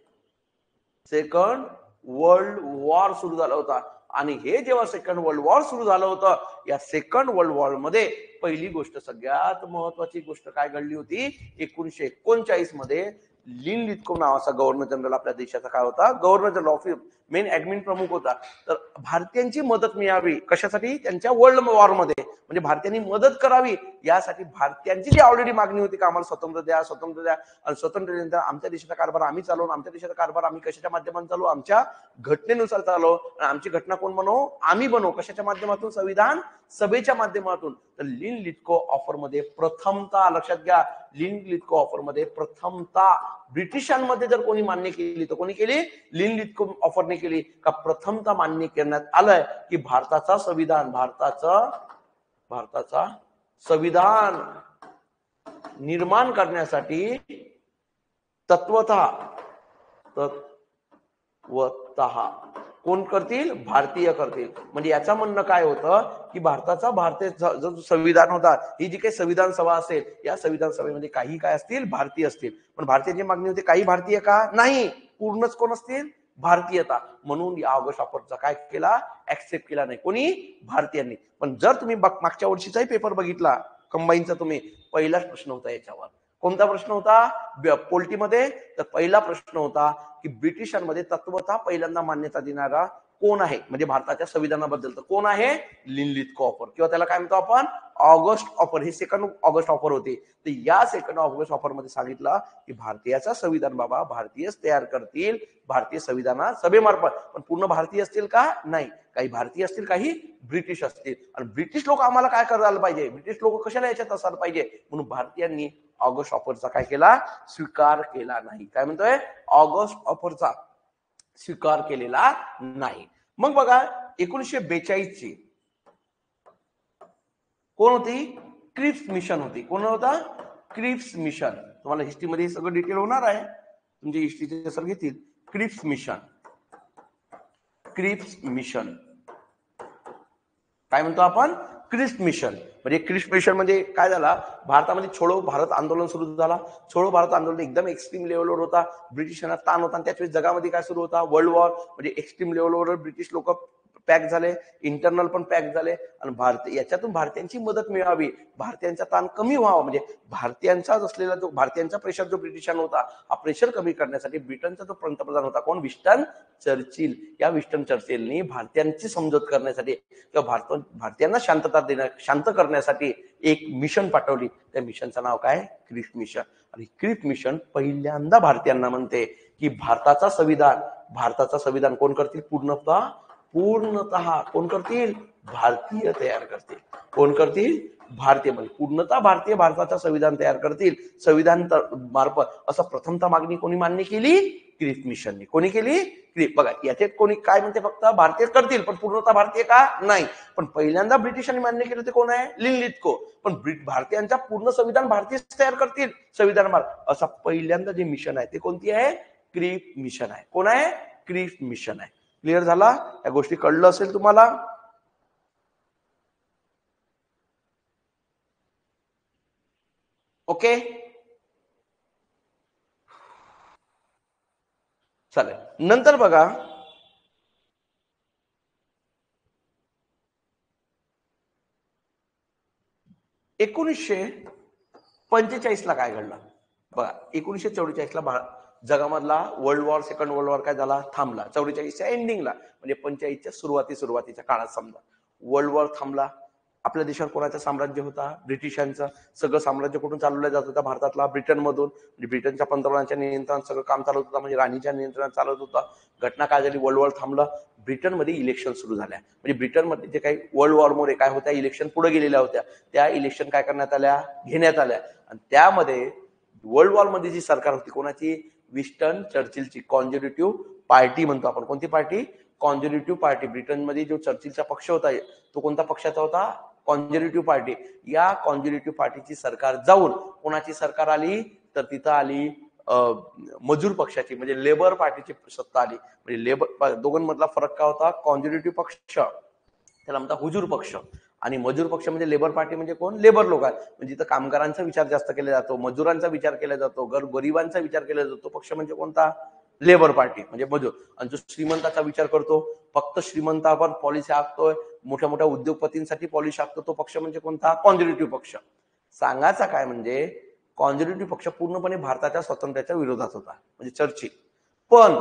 सेकंड वर्ल्ड वॉर सुरू झाला होता. आणि हे जेव्हा सेकंड वर्ल्ड वॉर सुरू झालं होतं, या सेकंड वर्ल्ड वॉर मध्ये पहिली गोष्ट, सगळ्यात महत्वाची गोष्ट काय घडली होती? 1939 मध्ये लिन लिथगो नावाचा गव्हर्नर जनरल आपल्या देशाचा काय होता? Governor general office, main admin प्रमुख होता. तर भारतीयांची मदत मिळावी कशासाठी? त्यांच्या वर्ल्ड वॉर मध्ये, म्हणजे भारतीयांनी मदत करावी यासाठी भारतीयांची जी ऑलरेडी मागणी होती की आम्हाला स्वतंत्र द्या, स्वतंत्र द्या, आणि स्वतंत्र दिल्यानंतर आमच्या देशाचा कारभार आम्ही चालवू. आमच्या देशाचा कारभार आम्ही कशाच्या माध्यमातून चालवू? आमच्या घटनेनुसार चालवू. आणि आमची घटना कोण बनवू? आम्ही बनवू. कशाच्या माध्यमातून? संविधान सभेच्या माध्यमातून. तर लिन लिथगो ऑफर मध्ये प्रथमतः, लक्षात घ्या, लिन लिथगो ऑफर मध्ये प्रथमतः ब्रिटिशांमध्ये जर कोणी मान्य केली तर कोणी केली? लिन लिथगो ऑफरने केली. का प्रथमतः मान्य करण्यात आलंय की भारताचा संविधान निर्माण करण्यासाठी तत्वतः कोण करतील? भारतीय करतील. म्हणजे याचं म्हणणं काय होतं की भारताचा जो संविधान होता, ही जी काही संविधान सभा असेल, या संविधान सभेमध्ये काही काय असतील? भारतीय असतील. पण भारतीयांची मागणी होती काही भारतीय का? नाही, पूर्णच कोण असतील? भारतीयता. म्हणून या ऑगस्ट ऑफरचा काय केला? ऍक्सेप्ट केला नाही. कोणी? भारतीयांनी. पण जर तुम्ही मागच्या वर्षीचाही पेपर बघितला कंबाईनचा, तुम्ही पहिलाच प्रश्न होता याच्यावर. कोणता प्रश्न होता? पोल्टीमध्ये. तर पहिला प्रश्न होता की ब्रिटिशांमध्ये तत्वतः पहिल्यांदा मान्यता देणारा कोण आहे? म्हणजे भारताच्या संविधानाबद्दल तर कोण आहे? लिन लिथगो ऑफर, किंवा त्याला काय म्हणतो आपण? August offer. हे सेकंड ऑगस्ट ऑफर होते. तर या सेकंड ऑगस्ट ऑफर मध्ये सांगितलं की भारतीयाचा संविधान बाबा भारतीयच तयार करतील, भारतीय संविधान सभेमार्फत. पण पूर्ण भारतीय असतील का? नाही, काही भारतीय असतील, काही ब्रिटिश असतील. आणि ब्रिटिश लोक आम्हाला काय करायला पाहिजे? ब्रिटिश लोक कशाला याच्यात असायला पाहिजे? म्हणून भारतीयांनी ऑगस्ट ऑफरचा काय केला? स्वीकार केला नाही. काय म्हणतोय? ऑगस्ट ऑफरचा स्वीकार केलेला नाही. मग बघा, 1942 ची कोण होती? क्रिप्स मिशन होती. कोण होता? Cripps mission. तुम्हाला हिस्ट्रीमध्ये सगळं डिटेल होणार आहे, तुमचे हिस्ट्रीचे सर घेतील. क्रिप्स मिशन, क्रिप्स मिशन काय म्हणतो आपण? Cripps mission. म्हणजे क्रिप्स मिशन म्हणजे काय झाला, भारतामध्ये छोडो भारत आंदोलन सुरू झाला. छोडो भारत आंदोलन एकदम एक्स्ट्रीम लेवलवर होता, ब्रिटिशांना ताण होता, आणि त्याच जगामध्ये काय सुरू होता, वर्ल्ड वॉर. म्हणजे एक्स्ट्रीम लेवलवर ब्रिटिश लोक पॅक झाले, इंटरनल पण पॅक झाले, आणि याच्यातून भारतीयांची मदत मिळावी, भारतीयांचा ताण कमी व्हावा, म्हणजे भारतीयांचाच असलेला जो भारतीयांचा प्रेशर जो ब्रिटिशांना होता, हा प्रेशर कमी करण्यासाठी ब्रिटनचा जो पंतप्रधान होता, कोण? Winston Churchill. या विस्टन चर्चिलनी भारतीयांची समजूत करण्यासाठी किंवा भारतीयांना शांत करण्यासाठी एक मिशन पाठवली. त्या मिशनचं नाव काय? Cripps mission. आणि क्रिप्स मिशन पहिल्यांदा भारतीयांना म्हणते की भारताचा संविधान कोण करतील? पूर्णतः कोण करतील? भारतीय तयार करतील. कोण करतील? भारतीय. म्हणजे पूर्णतः भारतीय भारताचं संविधान तयार करतील. संविधान मार्फत असं प्रथमतः मागणी कोणी मान्य केली? क्रिप्स मिशनने. कोणी केली? बघा, याच्यात कोणी काय म्हणते? फक्त भारतीय करतील, पण पूर्णतः भारतीय का? नाही. पण पहिल्यांदा ब्रिटिशांनी मान्य केलं ते कोण आहे? लिनलिथगो. पण भारतीयांचा पूर्ण संविधान भारतीय तयार करतील संविधान मार्फत, असा पहिल्यांदा जे मिशन आहे ते कोणती आहे? क्रिप्स मिशन आहे. कोण आहे? क्रिप्स मिशन आहे. क्लिअर झाला? या गोष्टी कळलं असेल तुम्हाला. ओके, चालेल. नंतर बघा, 1945 ला काय घडलं बघा. 1944 ला जगामधला सेकंड वर्ल्ड वॉर काय झाला? थांबला. 44च्या एंडिंगला, म्हणजे 45च्या सुरुवातीच्या काळात समजा वर्ल्ड वॉर थांबला. आपल्या देशावर कोणाचं साम्राज्य होता? ब्रिटिशांचं. सगळं साम्राज्य कुठून चालवलं जात होतं? भारतातला ब्रिटन मधून. म्हणजे ब्रिटनच्या पंतप्रधानांच्या नियंत्रणात सगळं काम चालत होतं, म्हणजे राणीच्या नियंत्रणात चालत होतं. घटना काय झाली? वर्ल्ड वॉर थांबलं. ब्रिटनमध्ये इलेक्शन सुरू झाल्या. म्हणजे ब्रिटनमध्ये जे काही वर्ल्ड वॉरमुळे काय होत्या, इलेक्शन पुढे गेलेल्या होत्या, त्या इलेक्शन काय करण्यात आल्या? घेण्यात आल्या. आणि त्यामध्ये वर्ल्ड वॉर मध्ये जी सरकार होती कोणाची? विस्टन चर्चिलची. कॉन्झर्वेटिव्ह पार्टी म्हणतो आपण. कोणती पार्टी? Conservative party. ब्रिटनमध्ये जो चर्चिलचा पक्ष होता तो कोणत्या पक्षाचा होता? Conservative party. या कॉन्झर्वेटिव्ह पार्टीची सरकार जाऊन कोणाची सरकार आली? तर तिथं आली मजूर पक्षाची, म्हणजे लेबर पार्टीची सत्ता आली. म्हणजे लेबर दोघांमधला फरक काय होता? कॉन्झर्वेटिव्ह पक्ष त्याला म्हणतात हुजूर पक्ष, आणि मजूर पक्ष म्हणजे लेबर पार्टी. म्हणजे कोण? लेबर लोक. म्हणजे इथं कामगारांचा विचार जास्त केला जातो, मजुरांचा विचार केला जातो, गरिबांचा विचार केला जातो. पक्ष म्हणजे कोणता? लेबर पार्टी, म्हणजे मजूर. आणि जो श्रीमंताचा विचार करतो, फक्त श्रीमंतावर पॉलिसी आखतोय, मोठ्या मोठ्या उद्योगपतींसाठी पॉलिसी आखतो, तो पक्ष म्हणजे कोणता? कॉन्झर्वेटिव्ह पक्ष. सांगायचा काय म्हणजे कॉन्झर्वेटिव्ह पक्ष पूर्णपणे भारताच्या स्वातंत्र्याच्या विरोधात होता, म्हणजे चर्चिल. पण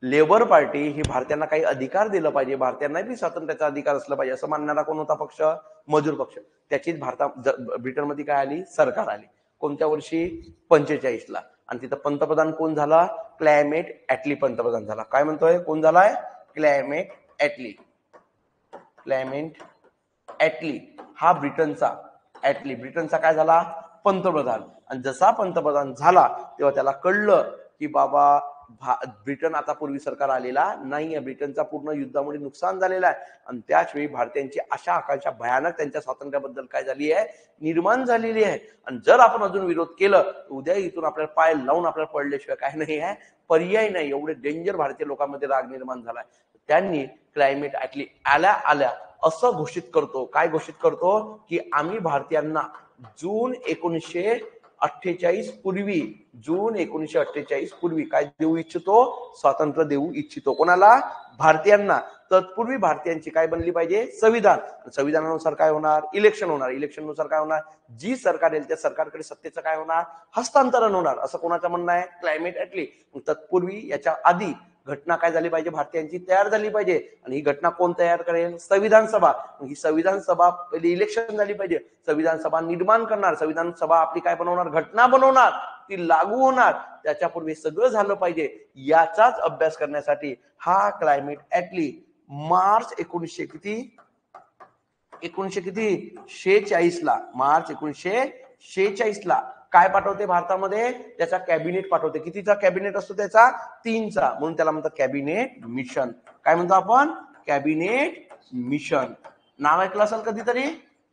लेबर पार्टी ही भारतीयांना काही अधिकार दिला पाहिजे, भारतीयांना बी स्वातंत्र्याचा अधिकार असला पाहिजे, असं मानणारा कोण होता पक्ष? मजूर पक्ष. त्याचीच ब्रिटनमध्ये काय आली? सरकार आली. कोणत्या वर्षी? 45 ला. आणि तिथं पंतप्रधान कोण झाला? क्लायमेट ऍटली पंतप्रधान झाला. काय म्हणतोय? कोण झालाय? Climate Attlee. क्लायमेट ऍटली हा ब्रिटनचा काय झाला? पंतप्रधान. आणि जसा पंतप्रधान झाला तेव्हा त्याला कळलं की बाबा ब्रिटन आता पूर्वी सरकार आलेला नाहीये, ब्रिटनचा पूर्ण युद्धामुळे नुकसान झालेलं आहे. आणि त्याच वेळी भारतीयांची आशा आकांक्षा भयानक त्यांच्या स्वातंत्र्याबद्दल काय झाली आहे? निर्माण झालेली आहे. आणि जर आपण अजून विरोध केलं उद्या इथून आपल्याला पाय लावून आपल्याला पडल्याशिवाय काय नाही आहे, पर्याय नाही. एवढे डेंजर भारतीय लोकांमध्ये राग निर्माण झालाय. त्यांनी क्लायमेट ऍटली आल्या असं घोषित करतो. काय घोषित करतो? की आम्ही भारतीयांना जून 1948 पूर्वी काय देऊ इच्छितो? स्वातंत्र्य देऊ इच्छितो. कोणाला? भारतीयांना. तत्पूर्वी भारतीयांची काय बनली पाहिजे? संविधान. संविधानानुसार काय होणार? इलेक्शन होणार. इलेक्शननुसार काय होणार? जी सरकार येईल त्या सरकारकडे सत्तेचं काय होणार? हस्तांतरण होणार. असं कोणाचं म्हणणं आहे? Climate Attlee. तत्पूर्वी याच्या आधी घटना काय झाली पाहिजे? भारतीयांची तयार झाली पाहिजे. आणि ही घटना कोण तयार करेल? संविधान सभा. ही संविधान सभा पहिली इलेक्शन झाली पाहिजे, संविधान सभा निर्माण करणार, संविधान सभा आपली काय बनवणार? घटना बनवणार, ती लागू होणार. त्याच्यापूर्वी सगळं झालं पाहिजे. याचाच अभ्यास करण्यासाठी हा क्लायमेट ऍटली मार्च 1946 ला, मार्च 1946 ला काय पाठवते भारतामध्ये? त्याचा कॅबिनेट पाठवते. कितीचा कॅबिनेट असतो त्याचा? 3चा. म्हणून त्याला म्हणतात कॅबिनेट मिशन. काय म्हणतो आपण? Cabinet mission. नाव ऐकलं असेल कधीतरी?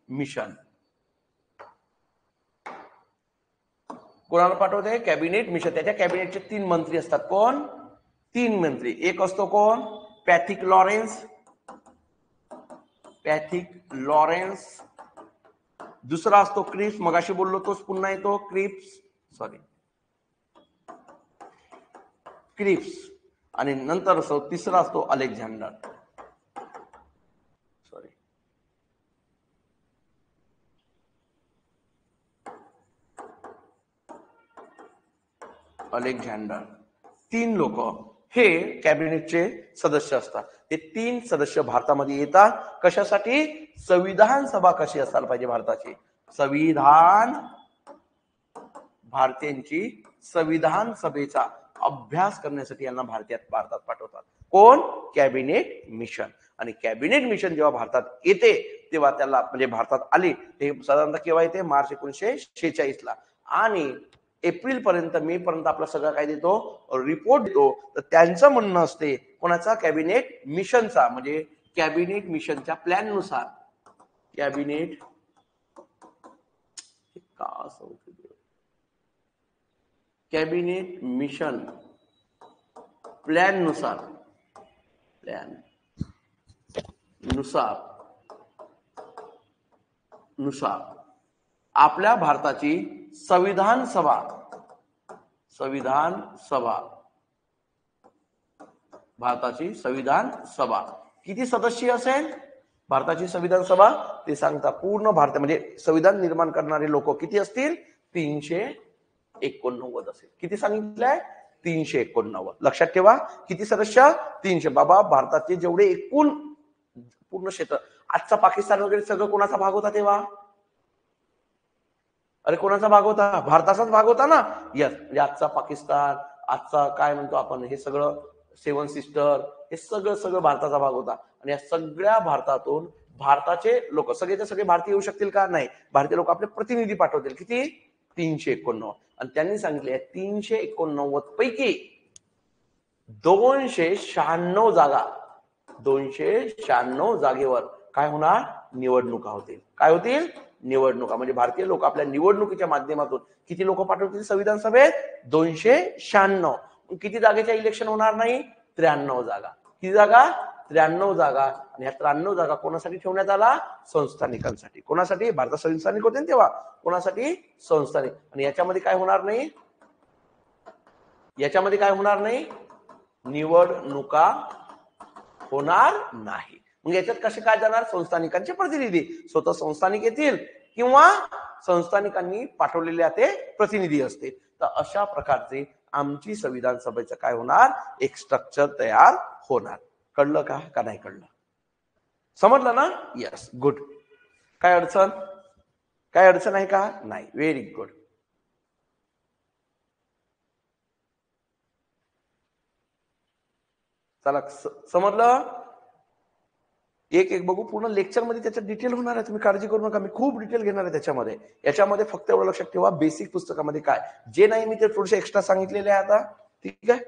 मिशन. कोणाला पाठवते? Cabinet mission. त्याच्या कॅबिनेटचे 3 मंत्री असतात. कोण? 3 मंत्री. एक असतो कोण? पॅथिक लॉरेन्स. दुसरा असतो क्रिप्स, मगाशी बोललो तोच पुन्हा येतो, क्रिप्स. आणि नंतर असतो तिसरा असतो अलेक्झांडर. अलेक्झांडर. 3 लोक हे कॅबिनेटचे सदस्य असतात. ते 3 सदस्य भारतामध्ये येतात. कशासाठी? संविधान सभा कशी असायला पाहिजे भारताची, भारतीयांची संविधान सभेचा अभ्यास करण्यासाठी यांना भारतात पाठवतात. कोण? Cabinet mission. आणि कॅबिनेट मिशन जेव्हा भारतात येते तेव्हा त्याला म्हणजे भारतात आले ते साधारणतः केव्हा येते? मार्च 1946ला. आणि एप्रिल पर्यंत, मे पर्यंत आपला सगळं काय देतो? रिपोर्ट देतो. तर त्यांचं म्हणणं असते कोणाचा? कॅबिनेट मिशनचा. म्हणजे कॅबिनेट मिशनच्या प्लॅननुसार कॅबिनेट मिशन प्लॅननुसार आपल्या भारताची संविधान सभा भारताची संविधान सभा किती सदस्य असेल? भारताची संविधान सभा ते सांगता पूर्ण भारत म्हणजे संविधान निर्माण करणारे लोक किती असतील? 389 असेल. किती सांगितलंय? 389. लक्षात ठेवा. किती सदस्य? 300. बाबा भारताचे जेवढे एकूण पूर्ण क्षेत्र, आजचा पाकिस्तान वगैरे सगळं कोणाचा भाग होता तेव्हा? अरे कोणाचा भाग होता? भारताचाच भाग होता ना. यस. म्हणजे आजचा पाकिस्तान, आजचा काय म्हणतो आपण, हे सगळं 7 सिस्टर, हे सगळं भारताचा भाग होता. आणि या सगळ्या भारतातून भारताचे लोक सगळेचे सगळे भारतीय येऊ शकतील का? नाही. भारतीय लोक आपले प्रतिनिधी पाठवतील. किती? 389. आणि त्यांनी सांगितले 389 पैकी 296 जागेवर काय होणार? निवडणुका होतील. काय होतील? निवडणुका. म्हणजे भारतीय लोक आपल्या निवडणुकीच्या माध्यमातून किती लोक पाठवतील संविधान सभेत? 296. किती जागेच्या इलेक्शन होणार नाही? 93 जागा. किती जागा? 93 जागा. आणि ह्या 93 जागा कोणासाठी ठेवण्यात आला? संस्थानिकांसाठी. कोणासाठी? भारतात संस्थानिक होते तेव्हा. कोणासाठी? संस्थानिक. आणि याच्यामध्ये काय होणार नाही? निवडणुका होणार नाही. मग याच्यात कसे काय जाणार? संस्थानिकांचे प्रतिनिधी. स्वतः संस्थानिक येतील किंवा संस्थानिकांनी पाठवलेले ते प्रतिनिधी असतील. तर अशा प्रकारचे आमची संविधान सभेचं काय होणार? एक स्ट्रक्चर तयार होणार. कळलं का नाही कळलं? समजलं ना? यस. गुड. काय अडचण आहे का? नाही. Very good. चला समजलं? एक बघू. पूर्ण लेक्चर मध्ये त्याच्यात डिटेल होणार आहे. तुम्ही काळजी करू नका. मी खूप डिटेल घेणार आहे त्याच्यामध्ये. याच्यामध्ये फक्त एवढं लक्षात ठेवा बेसिक पुस्तकामध्ये काय जे नाही मी ते थोडेसे एक्स्ट्रा सांगितलेले आहे आता. ठीक आहे.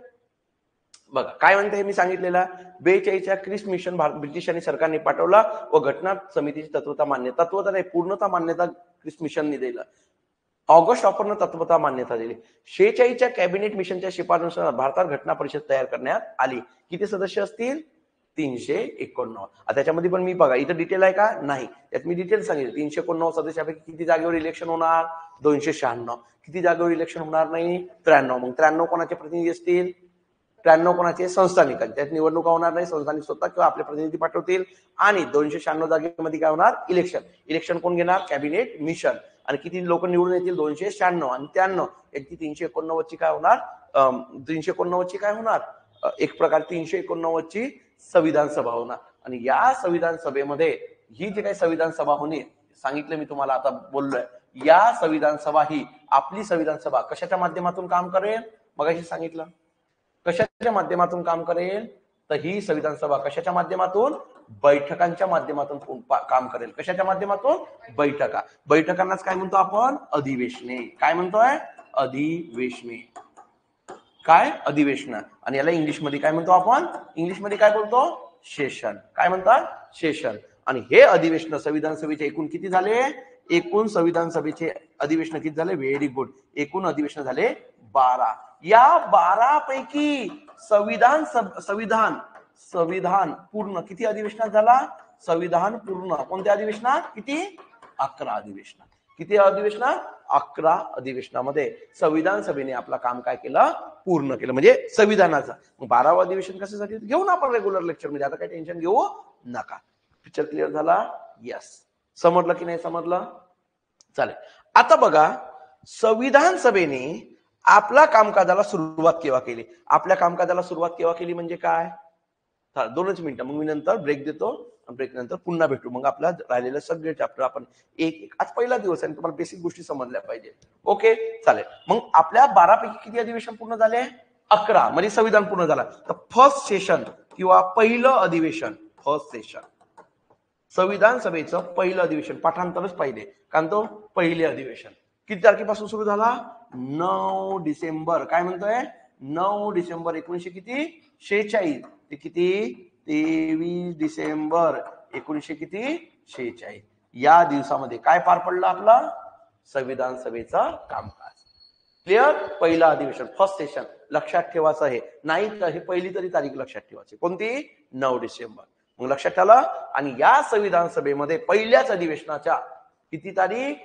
बघा काय म्हणते मी सांगितलेला. 42च्या क्रिप्स मिशन ब्रिटिशांनी सरकारने पाठवला व घटना समितीची तत्वता नाही पूर्णता मान्यता क्रिप्स मिशनने दिला. ऑगस्ट ऑफरनं तत्वता मान्यता दिली. 46च्या कॅबिनेट मिशनच्या शिफारशीनुसार भारतात घटना परिषद तयार करण्यात आली. किती सदस्य असतील? 389. त्याच्यामध्ये पण मी बघा इथं डिटेल आहे का? नाही. त्यात मी डिटेल सांगितलं. 389 सदस्यापैकी किती जागेवर इलेक्शन होणार? 296. किती जागेवर इलेक्शन होणार नाही? 93. मग 93 कोणाचे प्रतिनिधी असतील? 93 कोणाचे? संस्थानिकांचे. त्यात निवडणुका होणार नाही. संस्थानिक स्वतः किंवा आपले प्रतिनिधी पाठवतील. आणि 296 जागेमध्ये काय होणार? इलेक्शन कोण घेणार? Cabinet mission. आणि किती लोक निवडून येतील? 296 आणि 93 यांची 389 काय होणार? 389 काय होणार? एक प्रकार 389 संविधान सभा होणार. आणि या संविधान सभेमध्ये ही जी काही संविधान सभा होणे सांगितलं मी तुम्हाला आता बोललोय. या संविधान सभा ही आपली संविधान सभा कशाच्या माध्यमातून काम करेल? मगाशी सांगितलं. कशाच्या माध्यमातून काम करेल? तर ही संविधान सभा कशाच्या माध्यमातून? बैठकांच्या माध्यमातून काम करेल. कशाच्या माध्यमातून? बैठकांनाच काय म्हणतो आपण? अधिवेशने. काय म्हणतोय? अधिवेशने. काय? अधिवेशन. आणि याला इंग्लिशमध्ये काय म्हणतो आपण? इंग्लिशमध्ये काय बोलतो? सेशन. काय म्हणतात? सेशन. आणि हे अधिवेशन संविधान सभेचे एकूण किती झाले? एकूण संविधान सभेचे अधिवेशन किती झाले? Very good. एकूण अधिवेशन झाले 12. या 12 पैकी संविधान पूर्ण किती अधिवेशनात झाला? संविधान पूर्ण कोणत्या अधिवेशनात? किती? 11 अधिवेशनात. किती अधिवेशनात? 11 अधिवेशनामध्ये संविधान सभेने आपलं काम काय केलं? पूर्ण केलं. म्हणजे संविधानाचं. मग 12वा अधिवेशन कशासाठी घेऊ ना आपण रेग्युलर लेक्चर मध्ये, आता काही टेन्शन घेऊ नका. पिक्चर क्लिअर झाला? यस. समजलं की नाही समजलं? चालेल. आता बघा, संविधान सभेने आपल्या कामकाजाला सुरुवात केव्हा केली? आपल्या कामकाजाला सुरुवात केव्हा केली म्हणजे काय? 2च मिनिटं, मग मी नंतर ब्रेक देतो. ब्रेक नंतर पुन्हा भेटू. मग आपला राहिलेलं सगळे चॅप्टर आपण एक आज पहिला दिवस आहे, तुम्हाला बेसिक गोष्टी समजल्या पाहिजे. ओके चालेल. मग आपल्या 12 पैकी किती अधिवेशन पूर्ण झाले? 11. म्हणजे संविधान पूर्ण झाला. तर फर्स्ट सेशन किंवा पहिलं अधिवेशन, फर्स्ट सेशन संविधान सभेचं पहिलं अधिवेशन, पाठांतरच पाहिले कारण तो पहिले अधिवेशन किती तारखेपासून सुरू झाला? 9 डिसेंबर. काय म्हणतोय? 9 डिसेंबर 1946 ते किती? 23 डिसेंबर 1946 या दिवसामध्ये काय पार पडलं? आपलं संविधान सभेचं कामकाज. क्लिअर? पहिलं अधिवेशन, फर्स्ट सेशन. लक्षात ठेवायचं आहे, नाही तर हे पहिली तरी तारीख लक्षात ठेवायची. कोणती? 9 डिसेंबर. मग लक्षात आलं. आणि या संविधान सभेमध्ये पहिल्याच अधिवेशनाच्या किती तारीख?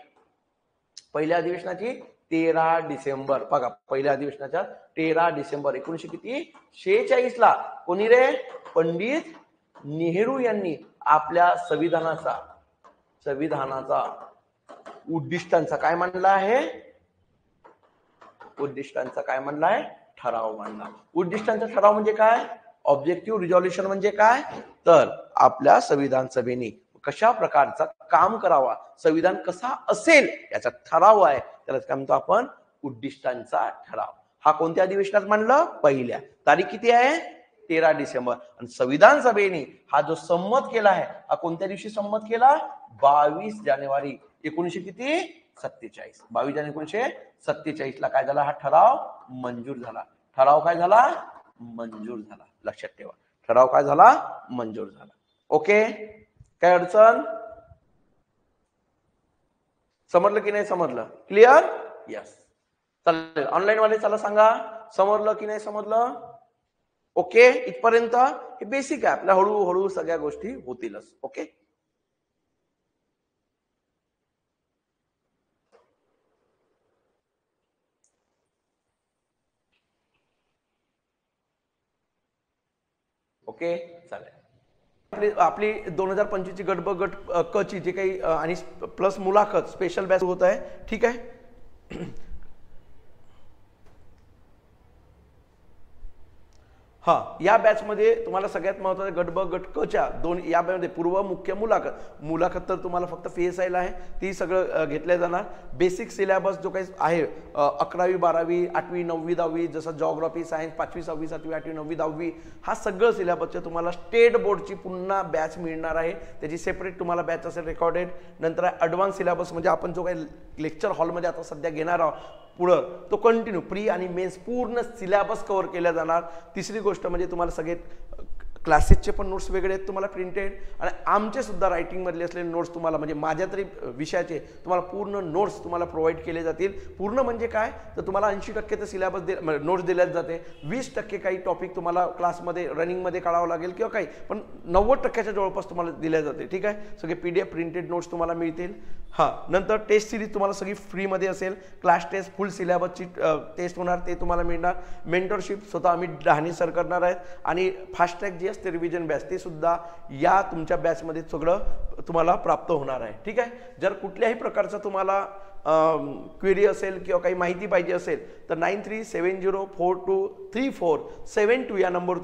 पहिल्या अधिवेशनाची 13 डिसेंबर. बघा, पहिल्या अधिवेशनाच्या 13 डिसेंबर 1946 ला कोणी रे? पंडित नेहरू यांनी आपल्या संविधानाचा उद्दिष्टांचा काय मांडला आहे? उद्दिष्टांचा काय मांडलाय? ठराव मांडला. उद्दिष्टांचा ठराव म्हणजे काय? ऑब्जेक्टिव्ह रिझॉल्युशन म्हणजे काय? तर आपल्या संविधान सभेने कशा प्रकारचा काम करावा, संविधान कसा असेल याचा ठराव आहे. त्यालाच काय म्हणतो आपण? उद्दिष्टांचा ठराव. हा कोणत्या अधिवेशनात मांडला? पहिल्या. तारीख किती आहे? 13 डिसेंबर. आणि संविधान सभेने हा जो संमत केला आहे, हा कोणत्या दिवशी संमत केला? 22 जानेवारी 1947. 22 जानेवारी 1947 ला काय झाला? हा ठराव मंजूर झाला. ठराव काय झाला? मंजूर झाला. लक्षात ठेवा, ठराव काय झाला? मंजूर झाला. ओके, काय अडचण? समजलं की नाही समजलं? क्लिअर? यस. चालेल. ऑनलाईन वाले चला सांगा, समजलं की नाही समजलं? ओके, इथपर्यंत हे बेसिक आहे. आपल्या हळूहळू सगळ्या गोष्टी होतीलच. ओके, ओके चालेल. आपली 2025 ची गट ब गट क ची जे काही आणि प्लस मुलाखत स्पेशल बॅच होत आहे. ठीक आहे. हा, या बॅच मध्ये तुम्हाला सगळ्यात महत्त्वाचं गट ब गट क च्या दोन या मध्ये पूर्व मुख्य मुलाखत तर तुम्हाला फक्त PSI ला आहे, ती सगळं घेतल्या जाणार. बेसिक सिलेबस जो काही आहे 11वी 12वी 8वी 9वी 10वी, जसं जॉग्राफी सायन्स 5वी 6वी 7वी 8वी 9वी 10वी, हा सगळं सिलेबसचे तुम्हाला स्टेट बोर्डची पुन्हा बॅच मिळणार आहे. त्याची सेपरेट तुम्हाला बॅच असेल रेकॉर्डेड. नंतर ॲडव्हान्स सिलेबस म्हणजे आपण जो काही लेक्चर हॉलमध्ये आता सध्या घेणार आहोत पुढं, तो कंटिन्यू प्री आणि मेन्स पूर्ण सिलेबस कव्हर केला जाणार. तिसरी गोष्ट म्हणजे तुम्हाला सगळे क्लासेसचे पण नोट्स वेगळे आहेत तुम्हाला प्रिंटेड, आणि आमचे सुद्धा रायटिंग मधले असलेले नोट्स तुम्हाला म्हणजे माझ्या तरी विषयाचे तुम्हाला पूर्ण नोट्स तुम्हाला प्रोव्हाइड केले जातील. पूर्ण म्हणजे काय तर तुम्हाला 80% तर सिलेबस नोट्स दिल्याच जाते. 20% काही टॉपिक तुम्हाला क्लासमध्ये रनिंगमध्ये काढावं लागेल किंवा काही, पण 90%च्या जवळपास तुम्हाला दिल्या जाते. ठीक आहे, सगळे PDF प्रिंटेड नोट्स तुम्हाला मिळतील. हां, नंतर टेस्ट सिरीज तुम्हाला सगळी फ्रीमध्ये असेल. क्लास टेस्ट फुल सिलेबसची टेस्ट होणार, ते तुम्हाला मिळणार. मेंटरशिप स्वतः आम्ही डहाणे सर करणार आहेत, आणि फास्ट ट्रॅक जी असते रिव्हिजन बॅच ते सुद्धा या तुमच्या बॅचमध्ये सगळं तुम्हाला प्राप्त होणार आहे. ठीक आहे. जर कुठल्याही प्रकारचा तुम्हाला क्वेरी असेल किंवा काही माहिती पाहिजे असेल तर 9370423472 या नंबर